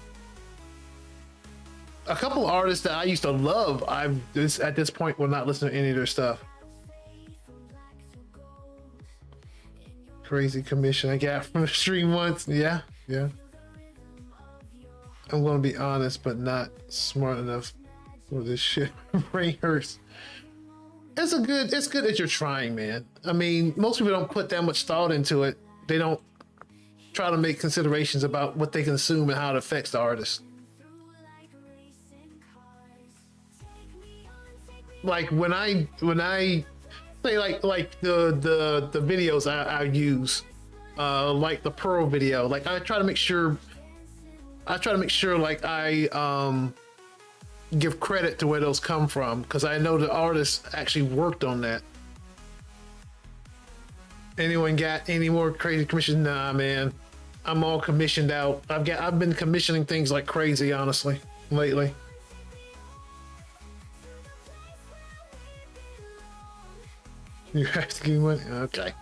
A couple of artists that I used to love, at this point will not listen to any of their stuff. Crazy commission I got from the stream once. Yeah. I'm gonna be honest, but not smart enough for this shit. Brain hurts. It's good that you're trying, man. I mean, most people don't put that much thought into it. They don't try to make considerations about what they consume and how it affects the artist. Like when I say like the videos I use, like the Pearl video, like I try to make sure like I give credit to where those come from because I know the artist actually worked on that. Anyone got any more crazy commissions? Nah, man, I'm all commissioned out. I've been commissioning things like crazy, honestly, lately. You asking money? Okay.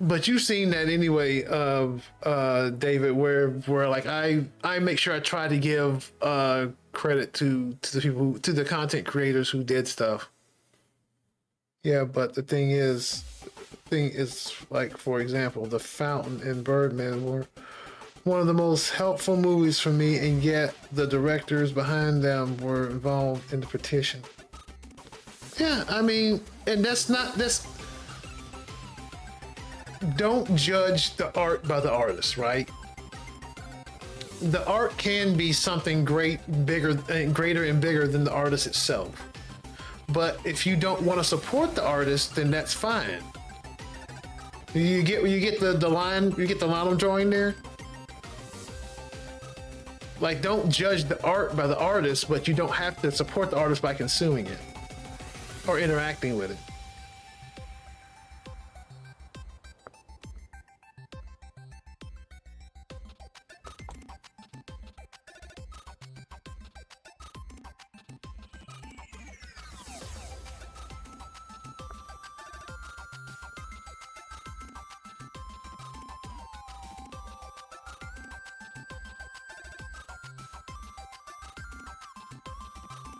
But you've seen that anyway, David, where like I make sure I try to give credit to the people, to the content creators who did stuff. Yeah, but the thing is like, for example, The Fountain and Birdman were one of the most helpful movies for me, and yet the directors behind them were involved in the petition. Yeah, I mean, and that's don't judge the art by the artist, right? The art can be something greater and bigger than the artist itself. But if you don't want to support the artist, then that's fine. You get the line I'm drawing there? Like, don't judge the art by the artist, but you don't have to support the artist by consuming it or interacting with it.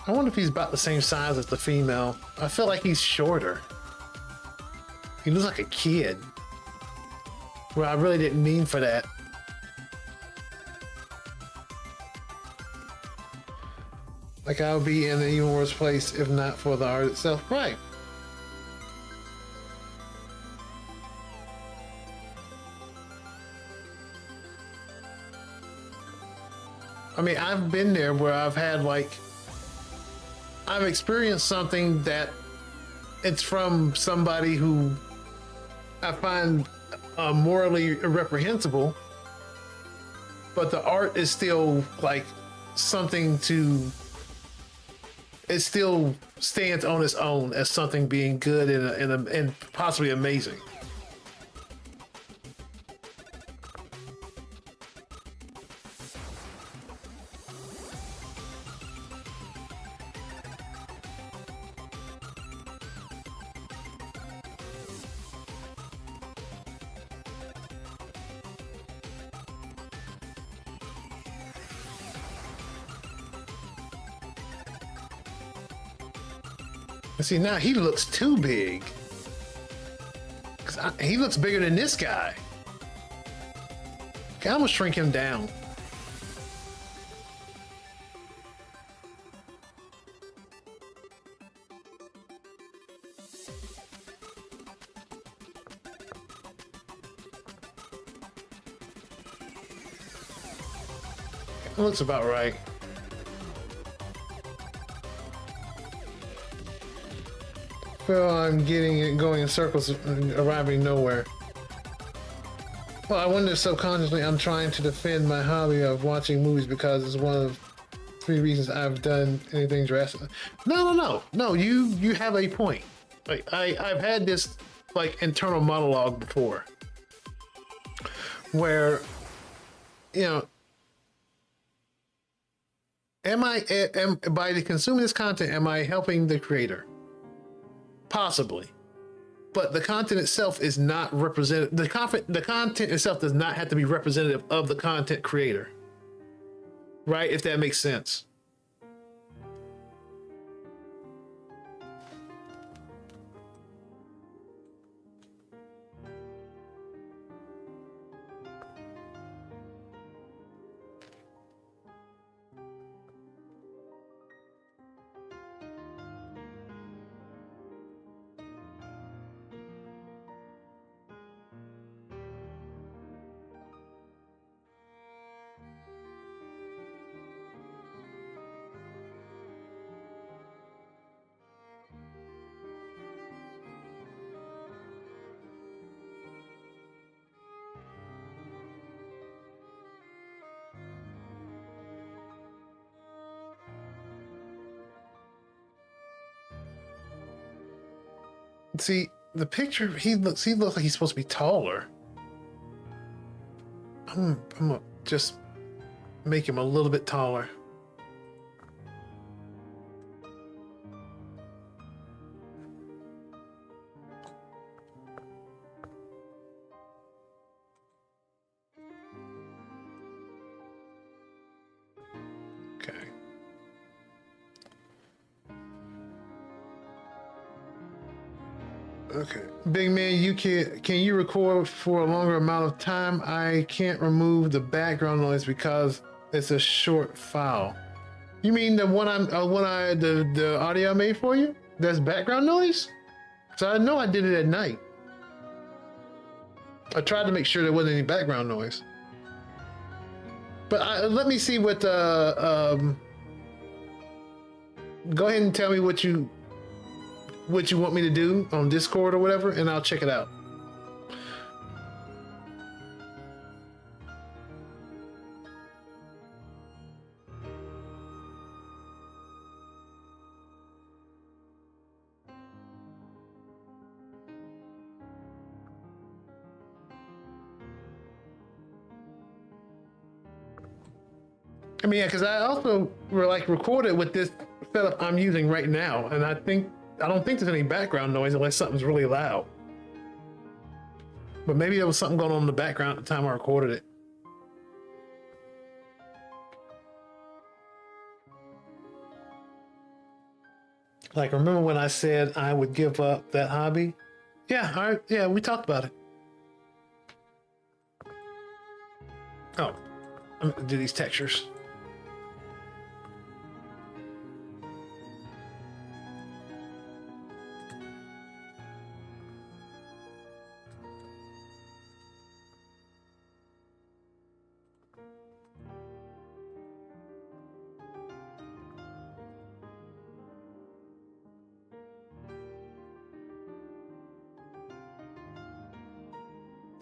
I wonder if he's about the same size as the female. I feel like he's shorter. He looks like a kid. Well, I really didn't mean for that. Like I would be in an even worse place if not for the art itself. Right. I mean, I've been there where I've had like, I've experienced something that it's from somebody who I find morally reprehensible, but the art is still like something to, it still stands on its own as something being good and possibly amazing. See, now he looks too big. He looks bigger than this guy. Okay, I'm gonna shrink him down. That looks about right. Well, I'm getting it going in circles and arriving nowhere. Well, I wonder subconsciously I'm trying to defend my hobby of watching movies because it's one of 3 reasons I've done anything drastic. No, you have a point. Like I've had this like internal monologue before where, you know, by consuming this content, am I helping the creator? Possibly, but the content itself is not represented. The content itself does not have to be representative of the content creator, right? If that makes sense. See, the picture, he looks like he's supposed to be taller. I'm gonna just make him a little bit taller. Okay. Okay, big man, can you record for a longer amount of time? I can't remove the background noise because it's a short file. You mean the one the audio I made for you? There's background noise? So I know I did it at night. I tried to make sure there wasn't any background noise. But let me see what go ahead and tell me what you want me to do on Discord or whatever, and I'll check it out. I mean, yeah, because I also recorded with this setup I'm using right now, and I don't think there's any background noise unless something's really loud. But maybe there was something going on in the background at the time I recorded it. Like, remember when I said I would give up that hobby? Yeah, all right, yeah, we talked about it. Oh, I'm gonna do these textures.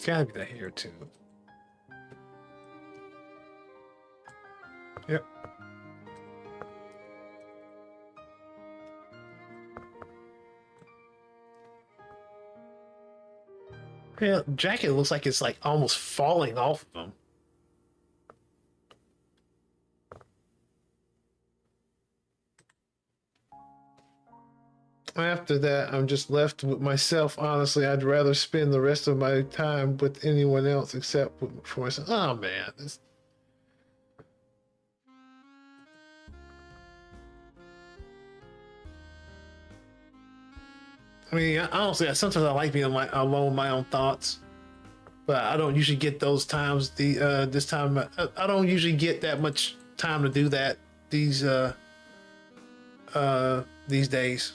Gotta be the hair too. Yep. Yeah, jacket looks like it's like almost falling off of him. After that, I'm just left with myself. Honestly, I'd rather spend the rest of my time with anyone else except for myself. Oh man, I mean, honestly, sometimes I like being alone with my own thoughts, but I don't usually get those times. This time, I don't usually get that much time to do that these days.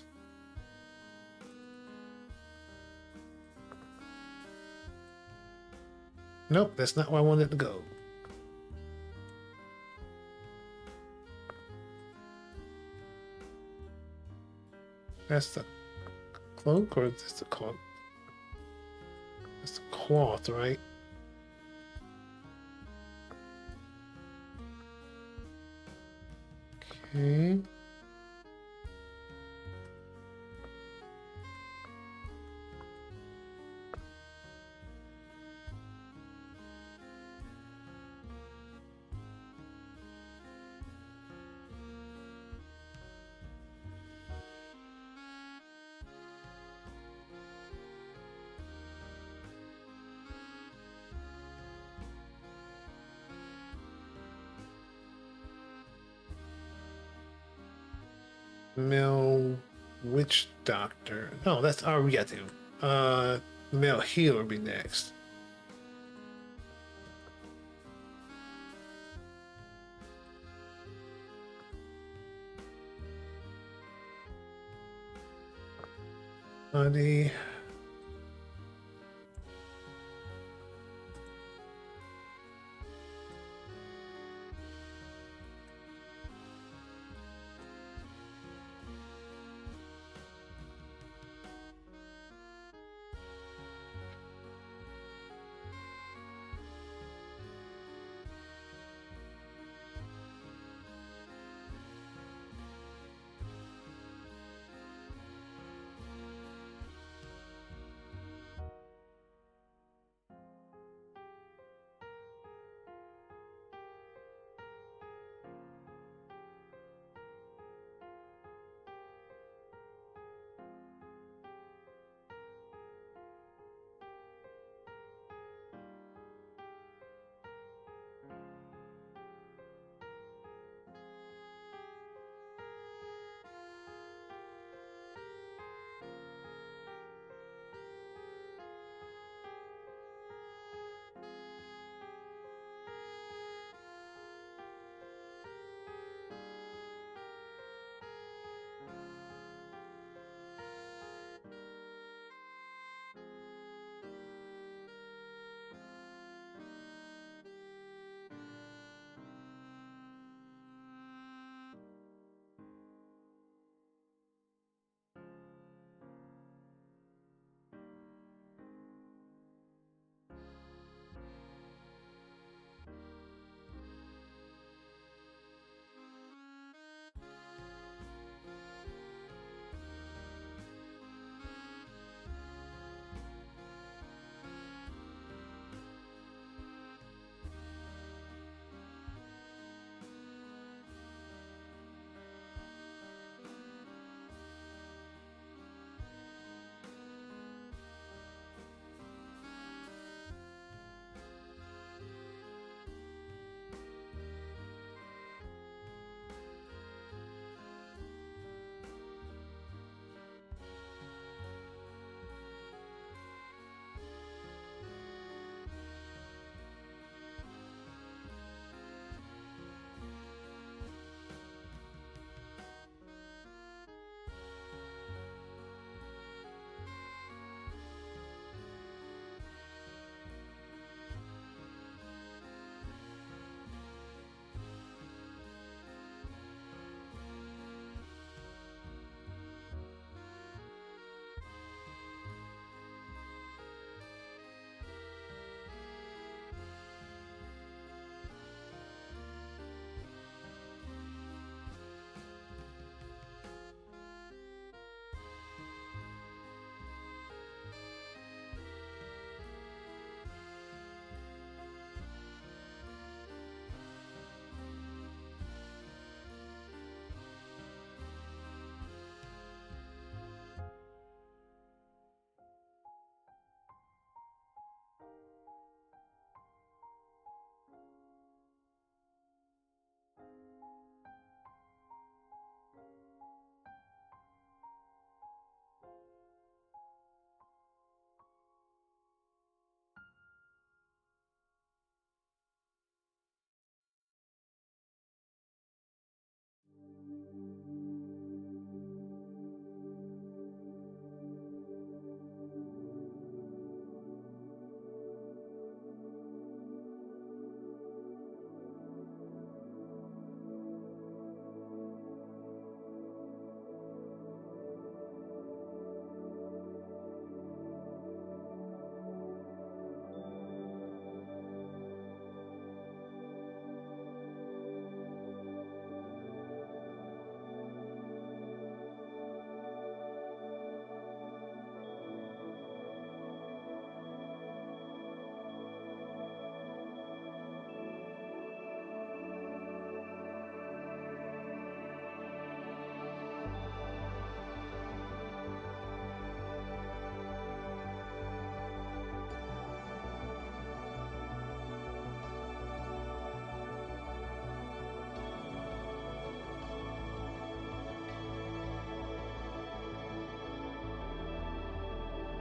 Nope, that's not where I wanted to go. That's the cloak, or is this the cloak? That's the cloth, right? Okay. Male witch doctor. No, that's we got to. Male healer be next. Buddy.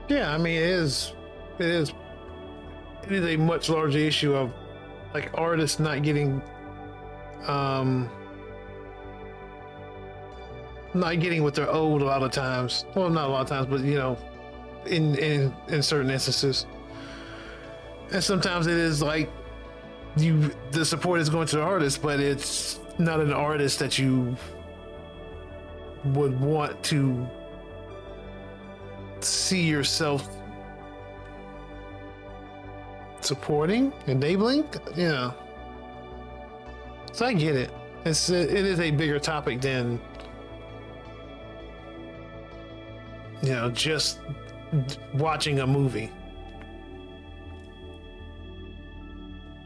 Yeah, I mean, it is, it is a much larger issue of like artists not getting, um, not getting what they're owed a lot of times. Well, not a lot of times, but you know, in certain instances. And sometimes it is like the support is going to the artist, but it's not an artist that you would want to see yourself supporting, enabling, you know. So I get it. It is a bigger topic than, you know, just watching a movie.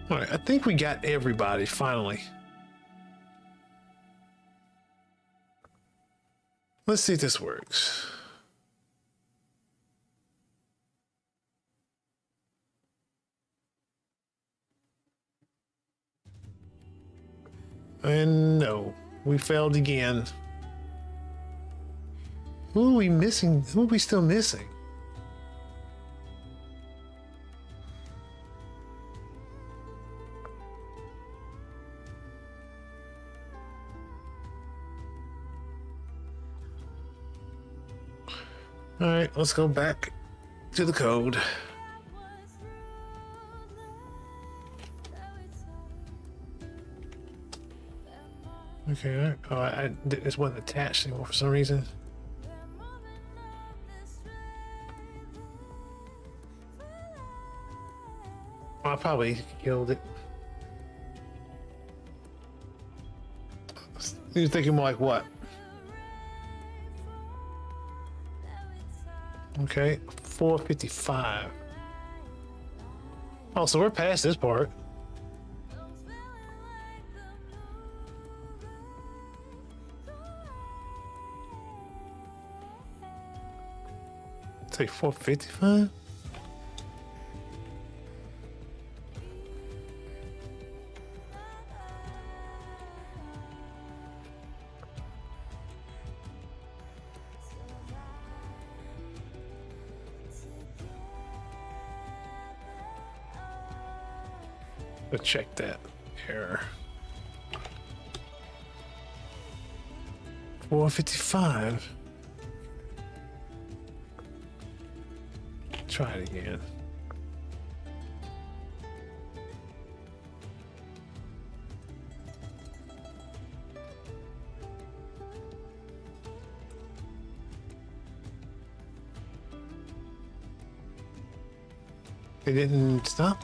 All right, I think we got everybody finally. Let's see if this works. And no, we failed again. Who are we missing? Who are we still missing? All right, let's go back to the code. Okay, all right. Oh, this wasn't attached anymore for some reason. I probably killed it. You're thinking more like what? Okay, 455. Oh, so we're past this part. Say 455? Let's check that error. 455. Try it again. It didn't stop.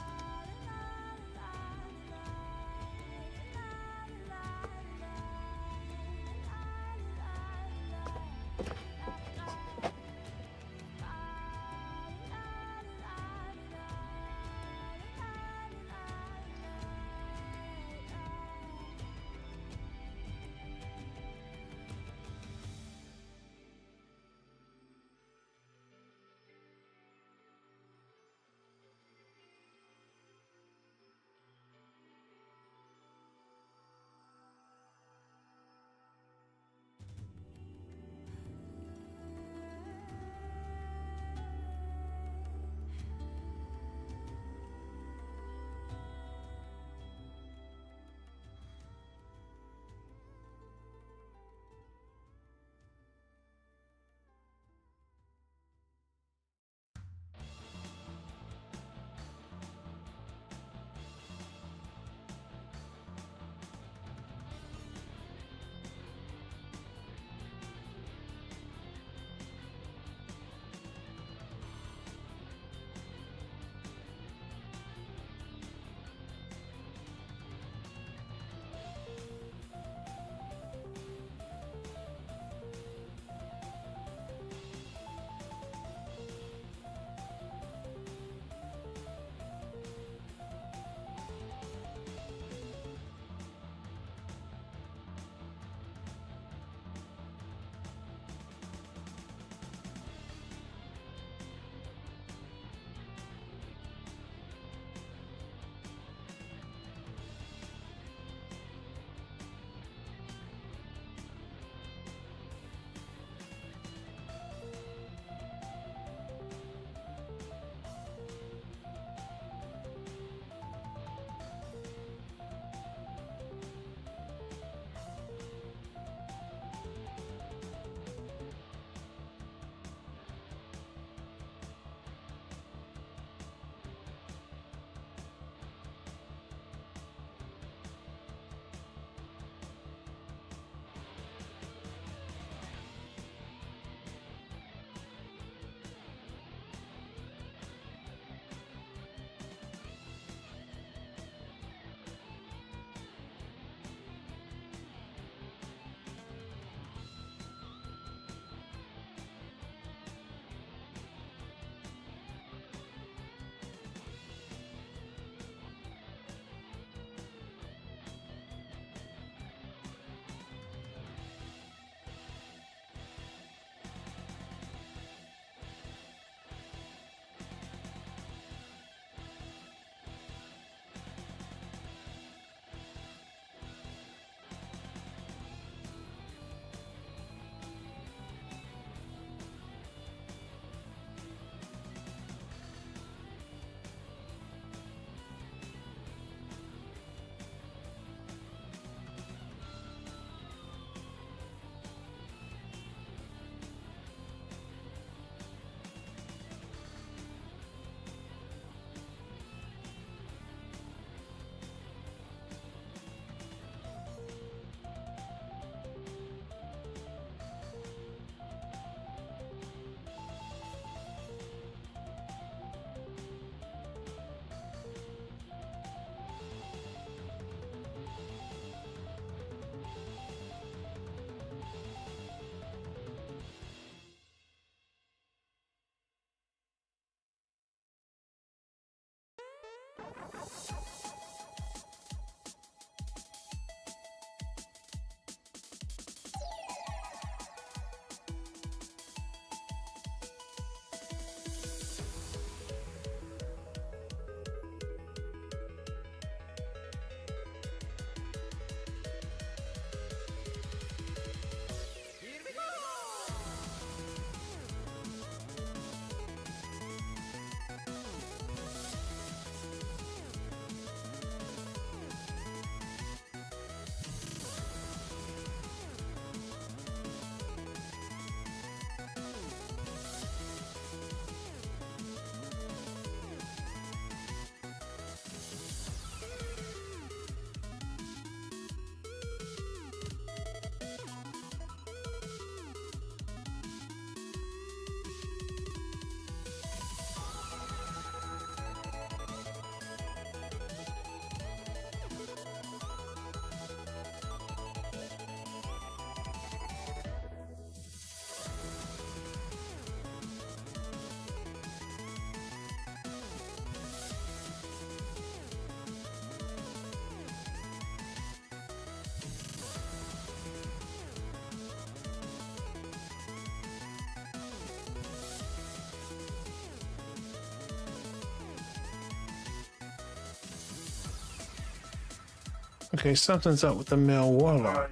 Okay, something's up with the male warlock.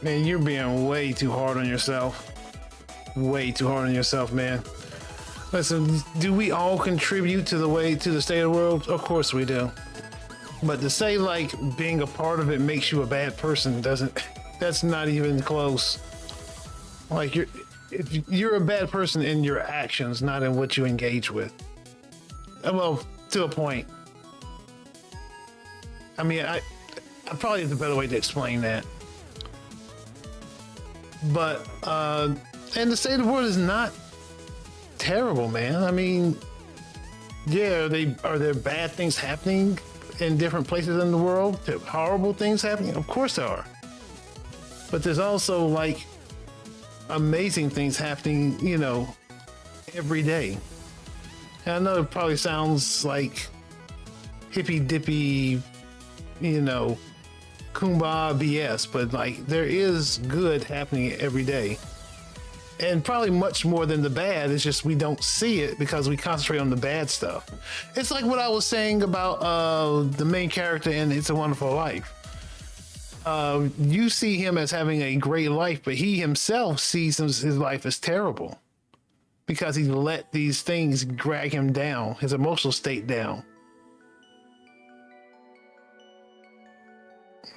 Man, you're being way too hard on yourself. Way too hard on yourself, man. Listen, do we all contribute to the state of the world? Of course we do. But to say like being a part of it makes you a bad person that's not even close. Like you're a bad person in your actions, not in what you engage with. Well, to a point. I mean, I probably have a better way to explain that. But and the state of the world is not terrible, man. I mean, yeah, are there bad things happening in different places in the world? Horrible things happening? Of course there are. But there's also like amazing things happening, you know, every day. And I know it probably sounds like hippy dippy, you know, kumbaya BS, but like there is good happening every day. And probably much more than the bad. It's just we don't see it because we concentrate on the bad stuff. It's like what I was saying about the main character in It's a Wonderful Life. You see him as having a great life, but he himself sees his life as terrible because he let these things drag him down, his emotional state down.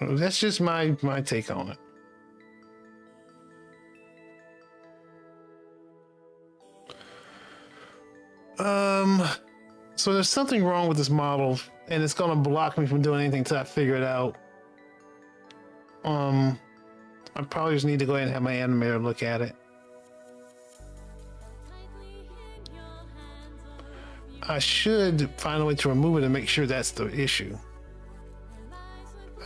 That's just my take on it. So there's something wrong with this model, and it's gonna block me from doing anything until I figure it out. I probably just need to go ahead and have my animator look at it. I should find a way to remove it and make sure that's the issue.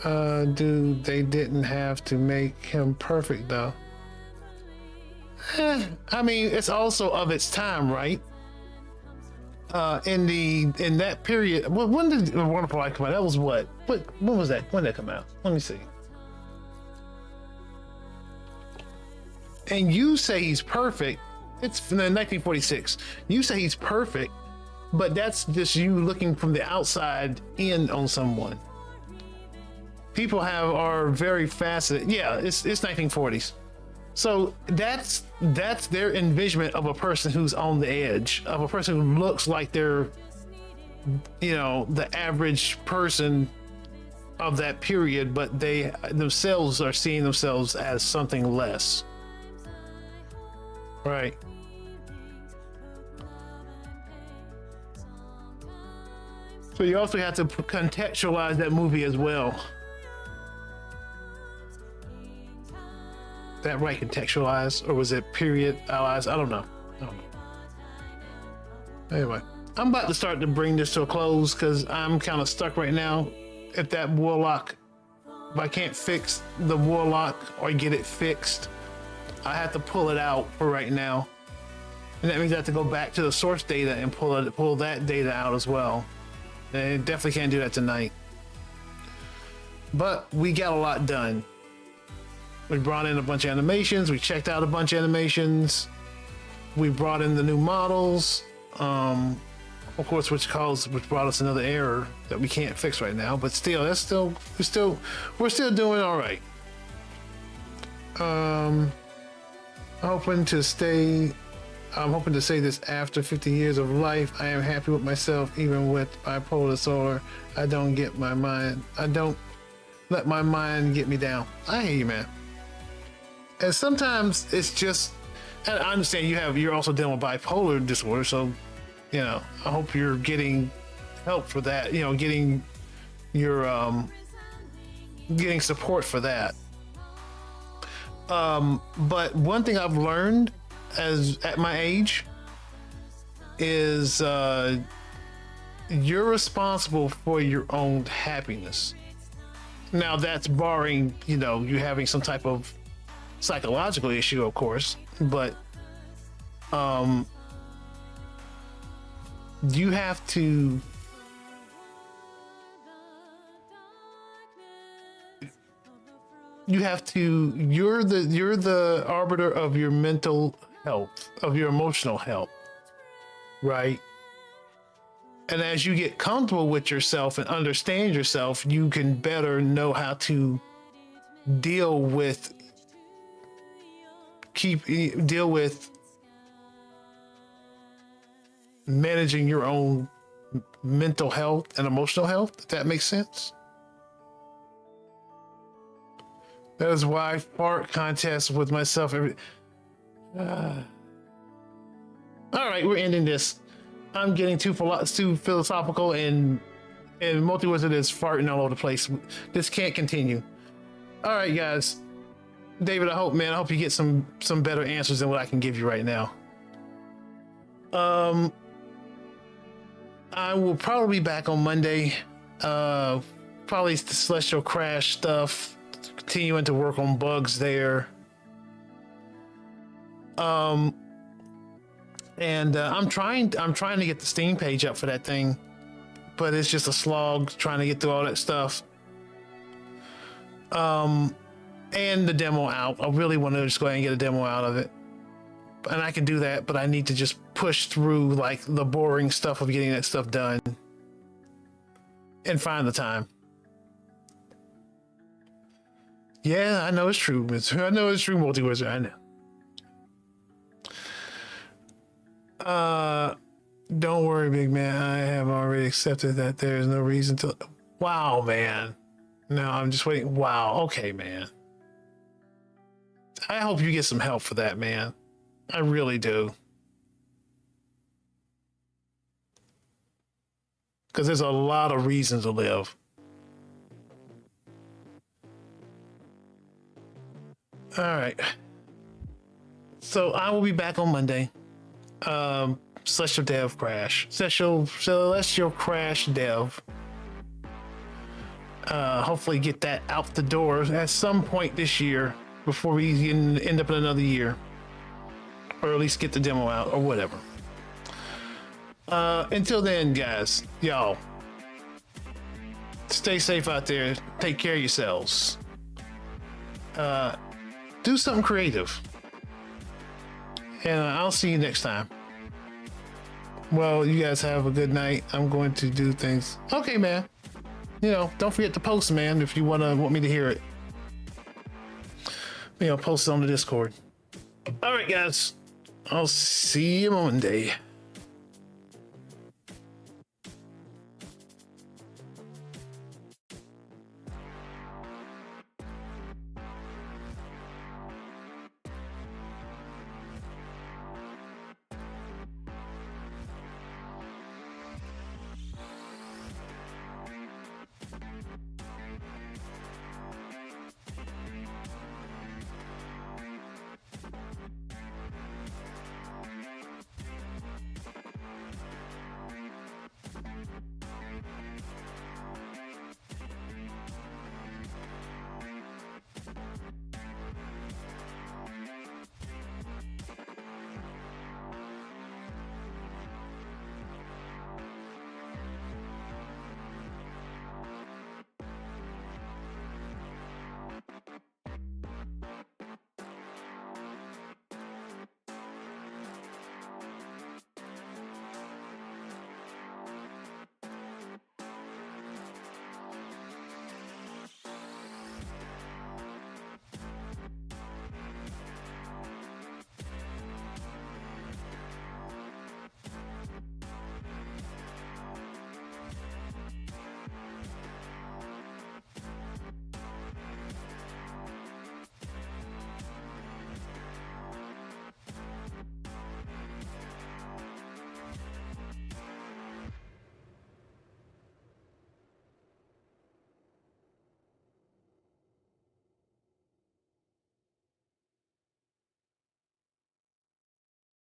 They didn't have to make him perfect though. I mean, it's also of its time, right? In that period, well, when did Wonderful Life come out? That was what was that? When did that come out? Let me see. And you say he's perfect. It's in 1946. You say he's perfect, but that's just you looking from the outside in on someone. People are very faceted. Yeah, it's 1940s. So that's their envisionment of a person who's on the edge, of a person who looks like they're, you know, the average person of that period, but they themselves are seeing themselves as something less. Right. So you also have to contextualize that movie as well. That right, contextualize, or was it periodized? I don't know. Anyway, I'm about to start to bring this to a close because I'm kind of stuck right now. If that warlock, if I can't fix the warlock or get it fixed, I have to pull it out for right now, and that means I have to go back to the source data and pull that data out as well. And definitely can't do that tonight. But we got a lot done. We brought in a bunch of animations. We checked out a bunch of animations. We brought in the new models, of course, which brought us another error that we can't fix right now. But still, we're still doing all right. I'm hoping to say this after 50 years of life. I am happy with myself, even with bipolar disorder. I don't let my mind get me down. I hear you, man. And sometimes it's just, and I understand you're also dealing with bipolar disorder, so, you know, I hope you're getting help for that, you know, getting support for that. But one thing I've learned at my age is you're responsible for your own happiness. Now that's barring, you know, you having some type of psychological issue, of course, but You have to you're the arbiter of your mental health, of your emotional health, right? And as you get comfortable with yourself and understand yourself, you can better know how to deal with managing your own mental health and emotional health, if that makes sense. That is why I fart contests with myself every. All right, we're ending this. I'm getting too philosophical, and Multi-Wizard is farting all over the place. This can't continue. All right, guys. David, I hope you get some better answers than what I can give you right now. I will probably be back on Monday. Probably the Celestial Crash stuff. Continuing to work on bugs there. And I'm trying to get the Steam page up for that thing, but it's just a slog trying to get through all that stuff. And the demo out. I really want to just go ahead and get a demo out of it. And I can do that, but I need to just push through like the boring stuff of getting that stuff done and find the time. Yeah, I know it's true. I know it's true, Multi-Wizard. I know. Don't worry, big man. I have already accepted that there is no reason to. Wow, man. No, I'm just waiting. Wow. Okay, man. I hope you get some help for that, man. I really do. Because there's a lot of reasons to live. All right. So I will be back on Monday. Celestial Dev Crash. Celestial Crash Dev. Hopefully get that out the door at some point this year before we end up in another year. Or at least get the demo out or whatever. Until then, guys, y'all, stay safe out there. Take care of yourselves. Do something creative. And I'll see you next time. Well, you guys have a good night. I'm going to do things. Okay, man. You know, don't forget to post, man, if you want me to hear it. You know, post it on the Discord. All right, guys. I'll see you Monday.